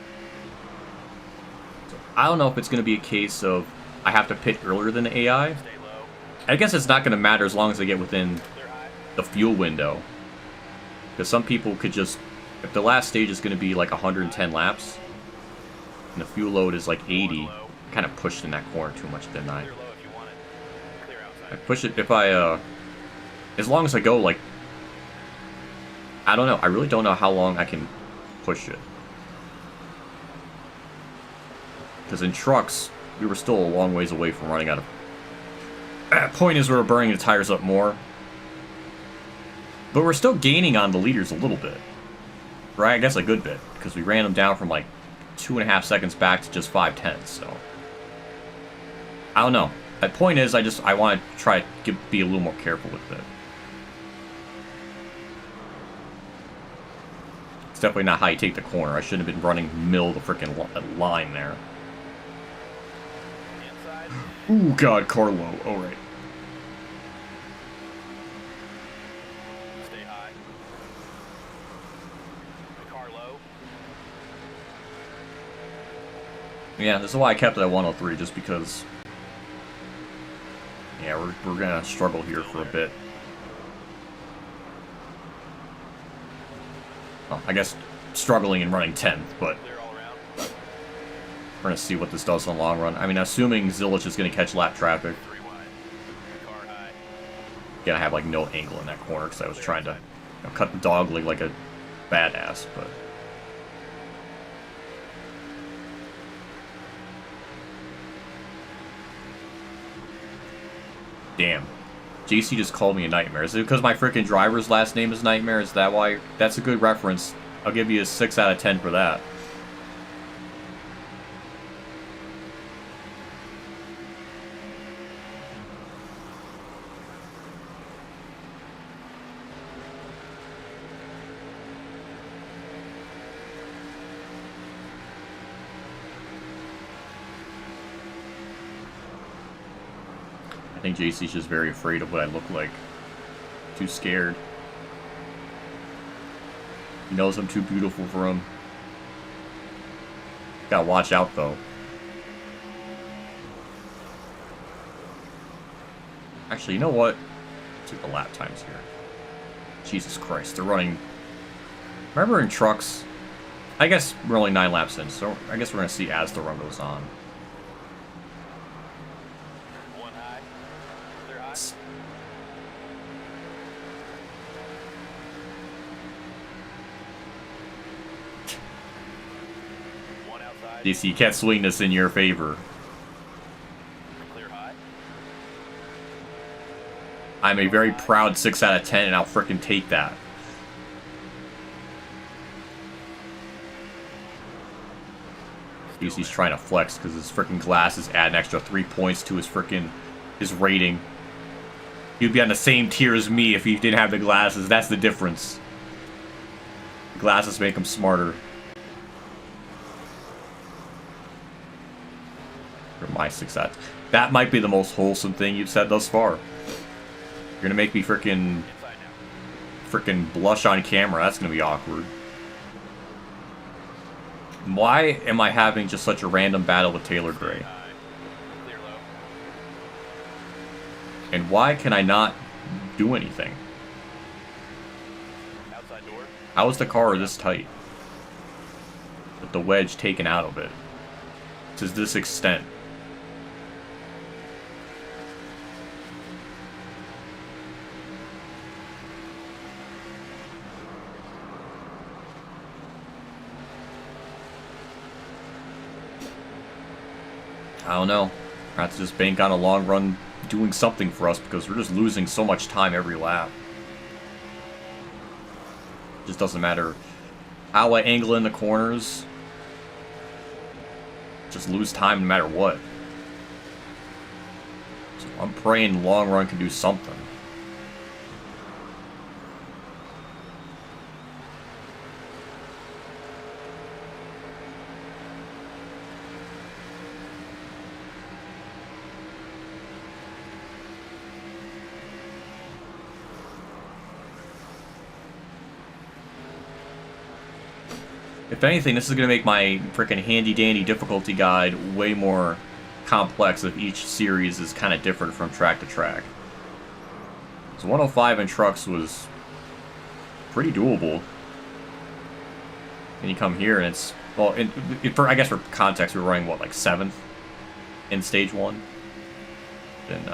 Speaker 1: So I don't know if it's going to be a case of I have to pit earlier than the AI.
Speaker 3: Stay low.
Speaker 1: I guess it's not going to matter as long as I get within
Speaker 3: Clear high.
Speaker 1: the fuel window. Because some people could just, if the last stage is going to be like 110 laps, and the fuel load is like 80, I kind of pushed in that corner too much, didn't I?
Speaker 3: Clear low if you want it. Clear
Speaker 1: I
Speaker 3: outside.
Speaker 1: push it if I, as long as I go like, I don't know, I really don't know how long I can push it. Because in trucks, we were still a long ways away from running out of... Point is, we were burning the tires up more. But we're still gaining on the leaders a little bit. Right, I guess a good bit. Because we ran them down from like 2.5 seconds back to just 5/10, so... I don't know. The point is, I want to try to be a little more careful with it. It's definitely not how you take the corner. I shouldn't have been running middle of the freaking line there.
Speaker 3: Inside.
Speaker 1: Ooh, God, Carlo. Alright.
Speaker 3: Stay high. The car low.
Speaker 1: Yeah, this is why I kept it at 103, just because... Yeah, we're gonna struggle here for a bit. Well, I guess struggling and running 10th, but
Speaker 3: Clear all around.
Speaker 1: we're gonna see what this does in the long run. I mean, assuming Zilich is gonna catch lap traffic.
Speaker 3: 3 wide. Car high.
Speaker 1: Again, I have like no angle in that corner because I was trying to cut the dog leg like a badass, but... Damn. JC just called me a nightmare. Is it because my freaking driver's last name is Nightmare? Is that why? That's a good reference. I'll give you a 6 out of 10 for that. I think JC's just very afraid of what I look like. Too scared. He knows I'm too beautiful for him. Gotta watch out, though. Actually, you know what? see the lap times here. Jesus Christ, they're running... Remember in trucks? I guess we're only 9 laps in, so I guess we're going to see as the run goes on.
Speaker 3: One high. Clear high. One outside.
Speaker 1: DC, you can't swing this in your favor.
Speaker 3: Clear high.
Speaker 1: I'm a very proud 6 out of 10, and I'll frickin' take that. DC's trying to flex because his frickin' glasses add an extra 3 points to his rating. He'd be on the same tier as me if he didn't have the glasses. That's the difference. The glasses make him smarter. For my 6 out. That might be the most wholesome thing you've said thus far. You're gonna make me frickin' blush on camera. That's gonna be awkward. Why am I having just such a random battle with Taylor Gray?
Speaker 3: Clear low.
Speaker 1: And why can I not do anything?
Speaker 3: Outside door.
Speaker 1: How is the car this tight? With the wedge taken out of it. To this extent. I don't know. I have to just bank on a long run doing something for us because we're just losing so much time every lap. It just doesn't matter how I angle in the corners. Just lose time no matter what. So I'm praying long run can do something. If anything, this is going to make my frickin' handy-dandy difficulty guide way more complex if each series is kind of different from track to track. So 105 in trucks was pretty doable. And you come here and it's... Well, I guess for context, we were running, what, like 7th in stage 1? Then,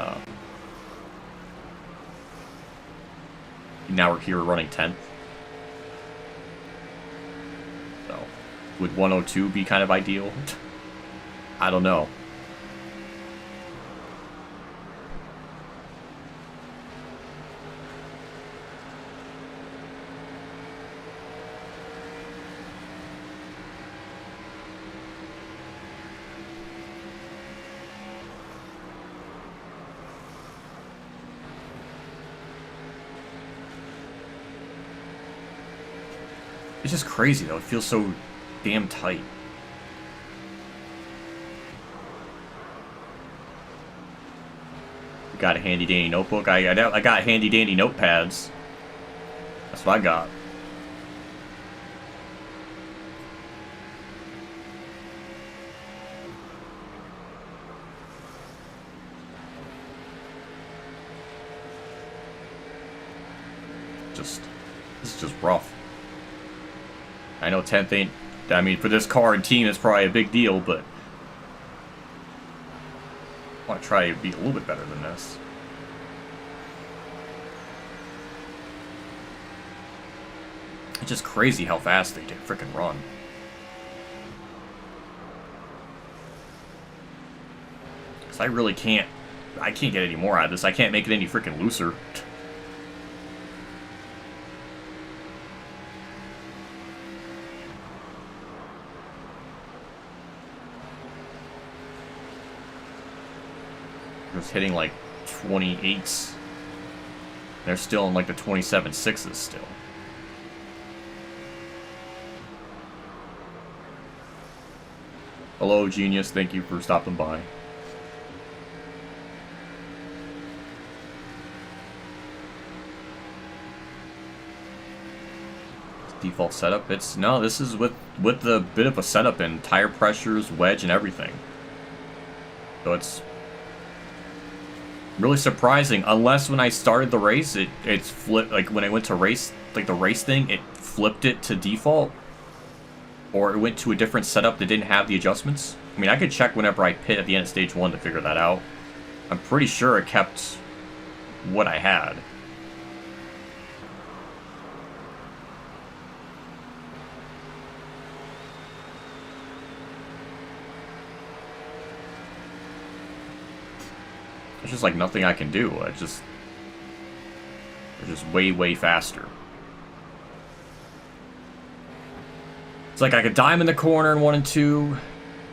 Speaker 1: now we're here running 10th. Would 102 be kind of ideal? I don't know. It's just crazy though. It feels so damn tight. Got a handy dandy notebook. I got handy dandy notepads. That's what I got. This is just rough. I know 10th ain't. I mean, for this car and team, it's probably a big deal, but I want to try to be a little bit better than this. It's just crazy how fast they did frickin' run. Because I really can't... I can't get any more out of this. I can't make it any frickin' looser. Was hitting like 28s. They're still in like the 27.6s still. Hello, Genius. Thank you for stopping by. Default setup. It's no. This is with the bit of a setup in tire pressures, wedge, and everything. So it's Really surprising. Unless when I started the race, it's flipped. Like when I went to race, like the race thing, it flipped it to default, or it went to a different setup that didn't have the adjustments. I mean, I could check whenever I pit at the end of stage 1 to figure that out. I'm pretty sure it kept what I had. It's just like nothing I can do. They're just way, way faster. It's like I could dime in the corner in 1 and 2.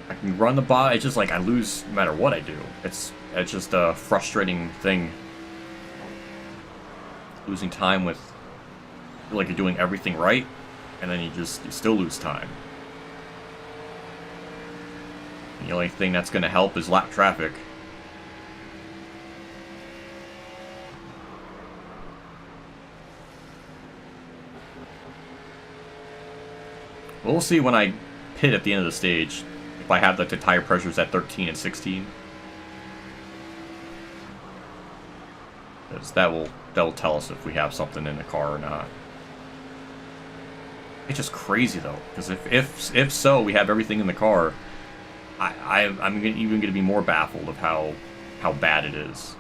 Speaker 1: I can run the bot. It's just like I lose no matter what I do. It's just a frustrating thing. Losing time with, feel like you're doing everything right, and then you still lose time. And the only thing that's going to help is lap traffic. We'll see when I pit at the end of the stage if I have the tire pressures at 13 and 16. Because that will tell us if we have something in the car or not. It's just crazy though, because if so, we have everything in the car. I'm even going to be more baffled of how bad it is.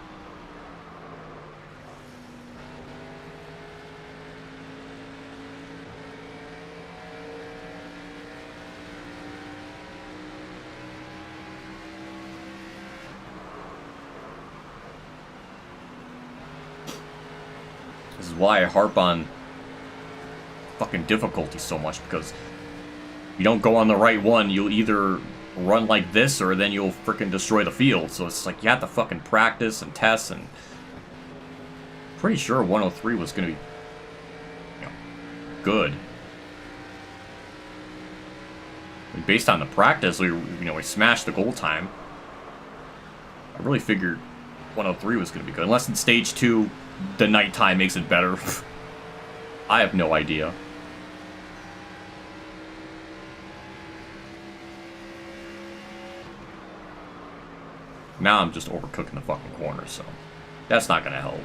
Speaker 1: This is why I harp on fucking difficulty so much, because if you don't go on the right one, you'll either run like this or then you'll freaking destroy the field. So it's like you have to fucking practice and test, and pretty sure 103 was going to be, you know, good. And based on the practice, we smashed the goal time. I really figured 103 was going to be good, unless in stage 2 the nighttime makes it better. I have no idea. Now I'm just overcooking the fucking corner, so that's not gonna help.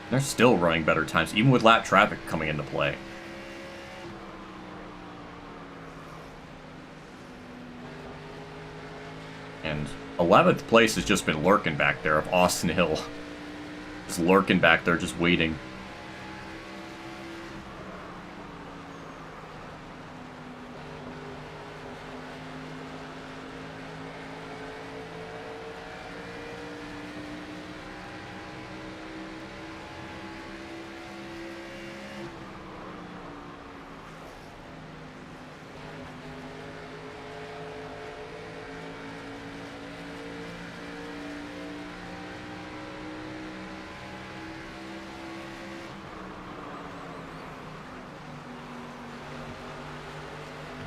Speaker 1: They're still running better times, even with lap traffic coming into play. And 11th place has just been lurking back there of Austin Hill. Just lurking back there, just waiting.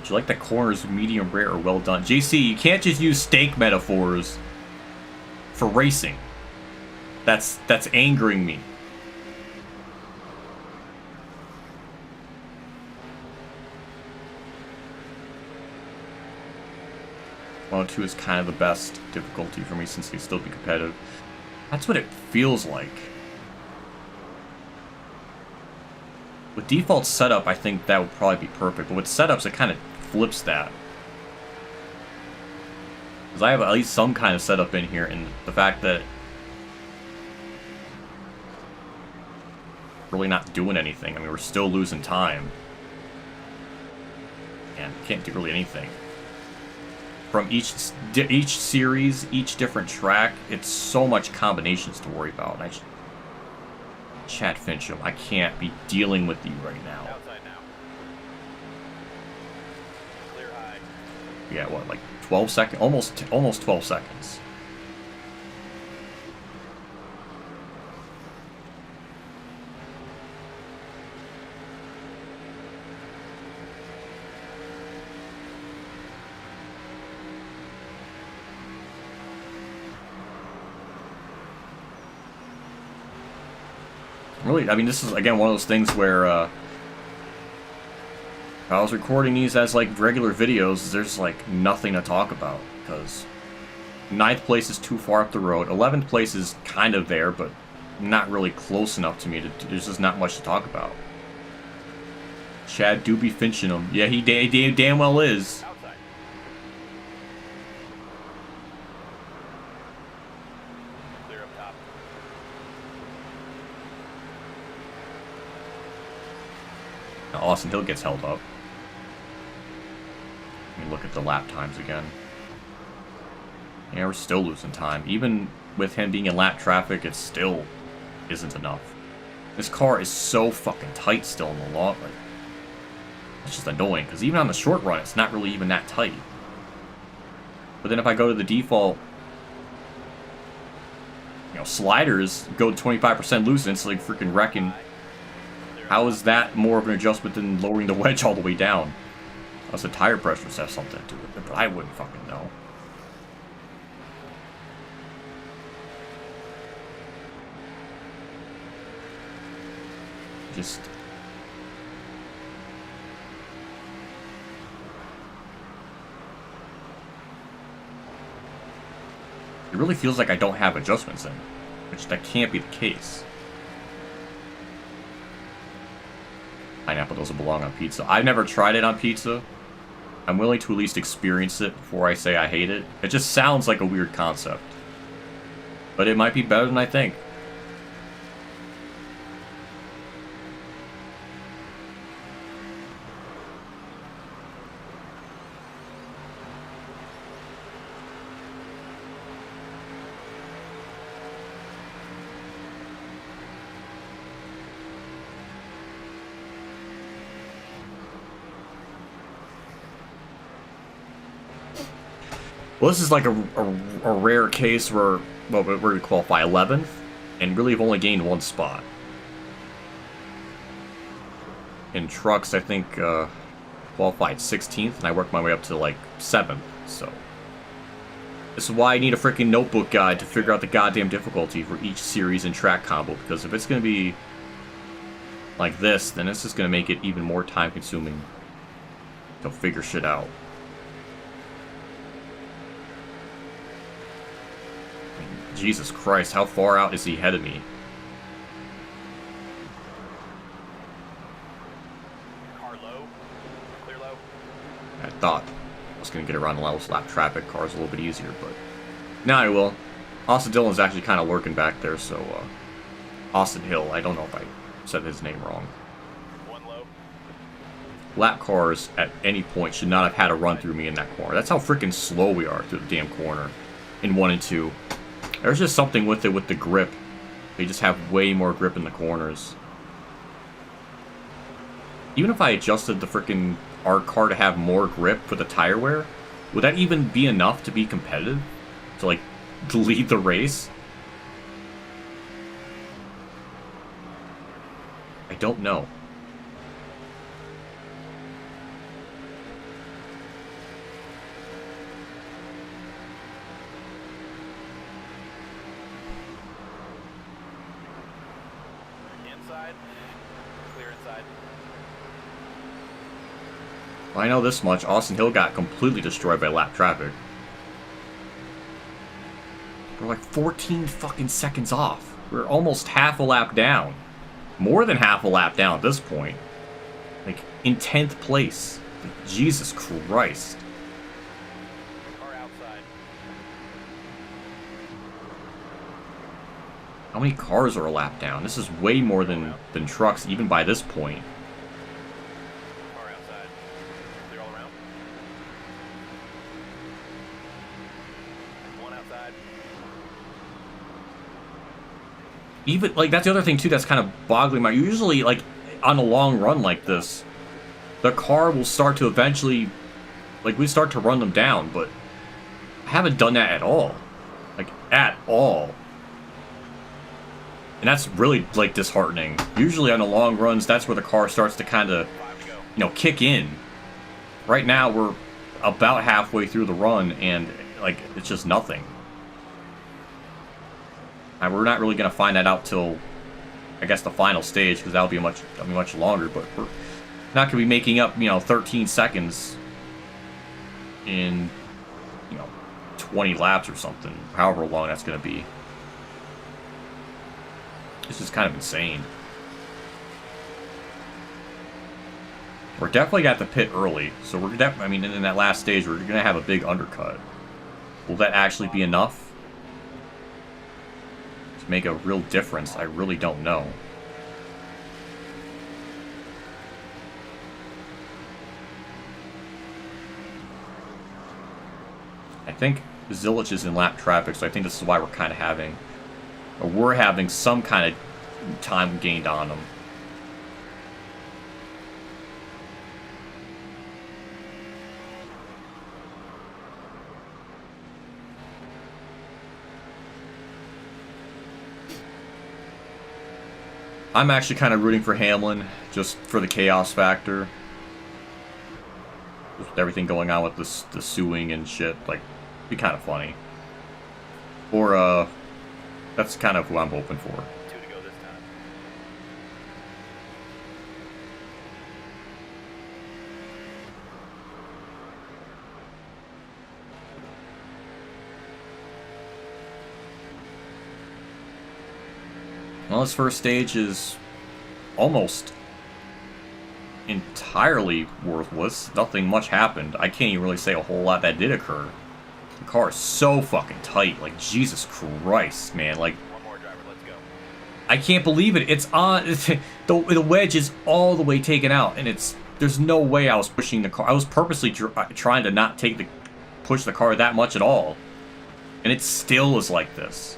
Speaker 1: You like the corners medium rare or well done. JC, you can't just use steak metaphors for racing. That's angering me. Well, 2 is kind of the best difficulty for me since it can still be competitive. That's what it feels like. With default setup, I think that would probably be perfect. But with setups, it kind of flips that. Because I have at least some kind of setup in here, and the fact that really not doing anything. I mean, we're still losing time. And can't do really anything. From each series, each different track, it's so much combinations to worry about. And Chad Fincham, I can't be dealing with you right now.
Speaker 3: Outside now. Clear high.
Speaker 1: Yeah, what, like 12 seconds? Almost 12 seconds. Really, I mean, this is, again, one of those things where, if I was recording these as, like, regular videos, there's, like, nothing to talk about, because 9th place is too far up the road, 11th place is kind of there, but not really close enough to me, there's just not much to talk about. Chad do be finching him. Yeah, he damn well is.
Speaker 3: Outside. Clear up top.
Speaker 1: Now, Austin Hill gets held up. Let me look at the lap times again. Yeah, we're still losing time. Even with him being in lap traffic, it still isn't enough. This car is so fucking tight still in the long run. It's just annoying, because even on the short run, it's not really even that tight. But then if I go to the default, you know, sliders go to 25% loose, and it's like freaking wrecking. How is that more of an adjustment than lowering the wedge all the way down? Unless the tire pressures have something to do with it, but I wouldn't fucking know. Just... it really feels like I don't have adjustments in, which that can't be the case. Pineapple doesn't belong on pizza. I've never tried it on pizza. I'm willing to at least experience it before I say I hate it. It just sounds like a weird concept. But it might be better than I think. Well, this is like a rare case where, well, where we qualify 11th, and really have only gained one spot. In trucks, I think, qualified 16th, and I worked my way up to, like, 7th, so... this is why I need a freaking notebook guide to figure out the goddamn difficulty for each series and track combo, because if it's gonna be like this, then it's just gonna make it even more time-consuming to figure shit out. Jesus Christ, how far out is he ahead of me?
Speaker 3: Car low. Clear low.
Speaker 1: I thought I was going to get around the lowest lap traffic cars a little bit easier, but now I will. Austin Dillon's actually kind of lurking back there, so Austin Hill, I don't know if I said his name wrong.
Speaker 3: One low.
Speaker 1: Lap cars at any point should not have had a run through me in that corner. That's how freaking slow we are through the damn corner in 1 and 2. There's just something with it with the grip. They just have way more grip in the corners. Even if I adjusted the freaking our car to have more grip for the tire wear, would that even be enough to be competitive? To, like, lead the race? I don't know.
Speaker 3: Inside. Clear inside.
Speaker 1: I know this much. Austin Hill got completely destroyed by lap traffic. We're like 14 fucking seconds off. We're almost half a lap down. More than half a lap down at this point. Like, in 10th place. Like, Jesus Christ.
Speaker 3: Car outside.
Speaker 1: How many cars are a lap down? This is way more than trucks, even by this point.
Speaker 3: Car outside. Clear all around. One outside.
Speaker 1: Even, like, that's the other thing, too, that's kind of boggling my... usually, like, on a long run like this, the car will start to eventually... like, we start to run them down, but I haven't done that at all. Like, at all. And that's really, like, disheartening. Usually on the long runs, that's where the car starts to kind of, you know, kick in. Right now, we're about halfway through the run, and, like, it's just nothing. And we're not really going to find that out till I guess the final stage, because that'll be much longer. But we're not gonna be making up 13 seconds in 20 laps or something, however long that's gonna be. This is kind of insane. We're definitely got to pit early, so we're definitely, in that last stage, we're gonna have a big undercut. Will that actually be enough to make a real difference? I really don't know. I think Zilich is in lap traffic, so I think this is why we're kind of having, or we're having some kind of time gained on him. I'm actually kind of rooting for Hellman, just for the chaos factor. With everything going on with the suing and shit, like, be kind of funny. Or, that's kind of who I'm hoping for.
Speaker 3: 2 to go this time.
Speaker 1: Well, this first stage is almost entirely worthless. Nothing much happened. I can't even really say a whole lot that did occur. The car is so fucking tight. Like, Jesus Christ, man. Like,
Speaker 3: One more driver, let's go.
Speaker 1: I can't believe it. It's on. The wedge is all the way taken out, and there's no way I was pushing the car. I was purposely trying to not push the car that much at all, and it still is like this.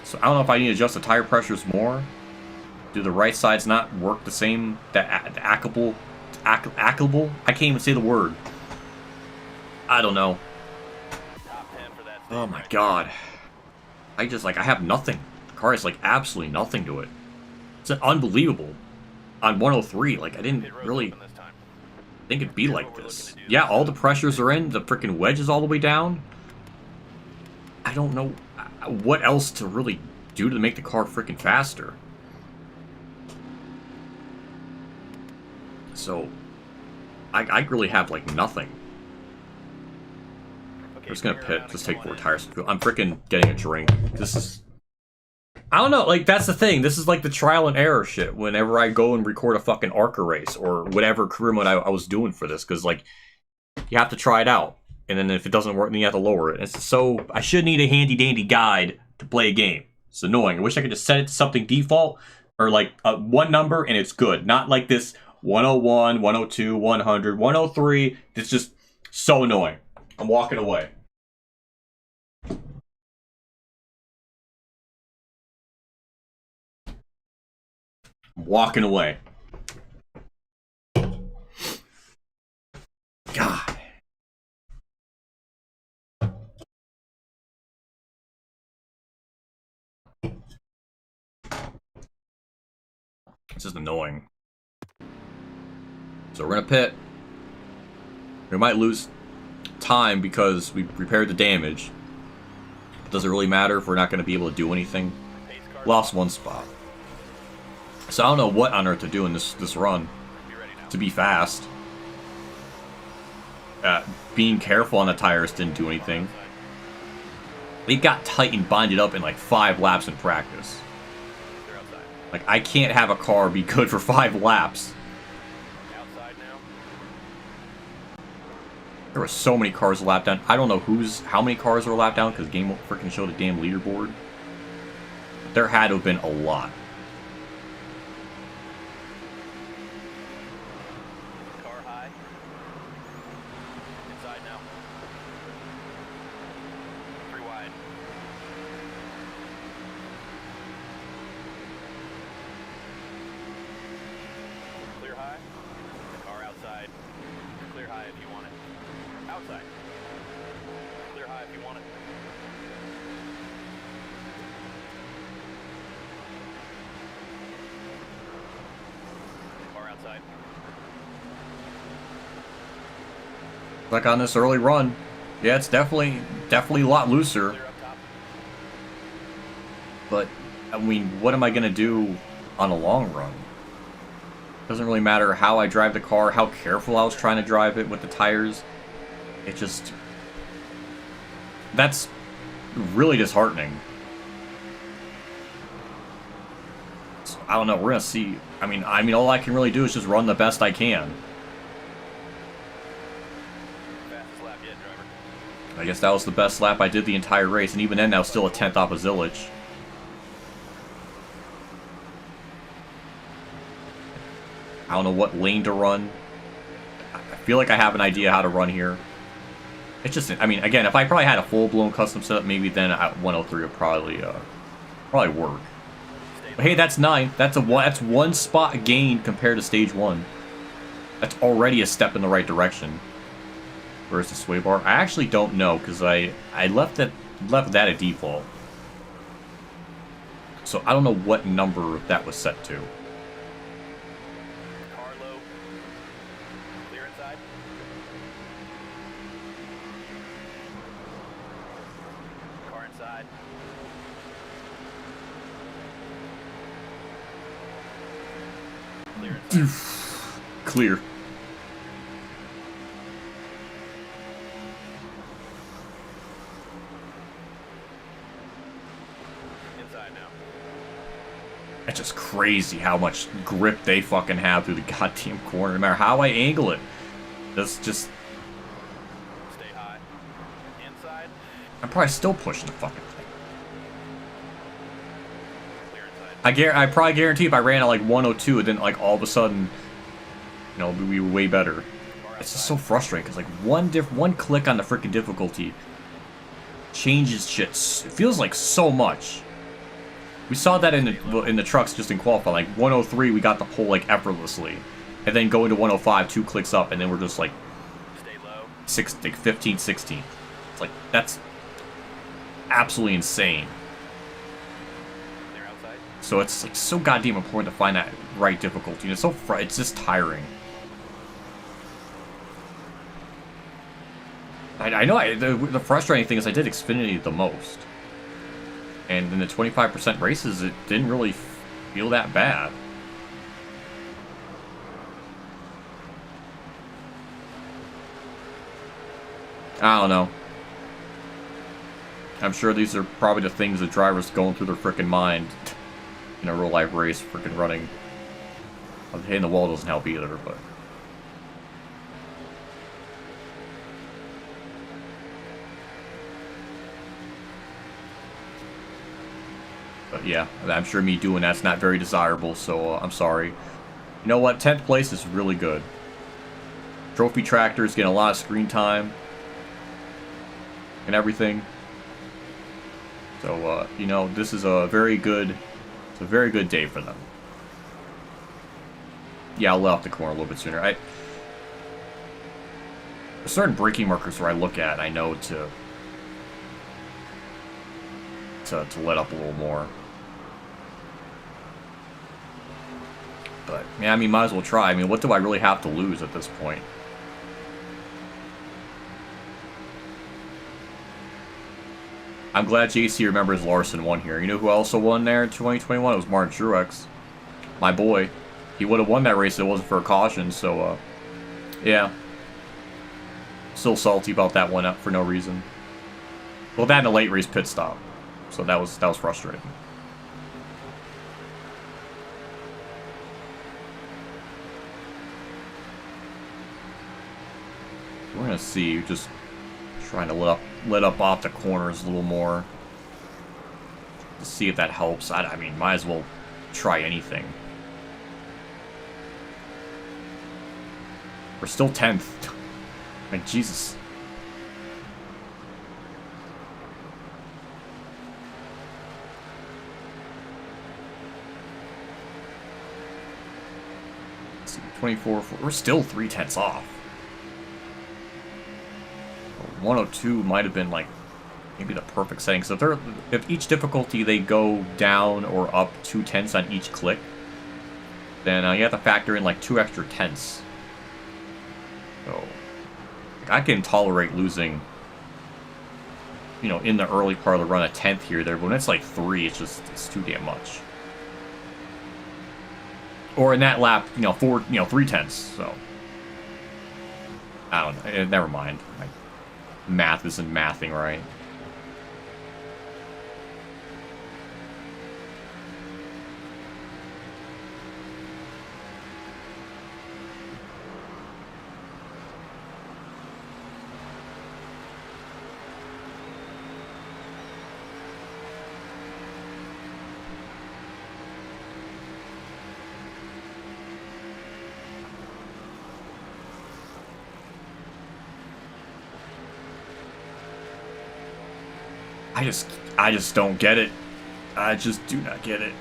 Speaker 1: So I don't know if I need to adjust the tire pressures more. Do the right sides not work the same? The accable? I can't even say the word. I don't know.
Speaker 3: Top 10 for that stage.
Speaker 1: Oh my god. I have nothing. The car has, like, absolutely nothing to it. It's unbelievable. On 103, like, I didn't
Speaker 3: Pit road's
Speaker 1: really
Speaker 3: open this time.
Speaker 1: think it'd be like this. Yeah, all the pressures are in. The freaking wedge is all the way down. I don't know what else to really do to make the car freaking faster. So, I really have, like, nothing.
Speaker 3: Okay,
Speaker 1: I'm just gonna
Speaker 3: clear
Speaker 1: pit,
Speaker 3: around
Speaker 1: just
Speaker 3: and
Speaker 1: take
Speaker 3: come
Speaker 1: 4
Speaker 3: on in.
Speaker 1: tires. I'm freaking getting a drink. This is... I don't know, like, that's the thing. This is like the trial and error shit whenever I go and record a fucking ARCA race or whatever career mode I was doing for this, because, like, you have to try it out. And then if it doesn't work, then you have to lower it. It's so... I should need a handy-dandy guide to play a game. It's annoying. I wish I could just set it to something default, or, like, one number, and it's good. Not like this 101, 102, 100, 103. It's just so annoying. I'm walking away. I'm walking away. God. It's just annoying. So we're gonna pit. We might lose time because we repaired the damage. Does it really matter if we're not gonna be able to do anything?
Speaker 3: Pace car.
Speaker 1: Lost 1 spot. So I don't know what on earth to do in this run
Speaker 3: Be ready now.
Speaker 1: to be fast. Being careful on the tires didn't do anything. They got tight and binded up in like 5 laps in practice.
Speaker 3: They're outside.
Speaker 1: Like, I can't have a car be good for 5 laps.
Speaker 3: Outside now.
Speaker 1: There were so many cars a lap down. I don't know how many cars were a lap down because the game won't freaking show the damn leaderboard. There had to have been a lot.
Speaker 3: Car high. Inside now. 3 wide. Clear high. Car outside. Clear high if you want it. Outside. Clear high if you want it. Car outside.
Speaker 1: Like on this early run, yeah, it's definitely a lot looser.
Speaker 3: Clear up top.
Speaker 1: But, I mean, what am I going to do on a long run? Doesn't really matter how I drive the car, how careful I was trying to drive it with the tires. It just... That's really disheartening. So, I don't know, we're going to see. I mean, all I can really do is just run the best I can.
Speaker 3: Fastest lap yet, driver.
Speaker 1: I guess that was the best lap I did the entire race, and even then, that was still a 10th off of Zillage. I don't know what lane to run. I feel like I have an idea how to run here. It's just, I mean, again, if I probably had a full-blown custom setup, maybe then at 103 would probably work. But hey, that's 9th. That's one spot gain compared to stage 1. That's already a step in the right direction. Where's the sway bar? I actually don't know, because I left that at default. So I don't know what number that was set to.
Speaker 3: Car low. Clear inside. Car inside. Clear inside.
Speaker 1: Clear.
Speaker 3: Inside now.
Speaker 1: It's just crazy how much grip they fucking have through the goddamn corner, no matter how I angle it. That's just...
Speaker 3: Stay high. Inside.
Speaker 1: I'm probably still pushing the fucking thing.
Speaker 3: Clear inside.
Speaker 1: I probably guarantee if I ran at like 102 and then like all of a sudden, you know, we were way better. It's just so frustrating because like one click on the freaking difficulty changes shit. It feels like so much. We saw that in the trucks just in qualifying. Like 103, we got the pole like effortlessly, and then going to 105, 2 clicks up, and then we're just like
Speaker 3: Stay low.
Speaker 1: 15, 16. It's like that's absolutely insane.
Speaker 3: Clear outside.
Speaker 1: So it's like so goddamn important to find that right difficulty. And it's just tiring. I know the frustrating thing is I did Xfinity the most. And in the 25% races, it didn't really feel that bad. I don't know. I'm sure these are probably the things that drivers going through their freaking mind in a real life race, freaking running. Hitting the wall doesn't help either, but... But yeah, I'm sure me doing that's not very desirable, so I'm sorry. You know what? 10th place is really good. Trophy Tractor's getting a lot of screen and everything. So, you know, this is a very good day for them. Yeah, I'll let off the corner a little bit sooner. There's certain braking markers where I look at, I know to let up a little more. But, yeah, I mean, might as well try. I mean, what do I really have to lose at this point? I'm glad JC remembers Larson won here. You know who also won there in 2021? It was Martin Truex. My boy. He would have won that race if it wasn't for a caution, so, yeah. Still salty about that one for no reason. Well, that and a late race pit stop. So that was frustrating. We're gonna see, just trying to let up off the corners a little more to see if that helps. I mean, might as well try anything. We're still 10th. Like, Jesus. Let's see, 24. We're still 3/10 off. 102 might have been like maybe the perfect setting. So if each difficulty they go down or up 2/10 on each click, then you have to factor in like 2 extra tenths. So I can tolerate losing you know, in the early part of the run, a 10th here, there, but when it's like 3, it's too damn much. Or in that lap, you know, 3 tenths, so. I don't know, never mind. My math isn't mathing right. I just don't get it. I just do not get it.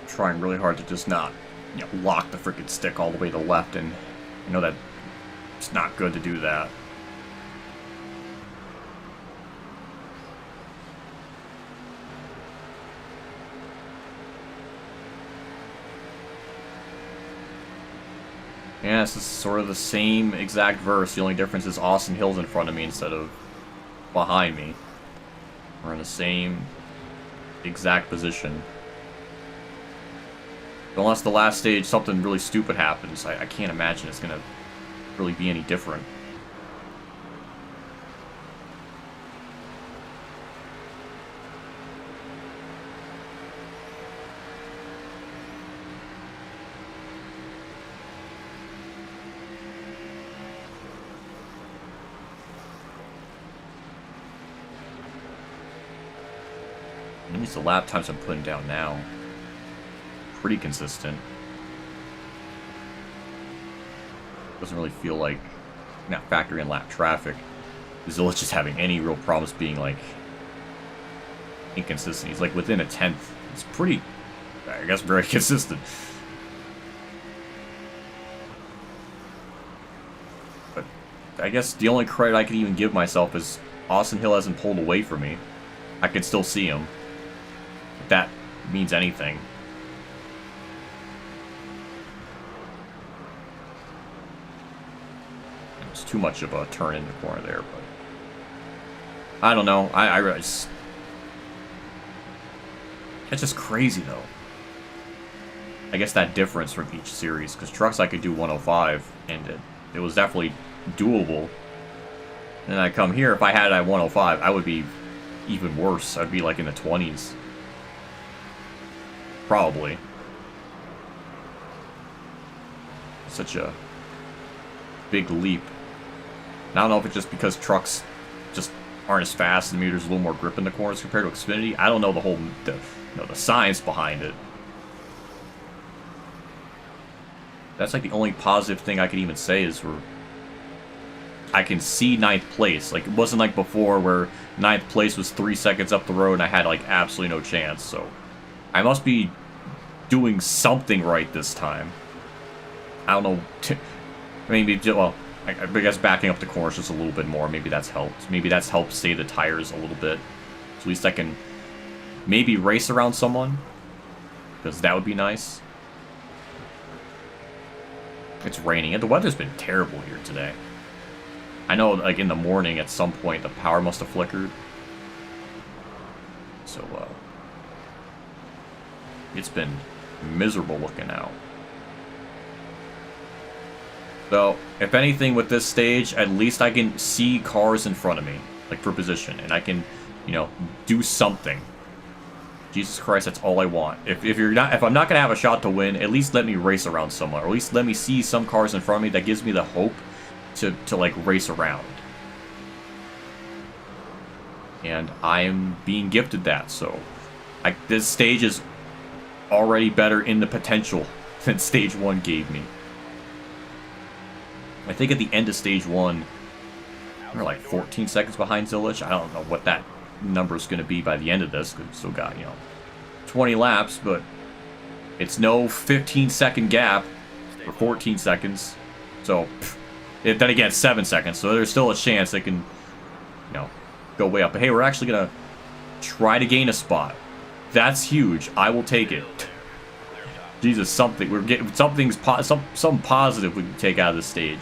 Speaker 1: Trying really hard to just not, you know, lock the freaking stick all the way to the left, and I know that it's not good to do that. Yeah, this is sort of the same exact verse. The only difference is Austin Hill's in front of me instead of behind me. We're in the same exact position. Unless the last stage something really stupid happens, I can't imagine it's gonna really be any different. At least the lap times I'm putting down now. Pretty consistent. Doesn't really feel like, not factoring in lap traffic, Zilla's just having any real problems being like inconsistent. He's like within a 10th. It's pretty, I guess, very consistent. But I guess the only credit I can even give myself is Austin Hill hasn't pulled away from me. I can still see him. If that means anything. It's too much of a turn in the corner there, but I don't know. I realize it's just crazy though. I guess that difference from each series, because trucks I could do 105 and it was definitely doable. And then I come here, if I had it at 105, I would be even worse. I'd be like in the 20s. Probably. Such a big leap. And I don't know if it's just because trucks just aren't as fast and maybe there's a little more grip in the corners compared to Xfinity. I don't know the science behind it. That's like the only positive thing I could even say is I can see 9th place. Like, it wasn't like before where 9th place was 3 seconds up the road and I had like absolutely no chance. So I must be doing something right this time. I don't know. Maybe, well, I guess backing up the corners just a little bit more. Maybe that's helped. Maybe that's helped save the tires a little bit. So at least I can maybe race around someone. Because that would be nice. It's raining. And the weather's been terrible here today. I know, like, in the morning at some point the power must have flickered. So, it's been miserable looking out. So, if anything with this stage, at least I can see cars in front of me, like for position, and I can, you know, do something. Jesus Christ, that's all I want. If I'm not gonna have a shot to win, at least let me race around someone, or at least let me see some cars in front of me that gives me the hope to like race around. And I'm being gifted that, so this stage is already better in the potential than stage 1 gave me. I think at the end of stage 1, we're like 14 seconds behind Zilich. I don't know what that number is going to be by the end of this, because we've still got, you know, 20 laps, but it's no 15-second gap. for 14 seconds. So, then again, 7 seconds. So there's still a chance they can, you know, go way up. But hey, we're actually gonna try to gain a spot. That's huge. I will take it. Jesus, something. We're getting some positive we can take out of this stage.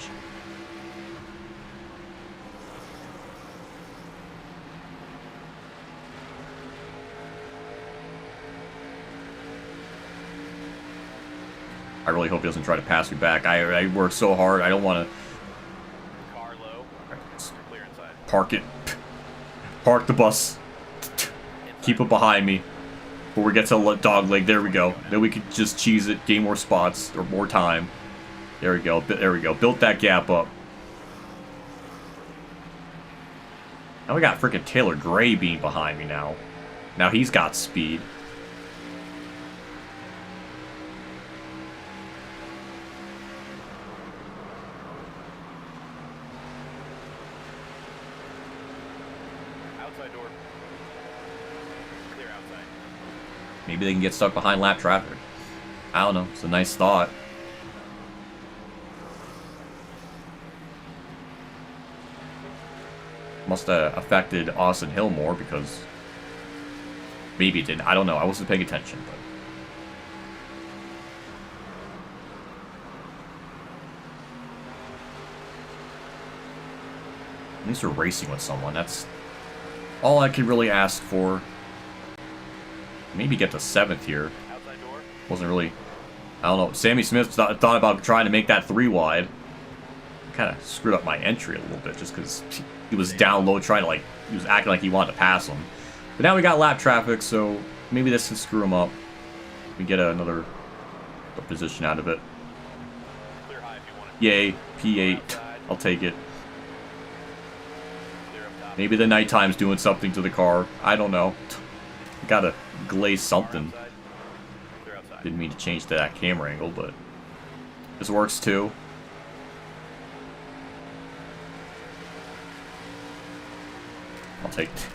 Speaker 1: I really hope he doesn't try to pass me back. I worked so hard. I don't want to.
Speaker 3: Car low. Clear inside.
Speaker 1: Park it. Park the bus. Keep it behind me. Before we get to dog leg. There we go. Then we could just cheese it, gain more spots or more time. There we go. There we go. Built that gap up. Now we got freaking Taylor Gray being behind me now. Now he's got speed.
Speaker 3: Outside door. Clear outside.
Speaker 1: Maybe they can get stuck behind lap traffic. I don't know. It's a nice thought. Must have affected Austin Hill more because maybe it didn't. I don't know. I wasn't paying attention, but at least we're racing with someone. That's all I could really ask for. Maybe get to 7th here.
Speaker 3: Outside door.
Speaker 1: Wasn't really. I don't know. Sammy Smith thought about trying to make that 3 wide. Kind of screwed up my entry a little bit just because he was down low trying to, like, he was acting like he wanted to pass him. But now we got lap traffic, so maybe this can screw him up. We get another position out of it.
Speaker 3: Clear high if you want it.
Speaker 1: Yay, P8. I'll take it.
Speaker 3: Clear up top.
Speaker 1: Maybe the nighttime's doing something to the car. I don't know. Gotta glaze something.
Speaker 3: Outside. Clear outside.
Speaker 1: Didn't mean to change to that camera angle, but this works too. I'll take it.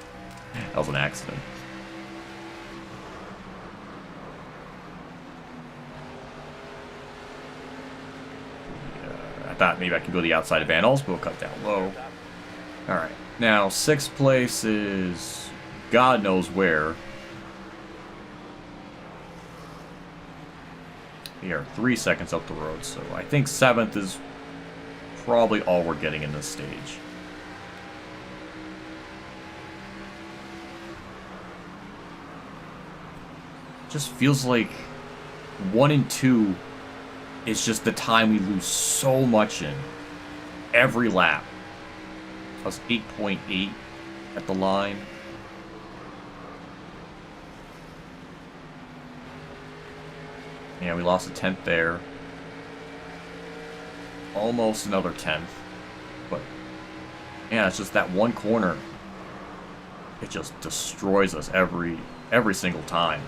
Speaker 1: That was an accident. I thought maybe I could go the outside of Reynolds, but we'll cut down low. Alright. Now, 6th place is God knows where. We are 3 seconds up the road, so I think 7th is probably all we're getting in this stage. Just feels like 1 and 2 is just the time we lose so much in every lap. I was 8.8 at the line. Yeah, we lost a 10th there. Almost another 10th. But yeah, it's just that one corner. It just destroys us every single time.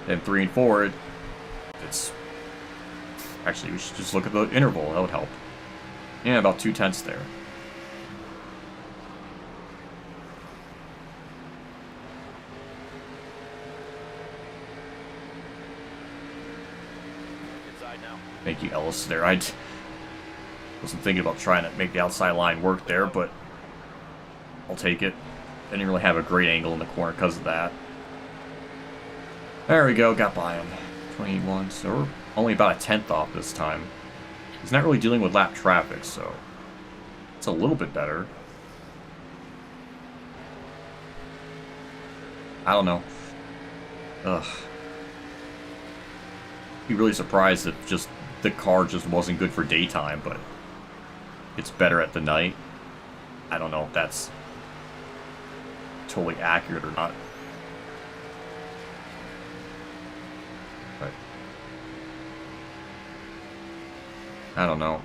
Speaker 1: Then 3 and 4, it's... Actually, we should just look at the interval. That would help. Yeah, about 2/10 there.
Speaker 3: Inside now.
Speaker 1: Thank you, Ellis, there. I wasn't thinking about trying to make the outside line work there, but I'll take it. I didn't really have a great angle in the corner because of that. There we go, got by him. 21, so we're only about a 10th off this time. He's not really dealing with lap traffic, so it's a little bit better. I don't know. Ugh. Be really surprised if just the car just wasn't good for daytime, but it's better at the night. I don't know if that's totally accurate or not. But I don't know.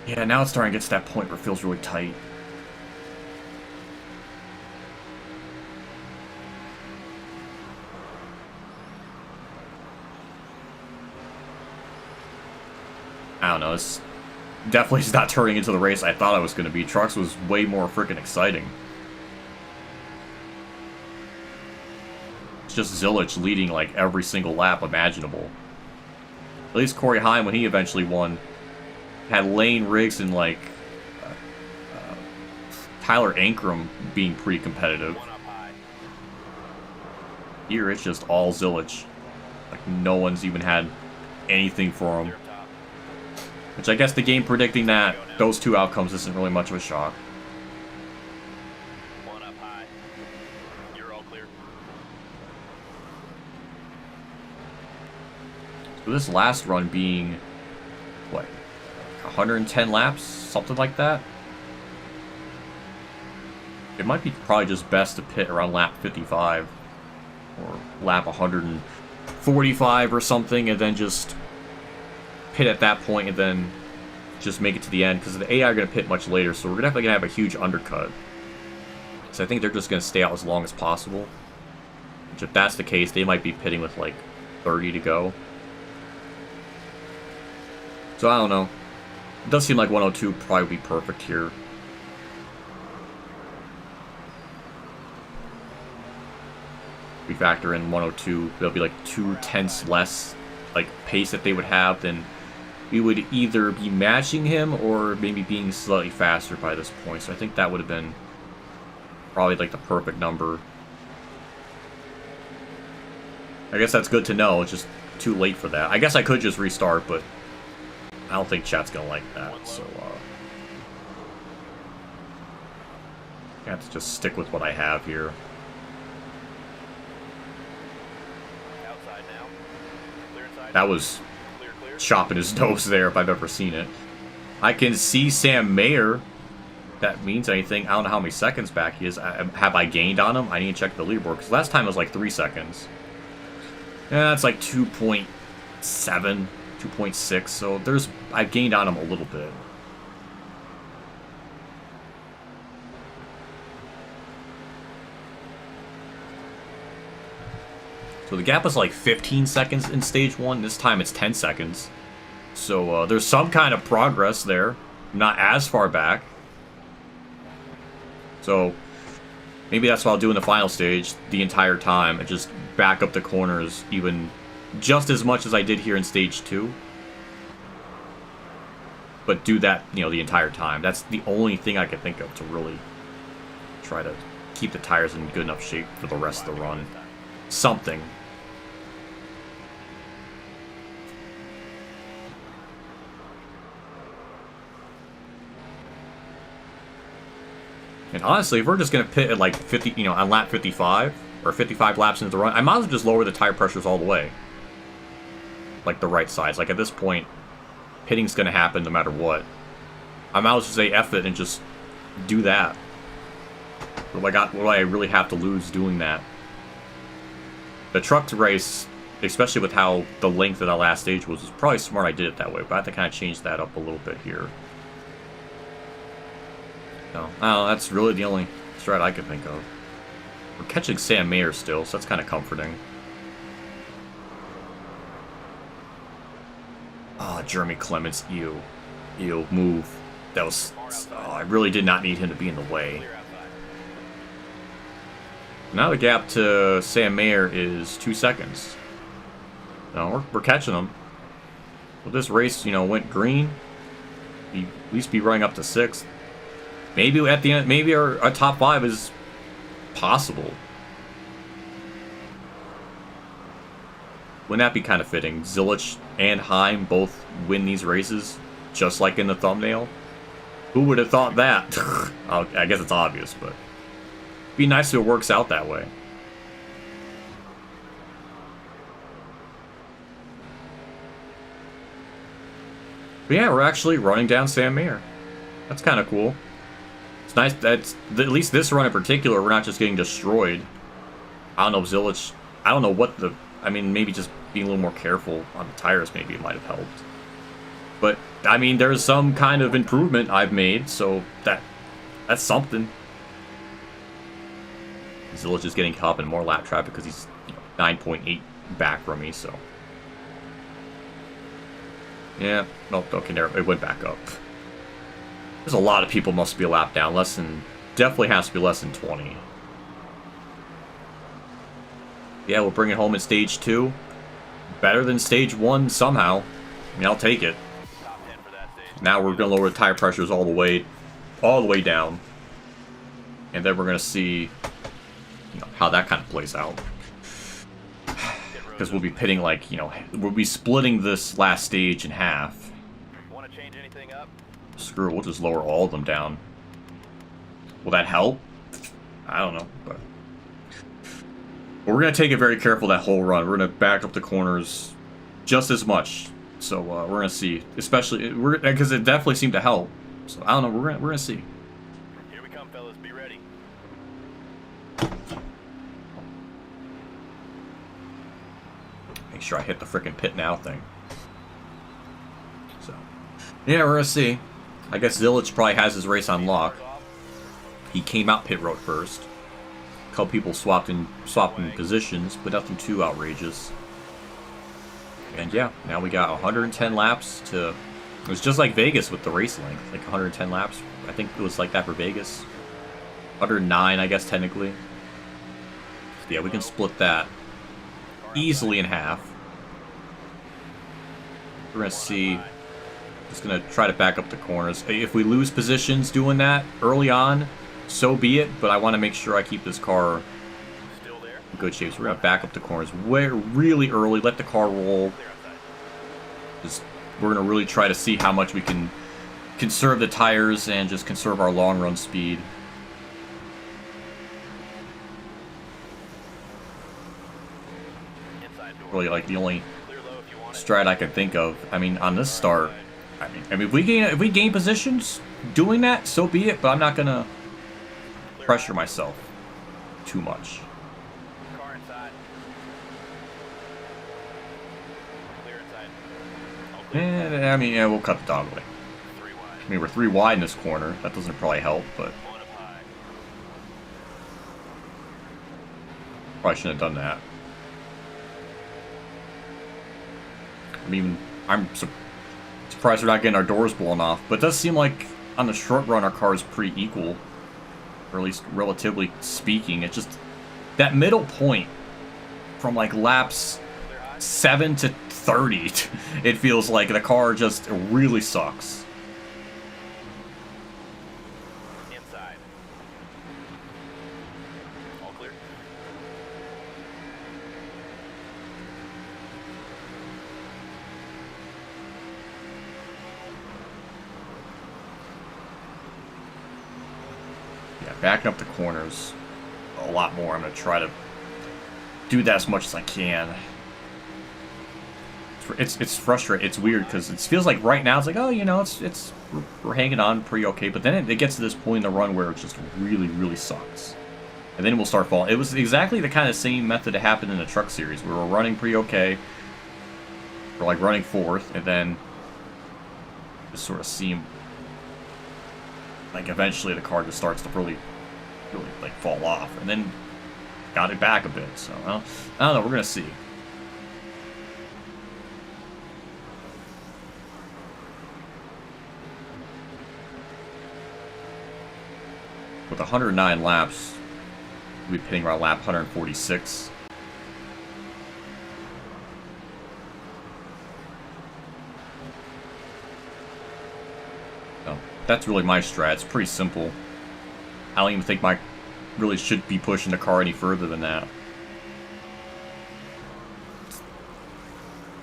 Speaker 1: Yeah, now it's starting to get to that point where it feels really tight. I don't know, it's definitely is not turning into the race I thought I was going to be. Trucks was way more freaking exciting. just Zilich leading like every single lap imaginable. At least Corey Heim, when he eventually won, had Lane Riggs and like Tyler Ankrum being pretty competitive. Here it's just all Zilich. Like no one's even had anything for him. Which I guess the game predicting that those two outcomes isn't really much of a shock.
Speaker 3: One up high. You're all clear.
Speaker 1: So this last run being, what, 110 laps? Something like that? It might be probably just best to pit around lap 55. Or lap 145 or something, and then just pit at that point and then just make it to the end, because the AI are going to pit much later, so we're definitely going to have a huge undercut. So I think they're just going to stay out as long as possible. Which if that's the case, they might be pitting with like 30 to go. So I don't know. It does seem like 102 probably be perfect here. We factor in 102, there'll be like 2/10 less like pace that they would have, then we would either be matching him or maybe being slightly faster by this point. So I think that would have been probably like the perfect number. I guess that's good to know. It's just too late for that. I guess I could just restart, but I don't think chat's gonna like that. So I have to just stick with what I have here.
Speaker 3: Outside now. Clear inside.
Speaker 1: That was
Speaker 3: Clear, clear.
Speaker 1: chopping his nose there if I've ever seen it. I can see Sam Mayer. If that means anything. I don't know how many seconds back he is. Have I gained on him? I need to check the leaderboard, because last time it was like 3 seconds. Yeah, that's like 2.7, 2.6. So I've gained on him a little bit. So the gap was like 15 seconds in stage 1. This time it's 10 seconds. So there's some kind of progress there. Not as far back. So maybe that's what I'll do in the final stage the entire time. And just back up the corners even just as much as I did here in stage 2. But do that, the entire time. That's the only thing I could think of to really try to keep the tires in good enough shape for the rest of the run. Something. And honestly, if we're just going to pit at like 50, on lap 55, or 55 laps into the run, I might as well just lower the tire pressures all the way. Like the right sides. Like at this point, pitting's going to happen no matter what. I might as well just say F it and just do that. What do I really have to lose doing that? The truck race, especially with how the length of that last stage was probably smart I did it that way, but I have to kind of change that up a little bit here. No, that's really the only strat I could think of. We're catching Sam Mayer still, so that's kind of comforting. Oh, Jeremy Clements, ew, move. That was, I really did not need him to be in the way. Now the gap to Sam Mayer is 2 seconds. No, we're catching him. Well, this race, went green. He'd at least be running up to 6th. Maybe at the end, maybe our top 5 is possible. Wouldn't that be kind of fitting? Zilich and Heim both win these races, just like in the thumbnail. Who would have thought that? I guess it's obvious, but it'd be nice if it works out that way. But yeah, we're actually running down Sam Mayer. That's kind of cool. It's nice that at least this run in particular, we're not just getting destroyed. I don't know, Zilich. I don't know what the. I mean, maybe just being a little more careful on the tires, maybe it might have helped. But I mean, there's some kind of improvement I've made, so that's something. Zilich is getting caught up in more lap traffic because he's 9.8 back from me, so. Yeah, no, okay, there, it went back up. There's a lot of people must be a lap down. Definitely has to be less than 20. Yeah, we'll bring it home in stage 2. Better than stage 1 somehow. I mean, I'll take it.
Speaker 3: Top 10 for that stage.
Speaker 1: Now we're going to lower the tire pressures all the way down. And then we're going to see how that kind of plays out. Because we'll be pitting like, we'll be splitting this last stage in half.
Speaker 3: Want to change anything up?
Speaker 1: Screw it, we'll just lower all of them down. Will that help? I don't know, but we're going to take it very careful that whole run. We're going to back up the corners just as much. So we're going to see, especially because it definitely seemed to help. So I don't know, we're going to see.
Speaker 3: Here we come, fellas. Be ready.
Speaker 1: Make sure I hit the frickin' pit now thing. So yeah, we're going to see. I guess Zillage probably has his race on lock. He came out pit road first. A couple people swapped in positions, but nothing too outrageous. And yeah, now we got 110 laps to... It was just like Vegas with the race length, like 110 laps. I think it was like that for Vegas. 109, I guess, technically. So yeah, we can split that easily in half. We're going to see... Just going to try to back up the corners. If we lose positions doing that early on, so be it, but I want to make sure I keep this car
Speaker 3: Still there.
Speaker 1: in good shape. So we're going to back up the corners really early, let the car roll.
Speaker 3: Clear outside.
Speaker 1: Just, we're going to really try to see how much we can conserve the tires and just conserve our long run speed.
Speaker 3: Inside door.
Speaker 1: Really, like, the only
Speaker 3: Clear low if you want it.
Speaker 1: strat I can think of. I mean, on this start, I mean, if we gain positions doing that, so be it, but I'm not going to pressure myself too much.
Speaker 3: Car inside. Clear inside. All clear.
Speaker 1: And, I mean, yeah, we'll cut the dog away.
Speaker 3: 3 wide.
Speaker 1: I mean, we're 3 wide in this corner. That doesn't probably help, but
Speaker 3: 1 up high.
Speaker 1: probably shouldn't have done that. I mean, I'm surprised we're not getting our doors blown off, but it does seem like on the short run our car is pretty equal, or at least relatively speaking. It's just that middle point from like laps
Speaker 3: Clear high.
Speaker 1: 7 to 30, it feels like the car just really sucks.
Speaker 3: Inside. All clear.
Speaker 1: Yeah, backing up the corners a lot more. I'm going to try to do that as much as I can. It's frustrating. It's weird because it feels like right now it's like, oh, we're hanging on pretty okay, but then it gets to this point in the run where it just really sucks, and then we'll start falling. It was exactly the kind of same method that happened in the truck series. We were running pretty okay, we're like running fourth, and then just sort of seem like eventually the car just starts to really like fall off, and then got it back a bit. So well, I don't know. We're gonna see. With 109 laps, we'll be pitting around lap 146. So that's really my strat. It's pretty simple. I don't even think my really should be pushing the car any further than that.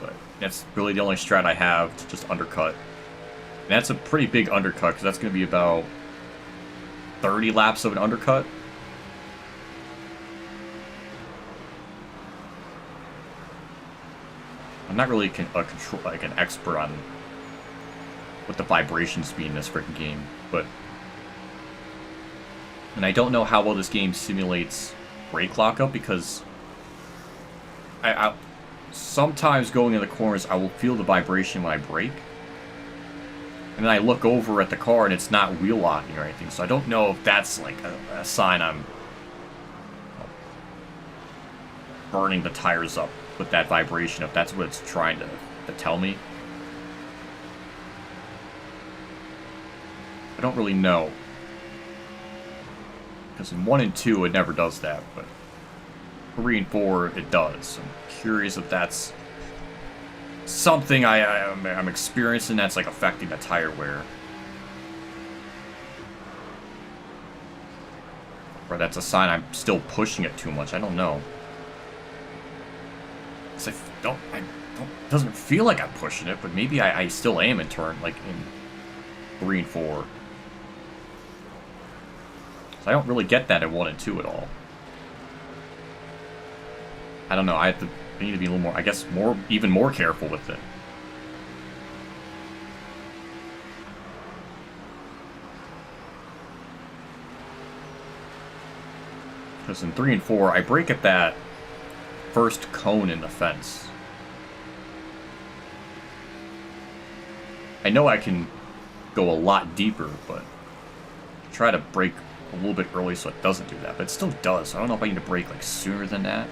Speaker 1: But that's really the only strat I have to just undercut. And that's a pretty big undercut because that's going to be about 30 laps of an undercut. I'm not really an expert on what the vibrations be in this freaking game, but and I don't know how well this game simulates brake lockup because I sometimes going in the corners I will feel the vibration when I brake. And then I look over at the car and it's not wheel locking or anything. So I don't know if that's like a sign I'm burning the tires up with that vibration, if that's what it's trying to tell me. I don't really know. Because in 1 and 2 it never does that, but 3 and 4, it does. I'm curious if that's something I'm experiencing that's like affecting the tire wear. Or that's a sign I'm still pushing it too much. I don't know. Cause it doesn't feel like I'm pushing it, but maybe I still am in turn, like in 3 and 4. So I don't really get that in 1 and 2 at all. I don't know. I need to be a little more, I guess, even more careful with it. Because in 3 and 4, I brake at that first cone in the fence. I know I can go a lot deeper, but try to brake a little bit early so it doesn't do that. But it still does. I don't know if I need to brake like sooner than that.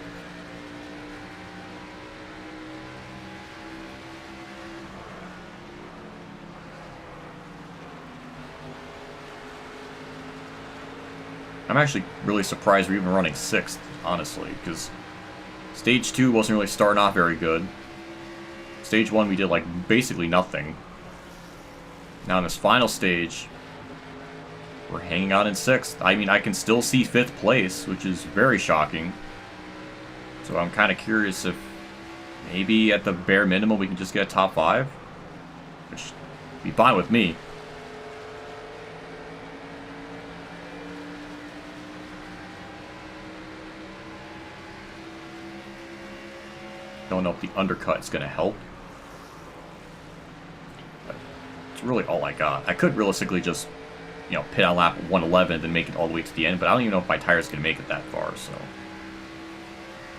Speaker 1: I'm actually really surprised we're even running 6th, honestly, because Stage 2 wasn't really starting off very good. Stage 1 we did like basically nothing. Now in this final stage, we're hanging out in 6th. I mean, I can still see 5th place, which is very shocking. So I'm kind of curious if maybe at the bare minimum we can just get a top 5, which would be fine with me. Don't know if the undercut is going to help. But it's really all I got. I could realistically just, you know, pit on lap 111 and then make it all the way to the end, but I don't even know if my tire's going to make it that far, so.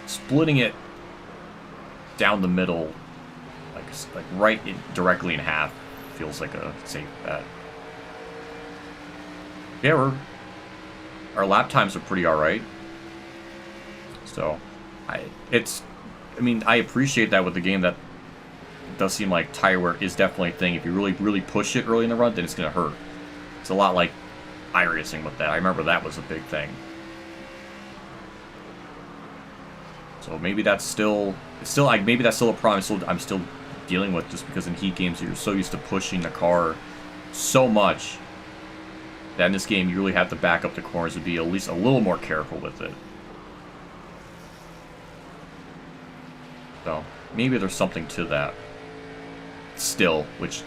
Speaker 1: Splitting it down the middle, like right directly in half, feels like a safe bet. Yeah, our lap times are pretty alright. So, I mean, I appreciate that with the game. That it does seem like tire wear is definitely a thing. If you really push it early in the run, then it's going to hurt. It's a lot like iRacing with that. I remember that was a big thing. So maybe that's still maybe that's still a problem I'm still dealing with, just because in heat games you're so used to pushing the car so much that in this game you really have to back up the corners and be at least a little more careful with it. So maybe there's something to that still, which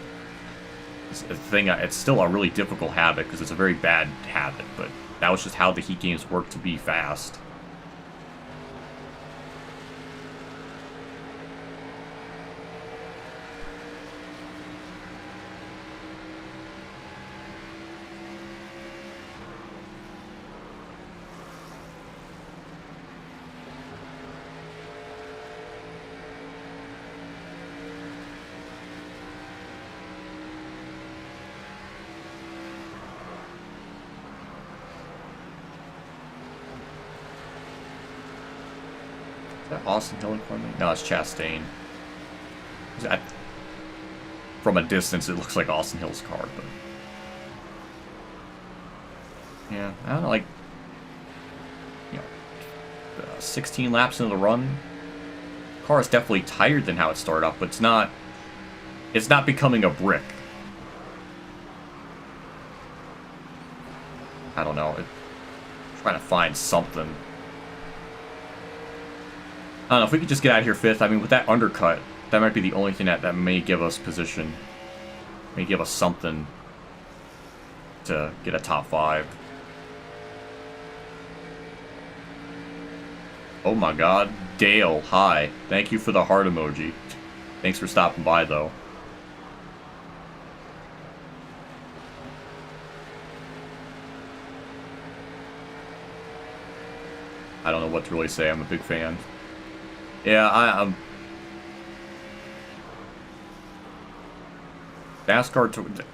Speaker 1: is a thing. It's still a really difficult habit because it's a very bad habit, but that was just how the heat games work to be fast. Is that Austin Hill in front of me? No, it's Chastain. From a distance, it looks like Austin Hill's car, but... yeah, I don't know, like... you know, 16 laps into the run, the car is definitely tighter than how it started off, but it's not becoming a brick. I don't know, trying to find something. I don't know, if we could just get out of here 5th, I mean, with that undercut, that might be the only thing that may give us position. May give us something to get a top 5. Oh my god, Dale, hi. Thank you for the heart emoji. Thanks for stopping by, though. I don't know what to really say, I'm a big fan. Yeah, I'm... NASCAR,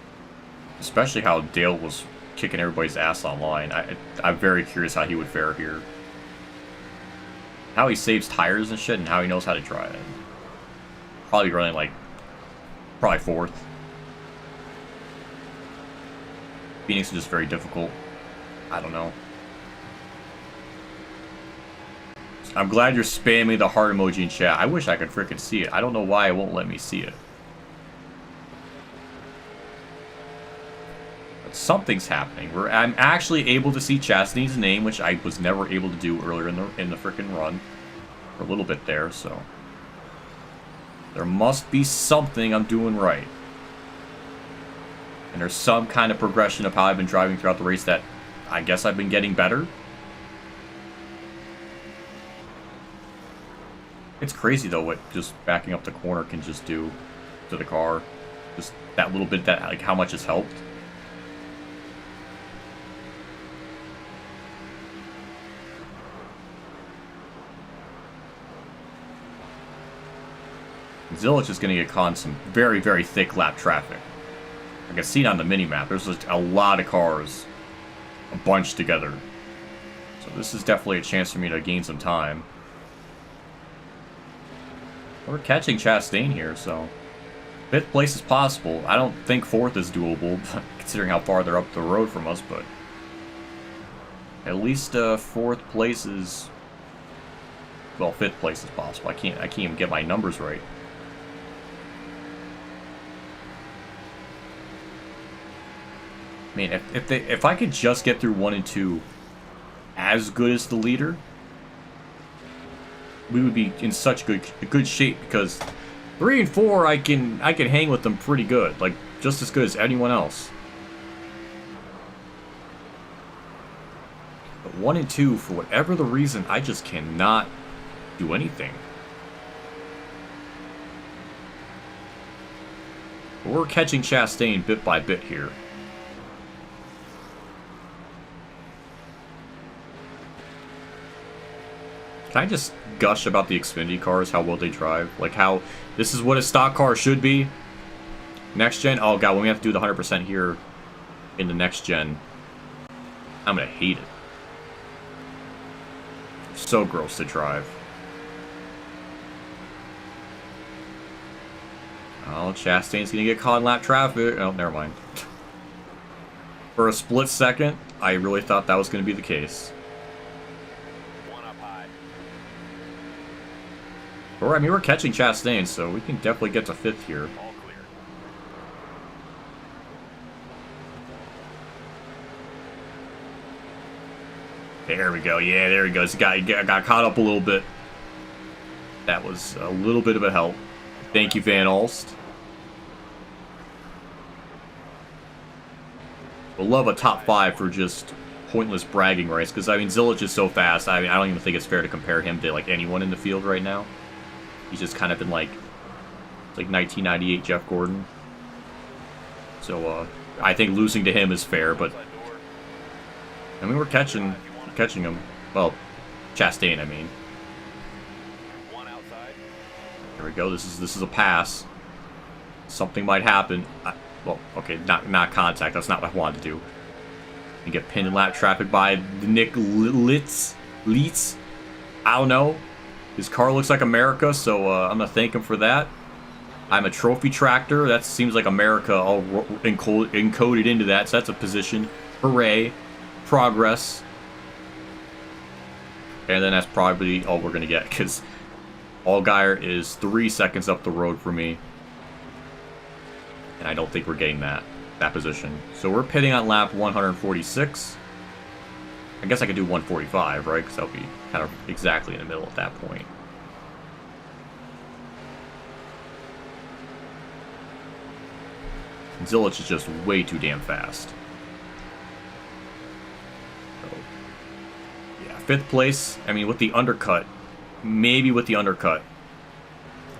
Speaker 1: especially how Dale was kicking everybody's ass online, I'm very curious how he would fare here. How he saves tires and shit, and how he knows how to drive. Probably running like, probably 4th. Phoenix is just very difficult. I don't know. I'm glad you're spamming the heart emoji in chat. I wish I could freaking see it. I don't know why it won't let me see it. But something's happening. I'm actually able to see Chastain's name, which I was never able to do earlier in the freaking run. For a little bit there, so. There must be something I'm doing right. And there's some kind of progression of how I've been driving throughout the race that I guess I've been getting better. It's crazy though what just backing up the corner can just do to the car. Just that little bit, that like how much has helped. Zilich is going to get caught in some very, very thick lap traffic. Like I seen on the mini-map, there's just a lot of cars bunched together. So this is definitely a chance for me to gain some time. We're catching Chastain here, so 5th place is possible. I don't think 4th is doable, considering how far they're up the road from us, but at least 4th place is, well, 5th place is possible. I can't even get my numbers right. Man, if I could just get through 1 and 2 as good as the leader, we would be in such good shape, because 3 and 4 I can hang with them pretty good, like just as good as anyone else. But 1 and 2, for whatever the reason, I just cannot do anything. But we're catching Chastain bit by bit here. Can I just gush about the Xfinity cars, how well they drive? Like how this is what a stock car should be. Next gen, oh god, when we have to do the 100% here in the next gen, I'm gonna hate it. So gross to drive. Oh, Chastain's gonna get caught in lap traffic. Oh, never mind. For a split second, I really thought that was gonna be the case. Or, I mean, we're catching Chastain, so we can definitely get to 5th here.
Speaker 3: All clear.
Speaker 1: There we go. Yeah, there he goes. Got caught up a little bit. That was a little bit of a help. Thank you, Van Alst. We'll love a top 5 for just pointless bragging rights, because, I mean, Zilich is so fast. I mean, I don't even think it's fair to compare him to, like, anyone in the field right now. He's just kind of been like 1998 Jeff Gordon. So I think losing to him is fair, but I mean we're catching him. Well, Chastain, I mean. There we go. This is a pass. Something might happen. Well, okay, not contact. That's not what I wanted to do. And get pinned in lap traffic by Nick Litz. I don't know. His car looks like America, so I'm going to thank him for that. I'm a trophy tractor. That seems like America all encoded into that, so that's a position. Hooray. Progress. And then that's probably all we're going to get, because Allgaier is 3 seconds up the road for me. And I don't think we're getting that position. So we're pitting on lap 146. I guess I could do 145, right? Because that'll be kind of exactly in the middle at that point. Zilich is just way too damn fast. So, yeah, 5th place. I mean, with the undercut, maybe with the undercut.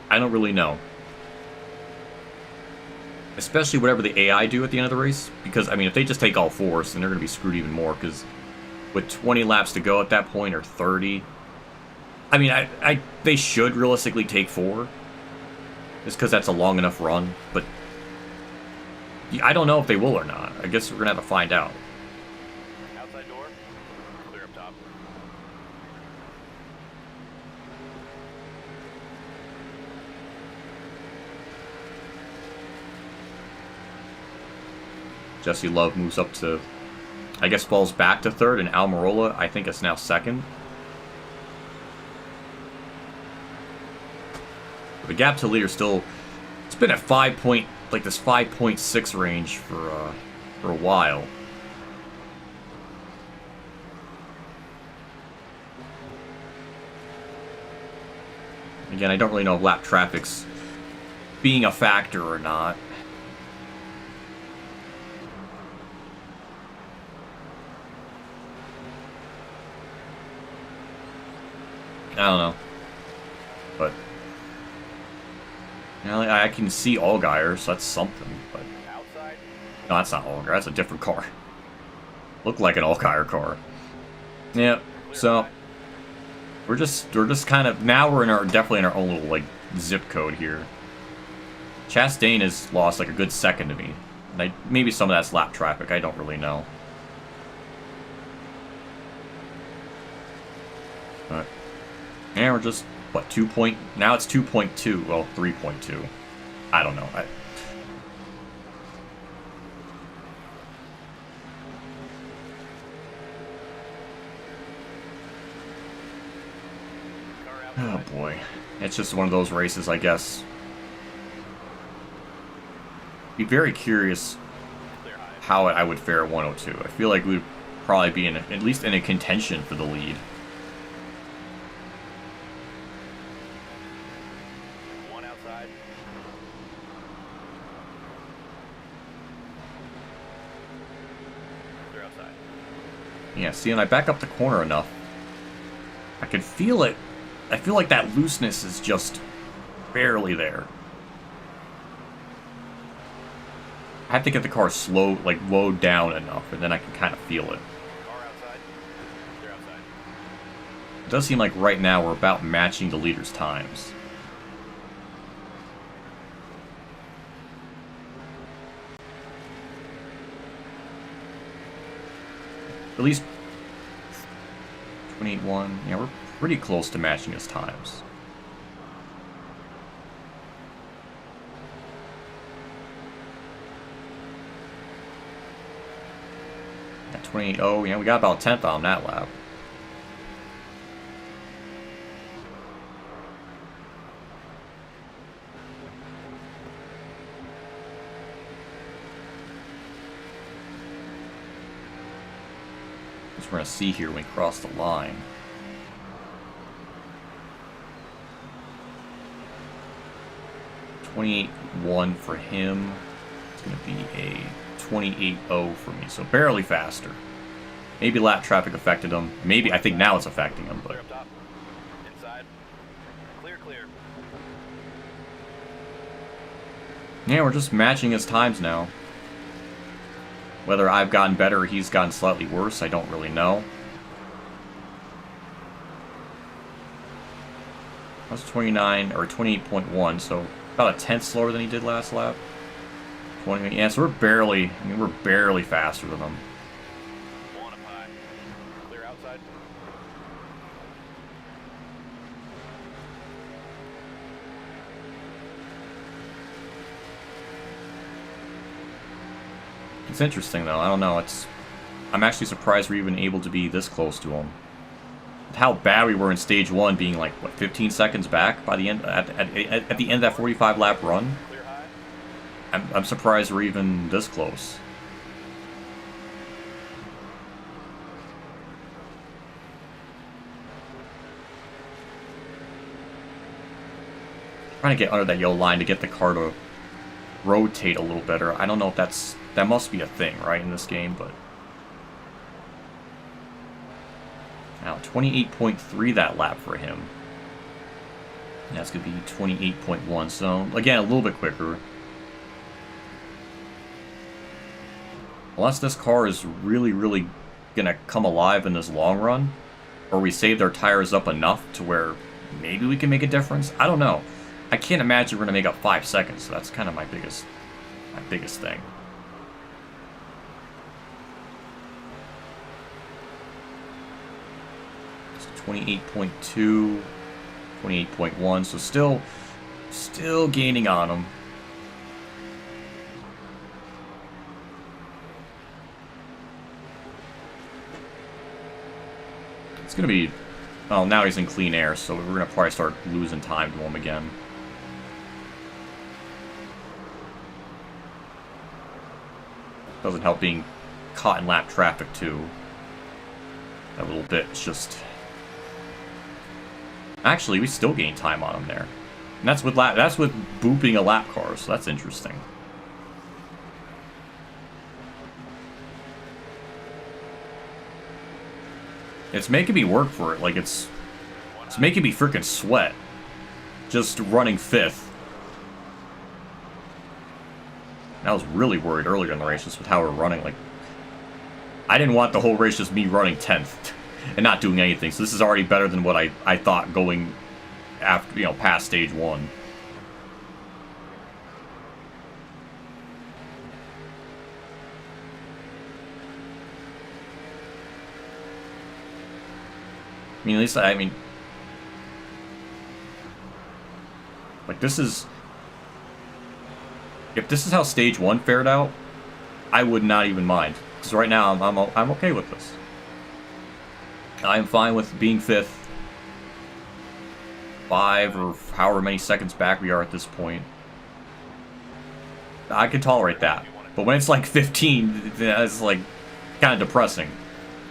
Speaker 1: I don't really know. Especially whatever the AI do at the end of the race. Because, I mean, if they just take all 4s, then they're going to be screwed even more. Because with 20 laps to go at that point, or 30. I mean, they should realistically take 4. Just because that's a long enough run. But I don't know if they will or not. I guess we're going to have to find out.
Speaker 3: Outside door. Clear up top.
Speaker 1: Jesse Love moves up to, I guess, falls back to 3rd, and Almirola, I think, is now 2nd. The gap to leader still, it's been at 5.6 range for a while. Again, I don't really know if lap traffic's being a factor or not. I don't know. But you know, I can see Allgaier, so that's something, but
Speaker 3: Outside.
Speaker 1: no, that's not Allgaier, that's a different car. Looked like an Allgaier car. Yeah, so we're just kind of, now we're definitely in our own little like zip code here. Chastain has lost like a good second to me. And maybe some of that's lap traffic, I don't really know. But yeah, we're just, what, now it's 2.2, well, 3.2. I don't know. Oh boy. It's just one of those races, I guess. Be very curious how I would fare at 102. I feel like we'd probably be at least in a contention for the lead.
Speaker 3: One outside. They're outside.
Speaker 1: Yeah, see, and I back up the corner enough, I can feel it. I feel like that looseness is just barely there. I have to get the car slow, like slowed down enough, and then I can kind of feel it.
Speaker 3: Car outside. They're outside.
Speaker 1: It does seem like right now we're about matching the leader's times. At least 28-1. Yeah, we're pretty close to matching his times. At 28-0, yeah, we got about 10th on that lap. We're going to see here when we cross the line. $28.1 for him. It's going to be a 28.0 for me, so barely faster. Maybe lap traffic affected him. Maybe, I think now it's affecting him, but
Speaker 3: Clear up top. Inside. Clear, clear.
Speaker 1: yeah, we're just matching his times now. Whether I've gotten better or he's gotten slightly worse, I don't really know. That's 29 or 28.1, so about a tenth slower than he did last lap. 20, yeah, so we're barely faster than him.
Speaker 3: One up high. Clear outside.
Speaker 1: It's interesting though. I don't know. I'm actually surprised we're even able to be this close to him. How bad we were in stage 1, being like what 15 seconds back by the end at the end of that 45 lap run.
Speaker 3: Clear high.
Speaker 1: I'm surprised we're even this close. Trying to get under that yellow line to get the car to rotate a little better. I don't know if that must be a thing, right, in this game, but now 28.3 that lap for him. And that's gonna be 28.1. So again, a little bit quicker. Unless this car is really gonna come alive in this long run, or we saved our tires up enough to where maybe we can make a difference. I don't know. I can't imagine we're gonna make up 5 seconds. So that's kind of my biggest thing. So 28.2, 28.1. So still gaining on them. It's gonna be. Oh, now he's in clean air, so we're gonna probably start losing time to him again. Doesn't help being caught in lap traffic too. That little bit is just... Actually, we still gain time on him there. And that's with booping a lap car, so that's interesting. It's making me work for it, like it's making me freaking sweat. Just running 5th. And I was really worried earlier in the race just with how we're running. Like, I didn't want the whole race just me running 10th and not doing anything. So this is already better than what I thought going after, you know, past stage 1. I mean, at least, I mean, like, this is, if this is how stage 1 fared out, I would not even mind. Because right now, I'm okay with this. I'm fine with being 5th. 5 or however many seconds back we are at this point. I can tolerate that. But when it's like 15, it's like kind of depressing.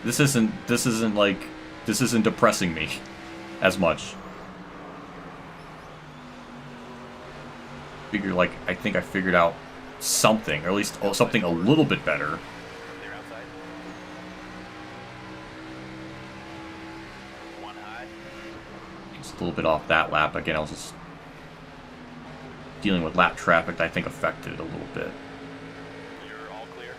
Speaker 1: This isn't depressing me as much. Figure, like, I think I figured out something, or at least something a little bit better.
Speaker 3: Clear outside. One high.
Speaker 1: Just a little bit off that lap. Again, I was just dealing with lap traffic that I think affected it a little bit.
Speaker 3: You're all clear.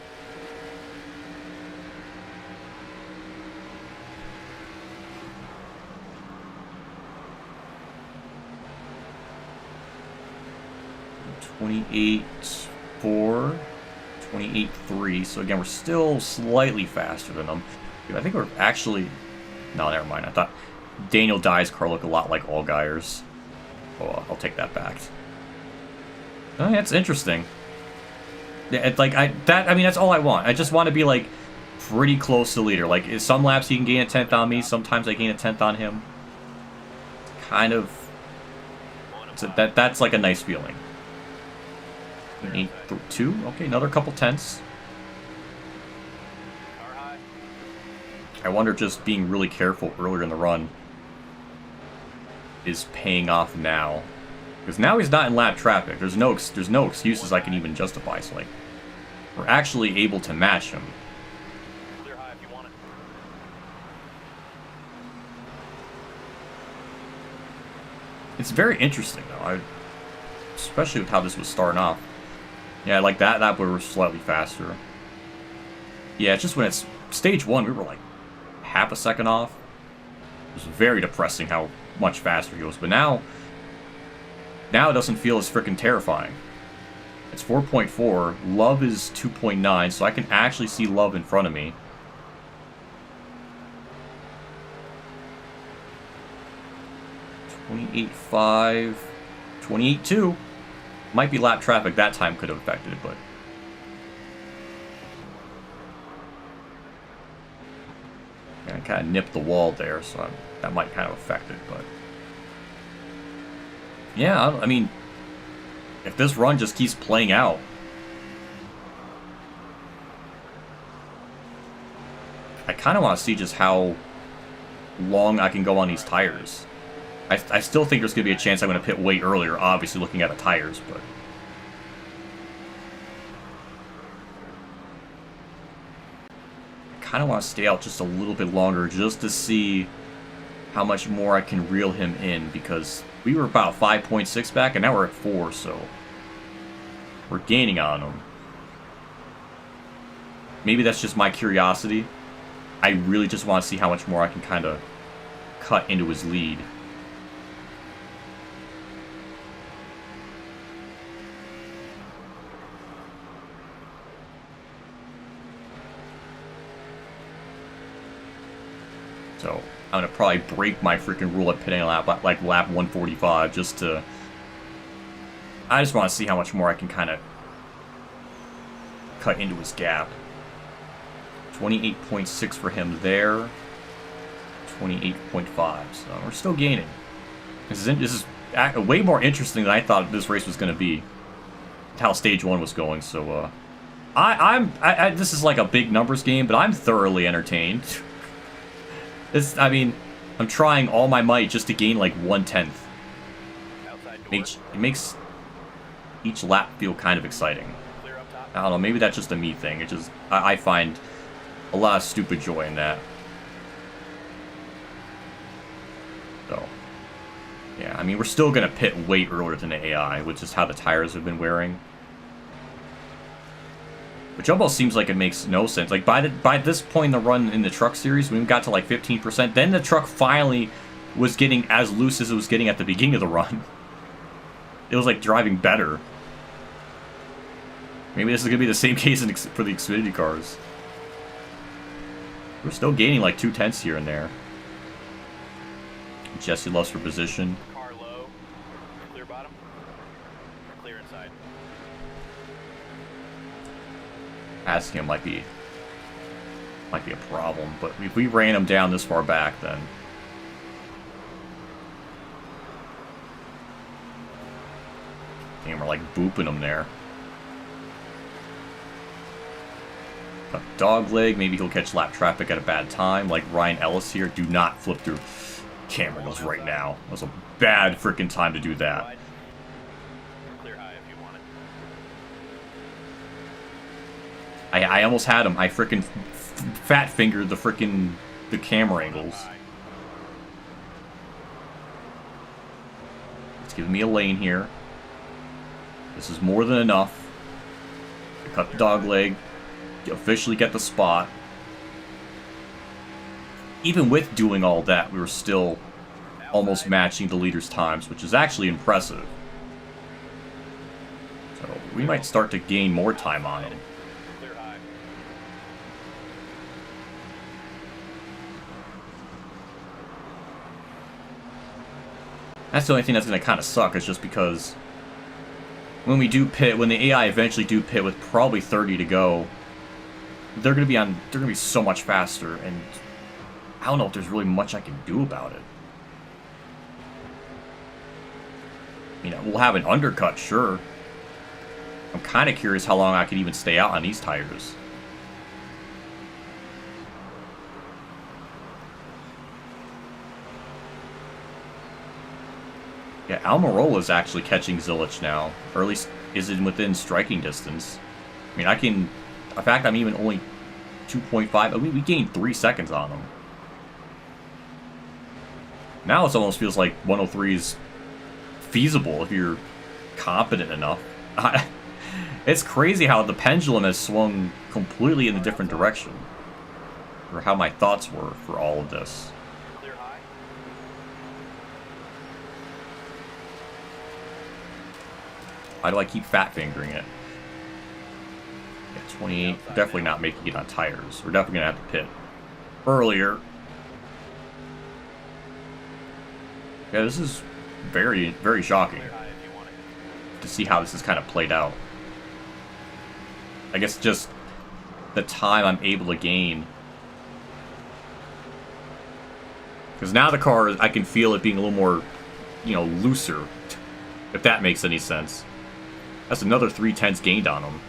Speaker 1: .28.4, 28.3. So again, we're still slightly faster than them. I think we're actually... No, never mind. I thought Daniel Dye's car looked a lot like Allgaier's. Oh, I'll take that back. Oh, yeah, it's interesting. Yeah, it's like I mean, that's all I want. I just want to be like pretty close to the leader. Like some laps he can gain a 10th on me. Sometimes I gain a 10th on him. Kind of. That's like a nice feeling. 8.2. Okay, another couple tenths.
Speaker 3: Car high.
Speaker 1: I wonder just being really careful earlier in the run is paying off now. Because now he's not in lap traffic. There's no excuses I can even justify. So like, we're actually able to match him.
Speaker 3: Clear high if you want it.
Speaker 1: It's very interesting though. Especially with how this was starting off. Yeah, like that we were slightly faster. Yeah, it's just when it's stage 1, we were like half a second off. It was very depressing how much faster he was. But now it doesn't feel as freaking terrifying. It's 4.4. Love is 2.9, so I can actually see Love in front of me. .28.5, 28.2. Might be lap traffic that time could have affected it, but... I kind of nipped the wall there, so that might kind of affect it, but... Yeah, I mean, if this run just keeps playing out... I kind of want to see just how long I can go on these tires. I still think there's going to be a chance I'm going to pit way earlier, obviously looking at the tires, but... I kind of want to stay out just a little bit longer just to see how much more I can reel him in, because we were about 5.6 back, and now we're at 4, so... We're gaining on him. Maybe that's just my curiosity. I really just want to see how much more I can kind of cut into his lead. So I'm going to probably break my freaking rule at pitting lap, like lap 145, just to... I just want to see how much more I can kind of cut into his gap. 28.6 for him there. 28.5, so we're still gaining. This is way more interesting than I thought this race was going to be. How stage 1 was going, so This is like a big numbers game, but I'm thoroughly entertained. I mean, I'm trying all my might just to gain like 1/10. It makes each lap feel kind of exciting. I don't know, maybe that's just a me thing. It just, I find a lot of stupid joy in that. So, yeah, I mean, we're still going to pit way earlier than the AI, which is how the tires have been wearing. Which almost seems like it makes no sense. Like, by this point in the run in the truck series, when we got to like 15%, then the truck finally was getting as loose as it was getting at the beginning of the run. It was like driving better. Maybe this is going to be the same case for the Xfinity cars. We're still gaining like 2/10 here and there. Jesse loves for position.
Speaker 3: Car low. Clear bottom. Clear inside.
Speaker 1: Asking him might be a problem, but if we ran him down this far back, then and we're like booping him there. A dog leg, maybe he'll catch lap traffic at a bad time, like Ryan Ellis here. Do not flip through camera goes right now. That was a bad freaking time to do that.
Speaker 3: Clear high if you want it.
Speaker 1: I almost had him. I freaking fat fingered the camera angles. It's giving me a lane here. This is more than enough to cut the dog leg, officially get the spot. Even with doing all that, we were still almost matching the leader's times, which is actually impressive. So we might start to gain more time on him.
Speaker 3: Clear high.
Speaker 1: That's the only thing that's going to kind of suck, is just because when we do pit, when the AI eventually do pit with probably 30 to go, they're going to be so much faster, and I don't know if there's really much I can do about it. You know, we'll have an undercut, sure. I'm kind of curious how long I could even stay out on these tires. Yeah, Almirola's actually catching Zilich now, or at least is within striking distance. I mean, in fact, I'm even only 2.5. We gained 3 seconds on him. Now it almost feels like 103 is feasible if you're competent enough. It's crazy how the pendulum has swung completely in a different direction. Or how my thoughts were for all of this.
Speaker 3: Clear high.
Speaker 1: Why do I keep fat fingering it? Yeah, 28. Definitely not making it on tires. We're definitely going to have to pit earlier. Yeah, this is very, very shocking to see how this has kind of played out. I guess just the time I'm able to gain. Because now the car, I can feel it being a little more, you know, looser. If that makes any sense. That's another 3/10 gained on him.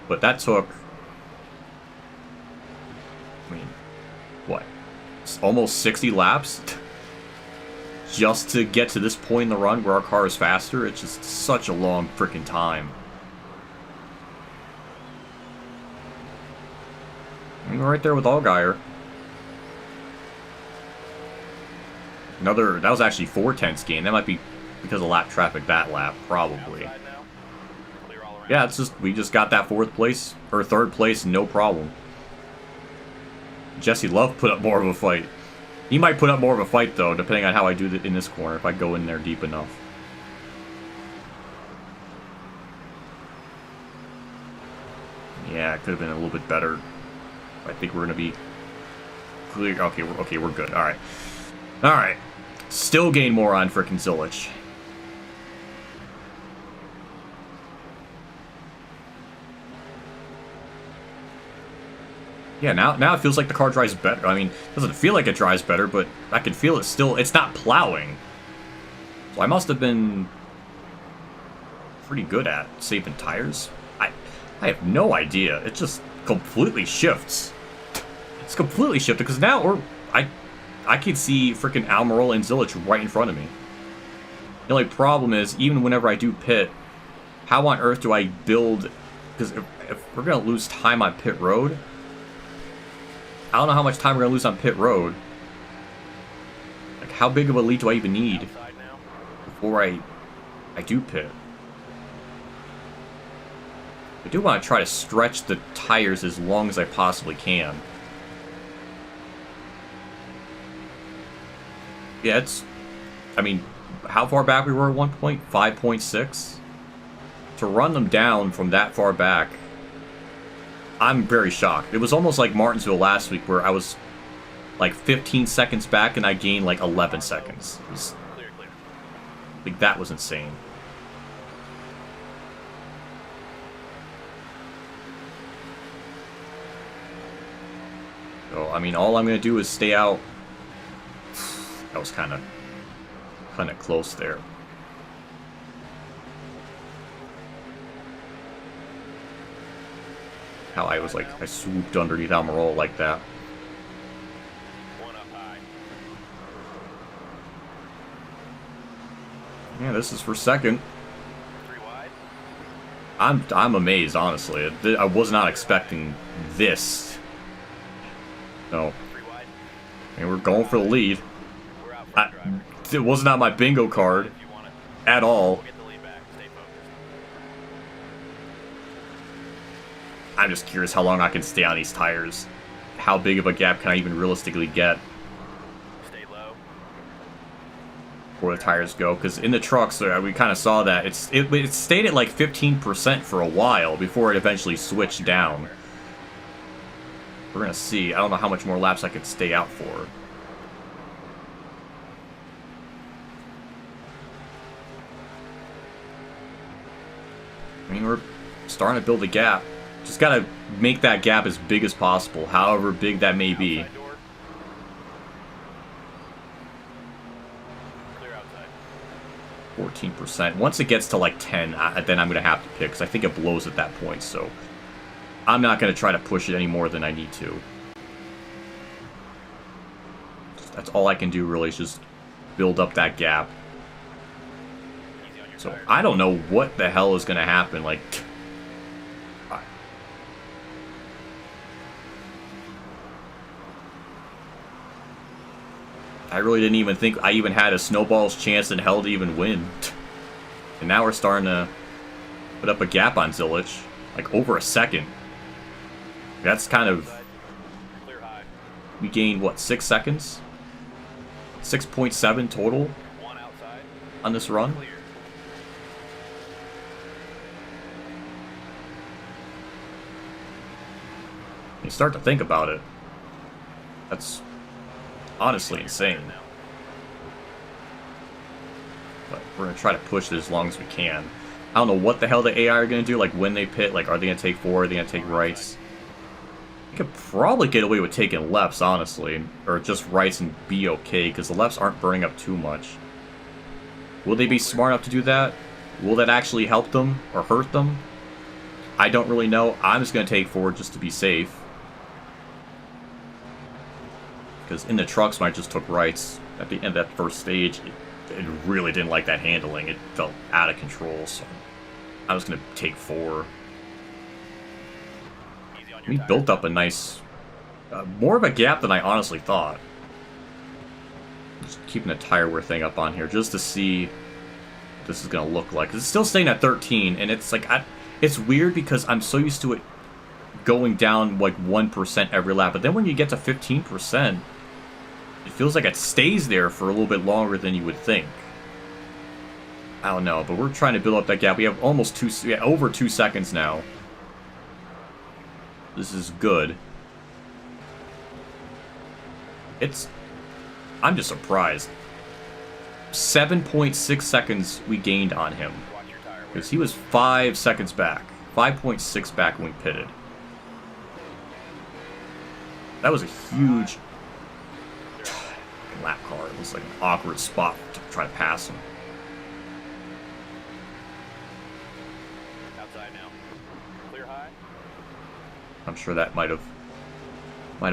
Speaker 1: But that took, I mean, what? It's almost 60 laps? Just to get to this point in the run where our car is faster. It's just such a long freaking time. I mean, we're right there with Allgaier. That was actually 4/10 gain. That might be because of lap traffic that lap, probably. Yeah, it's just, we just got that 4th place, or 3rd place, no problem. Jesse Love put up more of a fight. He might put up more of a fight, though, depending on how I do it in this corner, if I go in there deep enough. Yeah, it could have been a little bit better. I think we're going to be clear. Okay, we're good. All right. All right. Still gain more on frickin' Zilich. Yeah, now it feels like the car drives better. I mean, it doesn't feel like it drives better, but I can feel it still. It's not plowing. So I must have been pretty good at saving tires. I have no idea. It just completely shifts. It's completely shifted because now I can see freaking Almirola and Zilich right in front of me. The only problem is, even whenever I do pit, how on earth do I build? Because if we're gonna lose time on pit road, I don't know how much time we're gonna lose on pit road. Like, how big of a lead do I even need before I do pit? I do want to try to stretch the tires as long as I possibly can. Yeah, it's... I mean, how far back we were at one point? 5.6? To run them down from that far back, I'm very shocked. It was almost like Martinsville last week where I was like 15 seconds back and I gained like 11 seconds. It was, like, that was insane. So, I mean, all I'm going to do is stay out. That was kind of close there. How I was like, I swooped underneath Almirola like that.
Speaker 3: One up high.
Speaker 1: Yeah, this is for second.
Speaker 3: 3 wide.
Speaker 1: I'm amazed, honestly. I was not expecting this. No.
Speaker 3: 3 wide.
Speaker 1: And we're going for the lead.
Speaker 3: We're out front, driver.
Speaker 1: It wasn't on my bingo card
Speaker 3: If you want it.
Speaker 1: at all.
Speaker 3: We'll get the lead back. Stay focused.
Speaker 1: I'm just curious how long I can stay on these tires. How big of a gap can I even realistically get
Speaker 3: Stay low.
Speaker 1: before the tires go? Because in the trucks, we kind of saw that it stayed at like 15% for a while before it eventually switched down. We're gonna see. I don't know how much more laps I could stay out for. I mean, we're starting to build a gap. Just gotta make that gap as big as possible, however big that may be.
Speaker 3: Outside door. Clear outside.
Speaker 1: 14%. Once it gets to like 10, then I'm gonna have to pick, because I think it blows at that point, so I'm not gonna try to push it any more than I need to. That's all I can do, really, is just build up that gap.
Speaker 3: Easy on your
Speaker 1: So
Speaker 3: tires.
Speaker 1: I don't know what the hell is gonna happen. Like, I really didn't even think I even had a snowball's chance in hell to even win. And now we're starting to put up a gap on Zilich, like over a second. That's kind of,
Speaker 3: Clear high.
Speaker 1: we gained what, 6 seconds? 6.7 total
Speaker 3: 1 outside.
Speaker 1: on this run.
Speaker 3: Clear.
Speaker 1: You start to think about it. That's honestly insane.
Speaker 3: Now.
Speaker 1: But we're going to try to push it as long as we can. I don't know what the hell the AI are going to do. Like, when they pit, like, are they going to take forward? Are they going to take rights? You could probably get away with taking lefts, honestly. Or just rights and be okay, because the lefts aren't burning up too much. Will they be smart enough to do that? Will that actually help them or hurt them? I don't really know. I'm just going to take forward just to be safe. Because in the trucks, when I just took rights at the end of that first stage, it really didn't like that handling. It felt out of control, so I was going to take 4.
Speaker 3: Easy on your
Speaker 1: We
Speaker 3: tires.
Speaker 1: built up a nice... more of a gap than I honestly thought. Just keeping the tire wear thing up on here just to see what this is going to look like. 'Cause it's still staying at 13, and it's like... it's weird because I'm so used to it going down like 1% every lap, but then when you get to 15%, it feels like it stays there for a little bit longer than you would think. I don't know, but we're trying to build up that gap. We have almost over 2 seconds now. This is good. I'm just surprised. 7.6 seconds we gained on him.
Speaker 3: Watch your tire wear.
Speaker 1: Because he was 5 seconds back. 5.6 back when we pitted. That was a huge lap car. It was like an awkward spot to try to pass him.
Speaker 3: Outside now. Clear Clear high.
Speaker 1: I'm sure that might have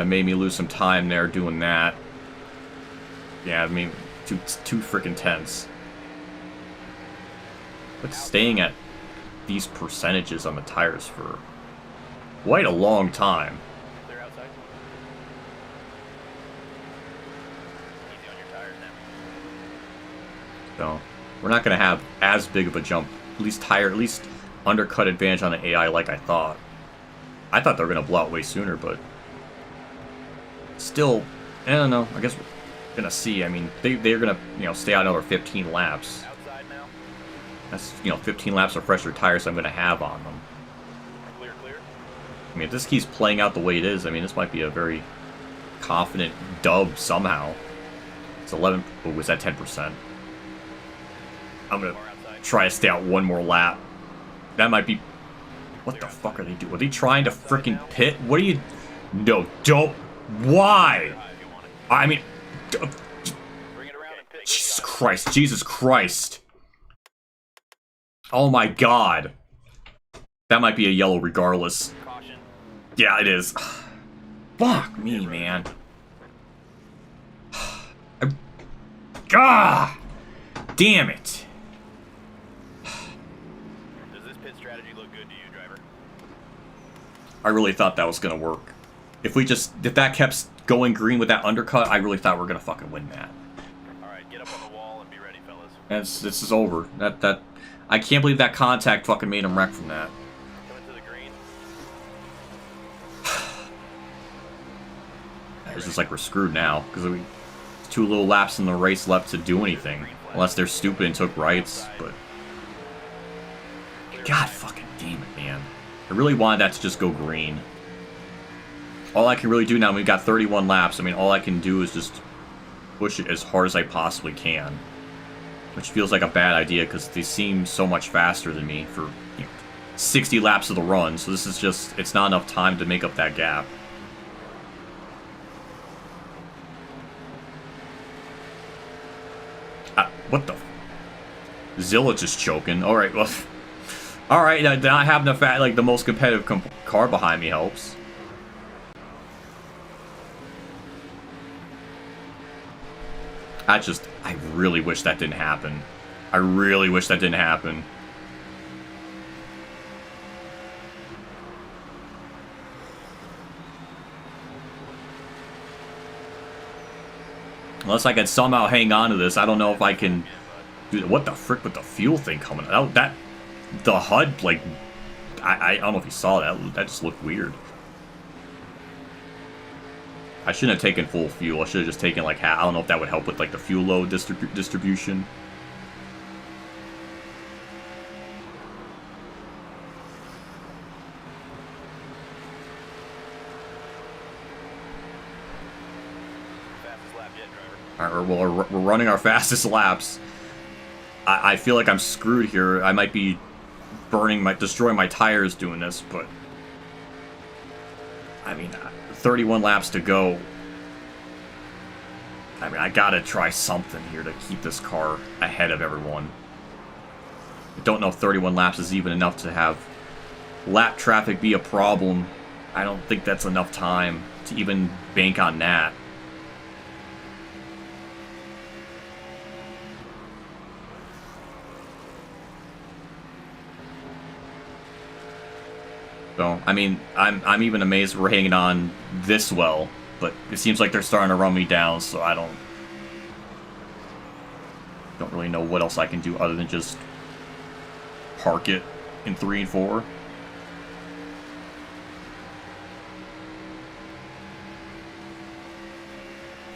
Speaker 1: made me lose some time there doing that. Yeah, I mean, too freaking tense. But staying at these percentages on the tires for quite a long time.
Speaker 3: Clear outside. Easy on your tires now.
Speaker 1: So we're not going to have as big of a jump, at least undercut advantage on the AI like I thought. I thought they were going to blow out way sooner, but still, I don't know. I guess we're going to see. I mean, they're going to, stay out another 15 laps.
Speaker 3: Outside now.
Speaker 1: That's, 15 laps of fresher tires I'm going to have on them.
Speaker 3: Clear, clear.
Speaker 1: I mean, if this keeps playing out the way it is, I mean, this might be a very confident dub somehow. It's 11, oh, was that 10%? I'm going to try to stay out one more lap. That might be... What the fuck are they doing? Are they trying to freaking pit? What are you... No, don't... Why? I mean... Jesus Christ, Jesus Christ. Oh my god. That might be a yellow regardless. Yeah, it is. Fuck me, man. God damn it.
Speaker 3: Does this pit strategy look good to you, driver?
Speaker 1: I really thought that was gonna work. If that kept going green with that undercut, I really thought we were gonna fucking win that.
Speaker 3: Alright, get up on the wall and be ready, fellas.
Speaker 1: This is over. I can't believe that contact fucking made him wreck from that.
Speaker 3: Coming to the green.
Speaker 1: It's just like we're screwed now, because we 2 little laps in the race left to do anything. Unless they're stupid and took rights, but... God fucking damn it, man. I really wanted that to just go green. All I can really do now, we've got 31 laps, I mean, all I can do is just push it as hard as I possibly can. Which feels like a bad idea, because they seem so much faster than me for 60 laps of the run, so this is just, it's not enough time to make up that gap. What the? Zilla just choking. Alright, well... Alright, not having the most competitive car behind me helps. I really wish that didn't happen. I really wish that didn't happen. Unless I can somehow hang on to this, I don't know if I can... Dude, what the frick with the fuel thing coming out? The HUD, like... I don't know if you saw that. That just looked weird. I shouldn't have taken full fuel. I should have just taken, like, half. I don't know if that would help with, like, the fuel load distribution. Alright, well, we're running our fastest laps. I feel like I'm screwed here. I might be destroying my tires doing this, but... I mean, 31 laps to go. I mean, I gotta try something here to keep this car ahead of everyone. I don't know if 31 laps is even enough to have lap traffic be a problem. I don't think that's enough time to even bank on that. So, I mean, I'm even amazed we're hanging on this well, but it seems like they're starting to run me down, so I don't really know what else I can do other than just park it in 3 and 4.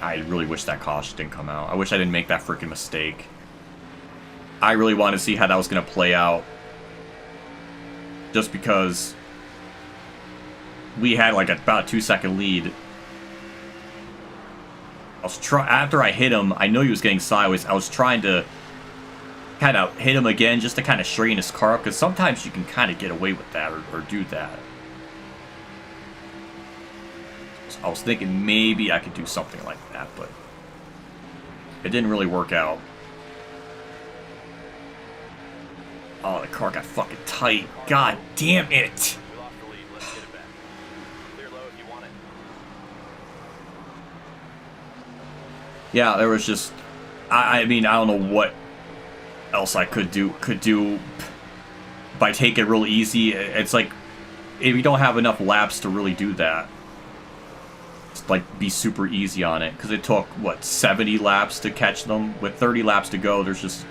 Speaker 1: I really wish that caution didn't come out. I wish I didn't make that freaking mistake. I really want to see how that was going to play out. Just because we had like about a 2-second lead. After I hit him, I know he was getting sideways. I was trying to kind of hit him again just to kind of straighten his car up, because sometimes you can kind of get away with that or do that. So I was thinking maybe I could do something like that, but it didn't really work out. Oh, the car got fucking tight. God damn it! yeah, there was just, I mean, I don't know what else I could do by taking it real easy. It's like, if you don't have enough laps to really do that, just like be super easy on it, because it took, what, 70 laps to catch them? With 30 laps to go, there's just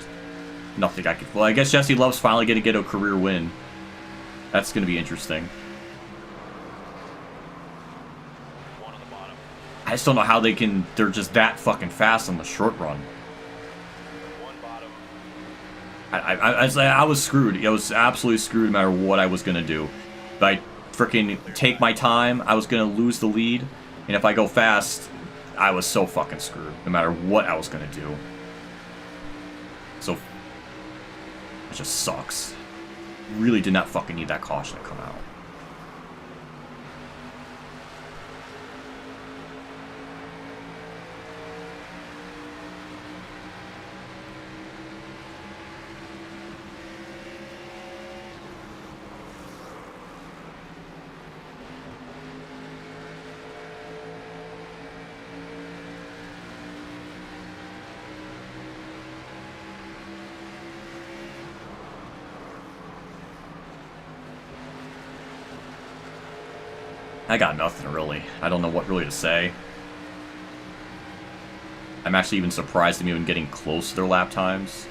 Speaker 1: nothing I could, well, I guess Jesse Love's finally going to get a career win. That's going to be interesting.
Speaker 3: One on the bottom.
Speaker 1: I just don't know how they're just that fucking fast on the short run.
Speaker 3: One bottom.
Speaker 1: I was screwed. I was absolutely screwed no matter what I was going to do. If I freaking take my time, I was going to lose the lead. And if I go fast, I was so fucking screwed no matter what I was going to do. So, it just sucks. Really did not fucking need that caution to come out. I got nothing, really. I don't know what really to say. I'm actually even surprised I'm even getting close to their lap times.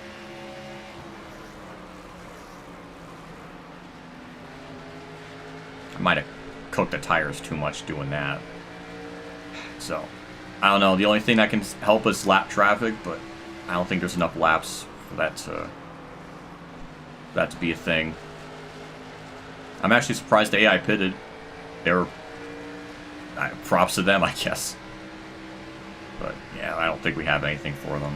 Speaker 1: I might have cooked the tires too much doing that. So, I don't know. The only thing that can help is lap traffic, but I don't think there's enough laps for that to be a thing. I'm actually surprised the AI pitted. They were... props to them, I guess. But, yeah, I don't think we have anything for them.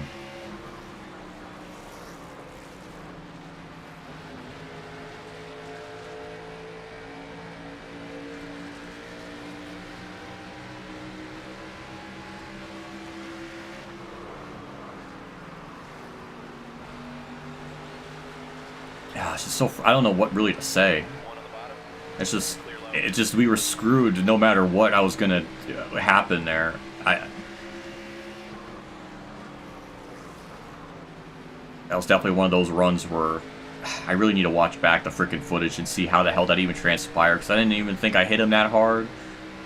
Speaker 1: Yeah, it's just so... I don't know what really to say.
Speaker 3: One on the bottom.
Speaker 1: It's just we were screwed no matter what I was gonna happen there. That was definitely one of those runs where I really need to watch back the freaking footage and see how the hell that even transpired, because I didn't even think I hit him that hard,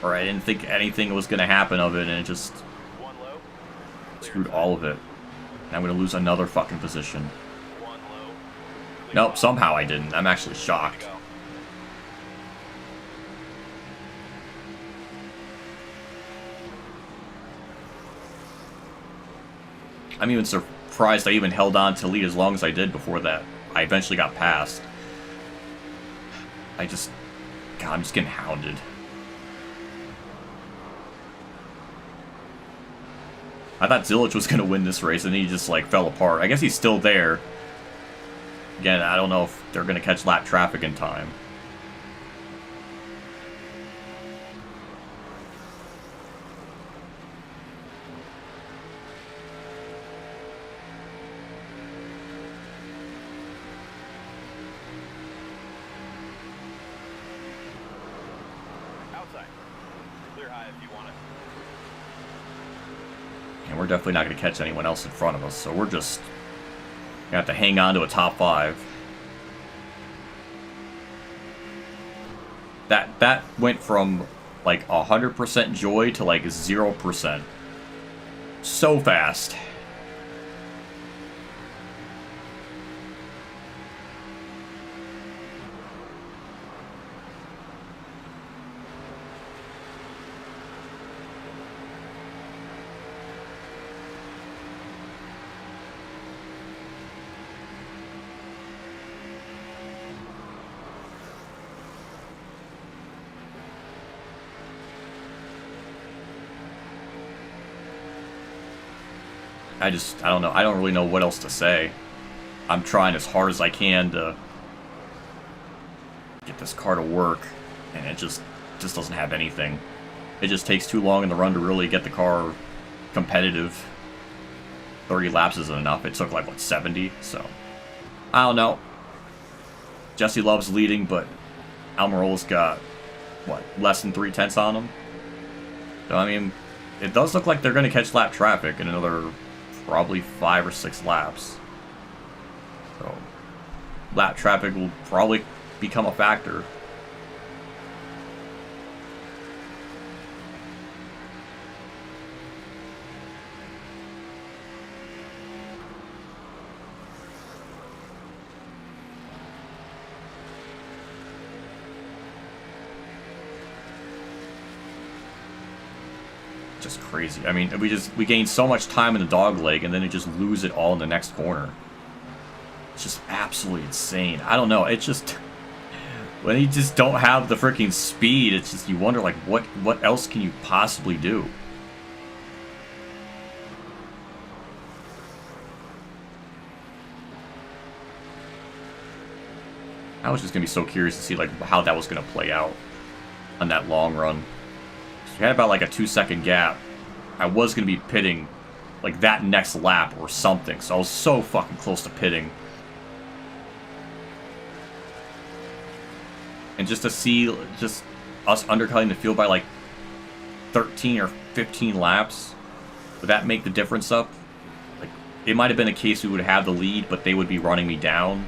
Speaker 1: or I didn't think anything was gonna happen of it, and it just
Speaker 3: One low.
Speaker 1: screwed all of it. And I'm gonna lose another fucking position.
Speaker 3: One low. Clear
Speaker 1: Nope,
Speaker 3: bottom.
Speaker 1: somehow I didn't. I'm actually shocked.
Speaker 3: Go.
Speaker 1: I'm even surprised I even held on to lead as long as I did before that. I eventually got past. God, I'm just getting hounded. I thought Zilich was going to win this race, and he just, like, fell apart. I guess he's still there. Again, I don't know if they're going to catch lap traffic in time.
Speaker 3: Outside. Clear high if you want it.
Speaker 1: And we're definitely not going to catch anyone else in front of us, so we're just going to have to hang on to a top 5. That went from, like, 100% joy to, like, 0%. So fast. I don't know. I don't really know what else to say. I'm trying as hard as I can to get this car to work, and it just doesn't have anything. It just takes too long in the run to really get the car competitive. 30 laps isn't enough. It took, like, what, 70? So, I don't know. Jesse Love's leading, but Almirola's got, what, less than 3/10 on him? So, I mean, it does look like they're going to catch lap traffic in another probably 5 or 6 laps. So, lap traffic will probably become a factor. Just crazy. I mean, we gain so much time in the dog leg, and then you just lose it all in the next corner. It's just absolutely insane. I don't know. It's just when you just don't have the freaking speed, it's just you wonder like what else can you possibly do? I was just gonna be so curious to see like how that was gonna play out on that long run. We had about like a 2-second gap. I was going to be pitting like that next lap or something. So I was so fucking close to pitting. And just to see just us undercutting the field by like 13 or 15 laps, would that make the difference up? Like, it might have been a case we would have the lead, but they would be running me down.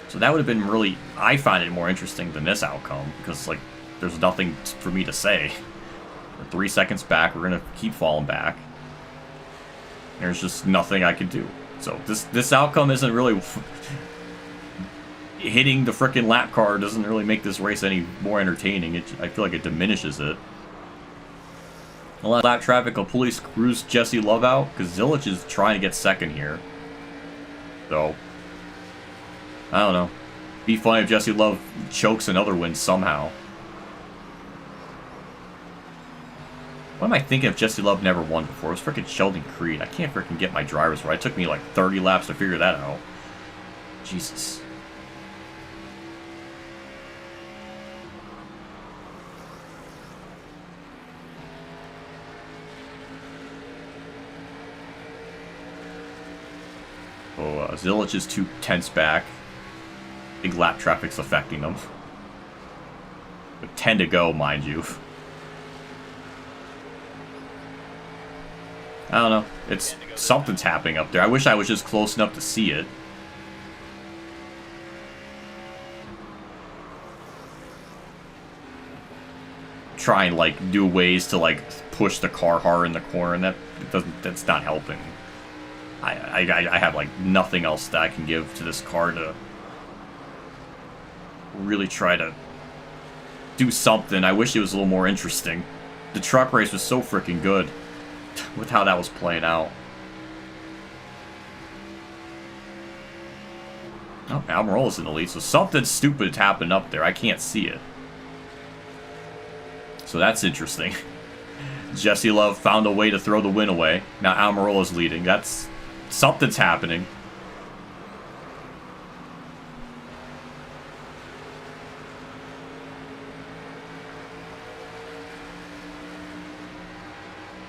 Speaker 1: So that would have been really, I find it more interesting than this outcome, because like there's nothing for me to say. We're 3 seconds back. We're gonna keep falling back. There's just nothing I can do. So this outcome isn't really hitting the frickin' lap car doesn't really make this race any more entertaining. I feel like it diminishes it. A lot of lap traffic will fully screws Jesse Love out because Zilich is trying to get second here. So I don't know. Be funny if Jesse Love chokes another win somehow. What am I thinking if Jesse Love never won before? It was freaking Sheldon Creed. I can't freaking get my drivers right. It took me like 30 laps to figure that out. Jesus. Oh, Zilich is 2 tenths back. Big lap traffic's affecting them. With 10 to go, mind you. I don't know. It's something's happening up there. I wish I was just close enough to see it. Try and like do ways to like push the car hard in the corner, and that's not helping. I have like nothing else that I can give to this car to really try to do something. I wish it was a little more interesting. The truck race was so freaking good with how that was playing out. Oh, Almirola's in the lead, so something stupid happened up there. I can't see it. So that's interesting. Jesse Love found a way to throw the win away. Now Almirola's leading. That's... something's happening.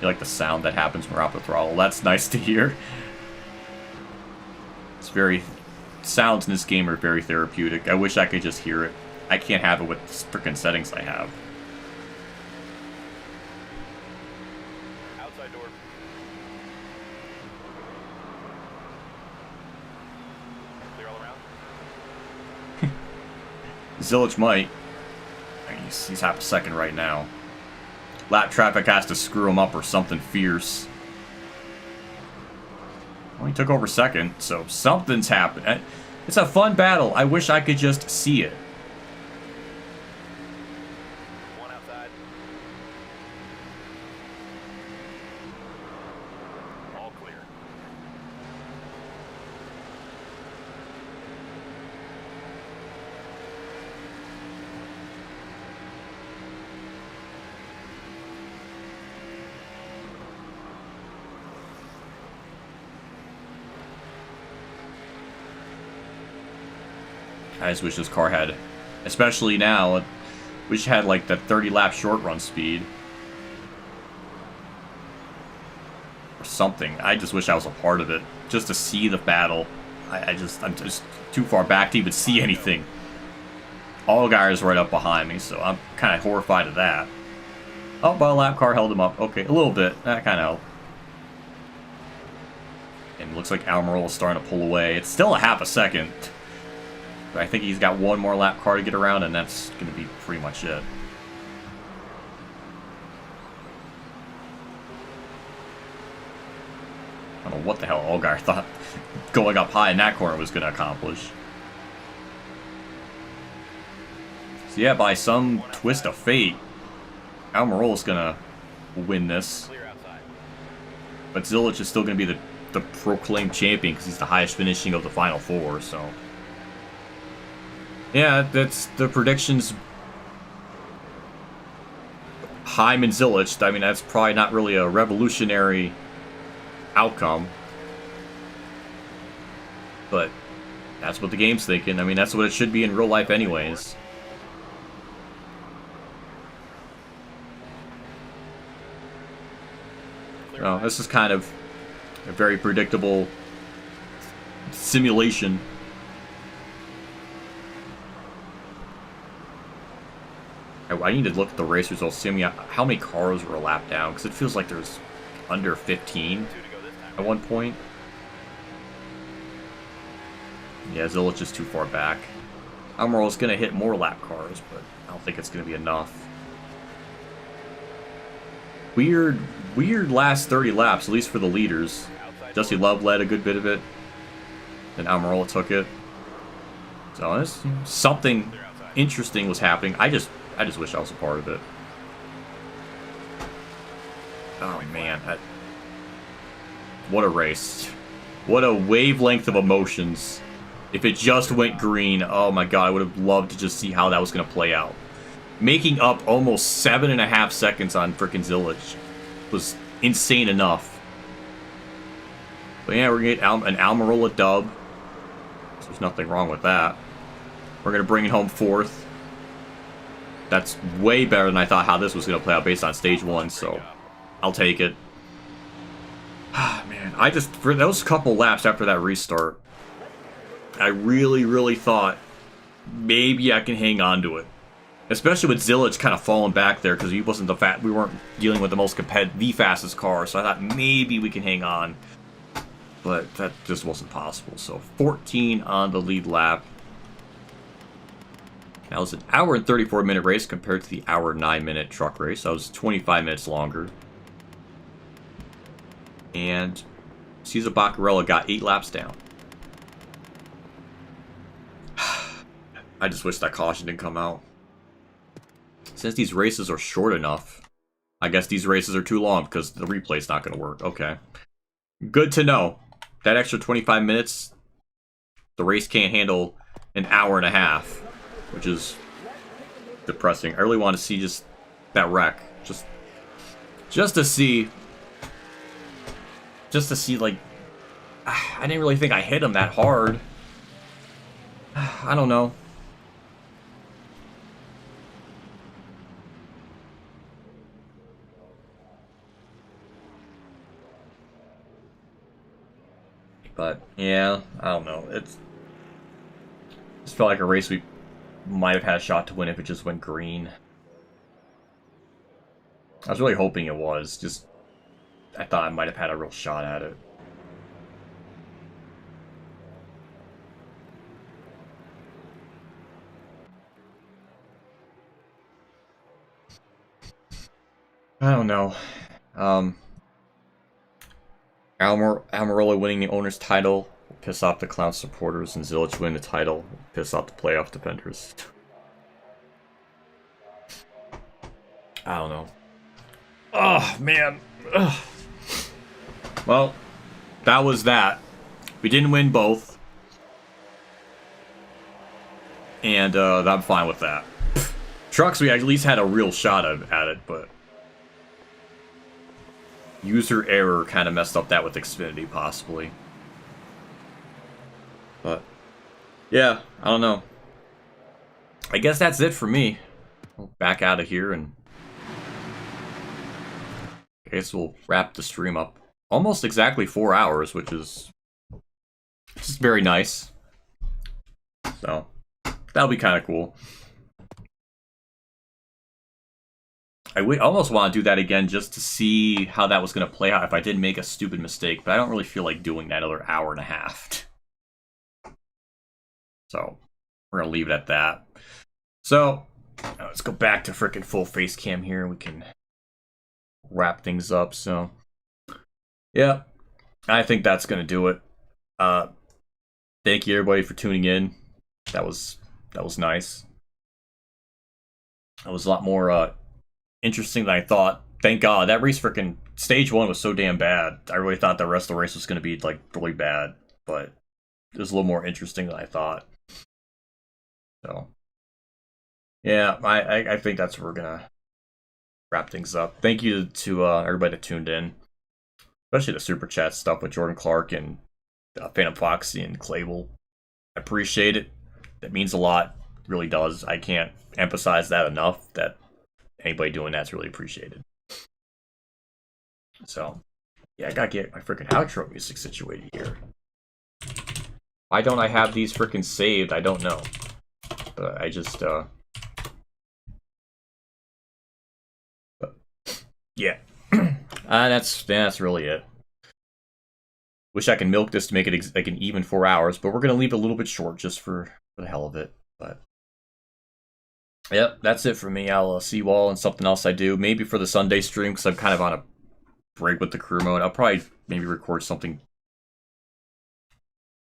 Speaker 1: You like the sound that happens when we're out the throttle. That's nice to hear. It's very... sounds in this game are very therapeutic. I wish I could just hear it. I can't have it with the freaking settings I have.
Speaker 3: Outside door. Clear all around.
Speaker 1: Zilich might. I mean, he's half a second right now. Lap traffic has to screw him up or something fierce. Well, he took over second, so something's happened. It's a fun battle. I wish I could just see it.
Speaker 3: One outside. All clear.
Speaker 1: I just wish this car had, especially now, wish it had like the 30 lap short run speed. Or something. I just wish I was a part of it. Just to see the battle. I'm just too far back to even see anything. All guys right up behind me, so I'm kind of horrified of that. Oh, but a lap car held him up. Okay, a little bit. That kind of helped. And it looks like Almirola is starting to pull away. It's still a half a second. But I think he's got one more lap car to get around, and that's going to be pretty much it. I don't know what the hell Allgaier thought going up high in that corner was going to accomplish. So yeah, by some twist of fate, Almirola's going to win this. But Zilich is still going to be the proclaimed champion because he's the highest finishing of the Final Four, so... Yeah, that's the predictions. Harman Zilich, I mean, that's probably not really a revolutionary outcome. But that's what the game's thinking. I mean, that's what it should be in real life anyways. Oh, this is kind of a very predictable simulation. I need to look at the race results, see how many cars were a lap down, because it feels like there's under 15 at one point. Yeah, Zilich is too far back. Almirola's going to hit more lap cars, but I don't think it's going to be enough. Weird last 30 laps, at least for the leaders. Jesse Love led a good bit of it. Then Almirola took it. So something interesting was happening. I just wish I was a part of it. Oh man, what a race. What a wavelength of emotions. If it just went green, oh my god, I would have loved to just see how that was going to play out. Making up almost 7.5 seconds on frickin' Zilich was insane enough. But yeah, we're going to get an Almirola dub. So there's nothing wrong with that. We're going to bring it home 4th. That's way better than I thought how this was going to play out based on stage 1, so I'll take it. Ah, man, for those couple laps after that restart, I really thought maybe I can hang on to it. Especially with Zilich kind of falling back there because we weren't dealing with the fastest car, so I thought maybe we can hang on. But that just wasn't possible. So 14 on the lead lap. That was an hour and 34-minute race compared to the hour 9-minute truck race. That was 25 minutes longer. And Cesar Baccarella got 8 laps down. I just wish that caution didn't come out. Since these races are short enough, I guess these races are too long because the replay's not going to work. Okay. Good to know. That extra 25 minutes, the race can't handle an hour and a half, which is depressing. I really want to see just that wreck. Just to see, like, I didn't really think I hit him that hard. I don't know. But, yeah, I don't know. It just felt like a race we might have had a shot to win if it just went green. I was really hoping it was. I thought I might have had a real shot at it. I don't know. Almirola winning the owner's title will piss off the Clown supporters, and Zilich winning the title will piss off the playoff defenders. I don't know. Oh, man. Ugh. Well, that was that. We didn't win both. And I'm fine with that. Trucks, we at least had a real shot at it, but user error kind of messed up that with Xfinity, possibly. But, yeah, I don't know. I guess that's it for me. We'll back out of here, and I guess we'll wrap the stream up. Almost exactly 4 hours, which is just very nice. So, that'll be kind of cool. I would almost want to do that again just to see how that was going to play out if I did make a stupid mistake, but I don't really feel like doing that another hour and a half. So we're going to leave it at that. So let's go back to freaking full face cam here. We can wrap things up. So yeah, I think that's going to do it. Thank you everybody for tuning in. That was nice. That was a lot more interesting than I thought. Thank God. That race freaking stage 1 was so damn bad. I really thought the rest of the race was going to be like really bad, but it was a little more interesting than I thought. So yeah, I think that's where we're gonna wrap things up. Thank you to everybody that tuned in, especially the super chat stuff with Jordan Clark and Phantom Foxy and Clavel. I appreciate it. That means a lot. It really does. I can't emphasize that enough. That anybody doing that's really appreciated. So yeah, I gotta get my freaking outro music situated here. Why don't I have these freaking saved? I don't know. But I just yeah. That's really it. Wish I could milk this to make it like an even 4 hours, but we're gonna leave it a little bit short just for the hell of it. But yep, that's it for me. I'll see you all and something else I do. Maybe for the Sunday stream, because I'm kind of on a break with the crew mode. I'll probably maybe record something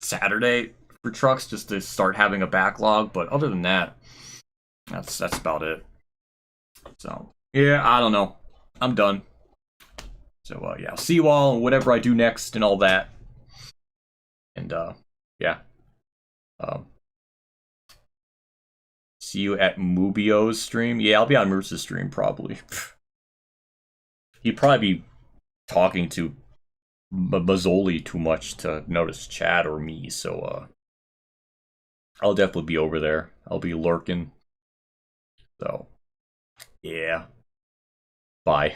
Speaker 1: Saturday for trucks just to start having a backlog. But other than that, that's about it. So yeah, I don't know. I'm done. So yeah, I'll see you all and whatever I do next and all that. And yeah. See you at Mubio's stream. Yeah, I'll be on Merce's stream probably. He'd probably be talking to Mazzoli too much to notice chat or me, so I'll definitely be over there. I'll be lurking. So yeah. Bye.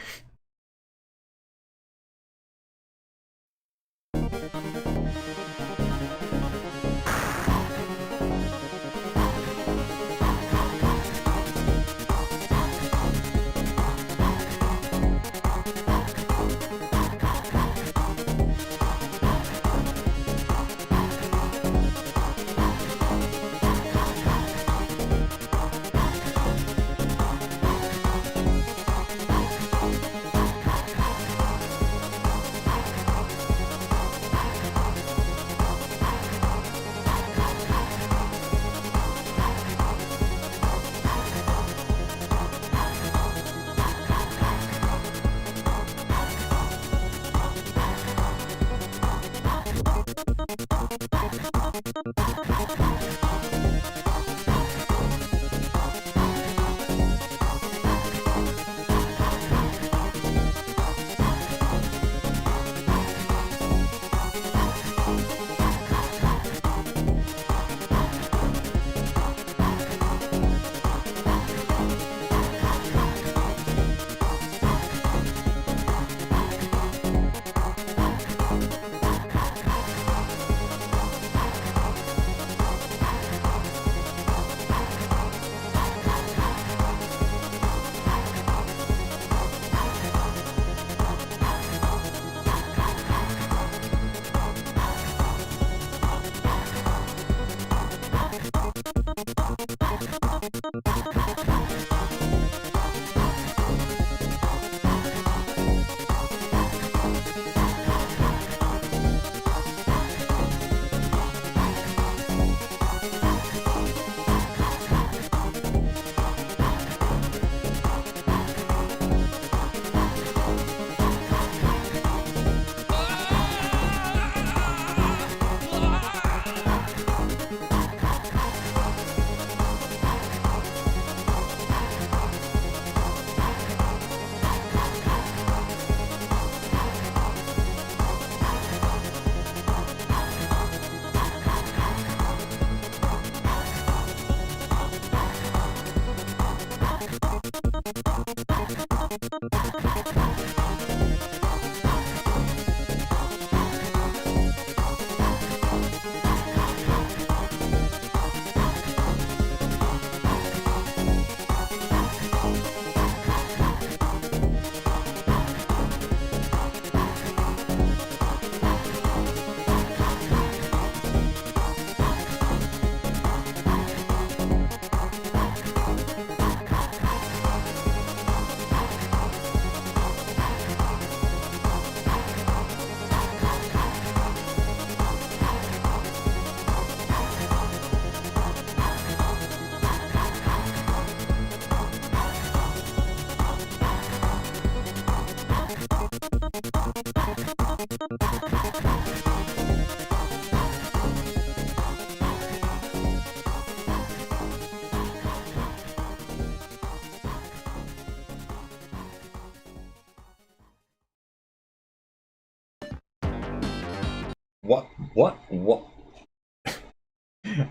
Speaker 1: What?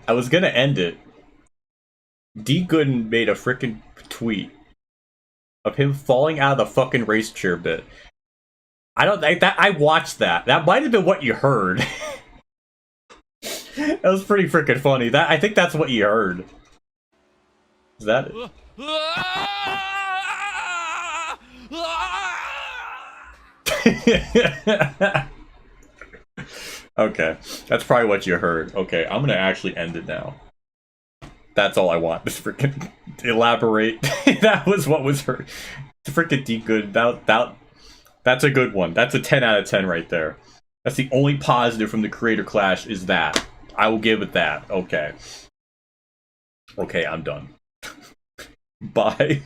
Speaker 1: I was gonna end it. D. Gooden made a freaking tweet of him falling out of the fucking race chair bit. I don't think that I watched that. That might have been what you heard. That was pretty freaking funny. I think that's what you heard. Is that it? Okay, that's probably what you heard. Okay, I'm gonna actually end it now. That's all I want. Just freaking elaborate. That was what was heard. It's freaking deep good. That's a good one. That's a 10 out of 10 right there. That's the only positive from the Creator Clash is that. I will give it that. Okay. Okay, I'm done. Bye.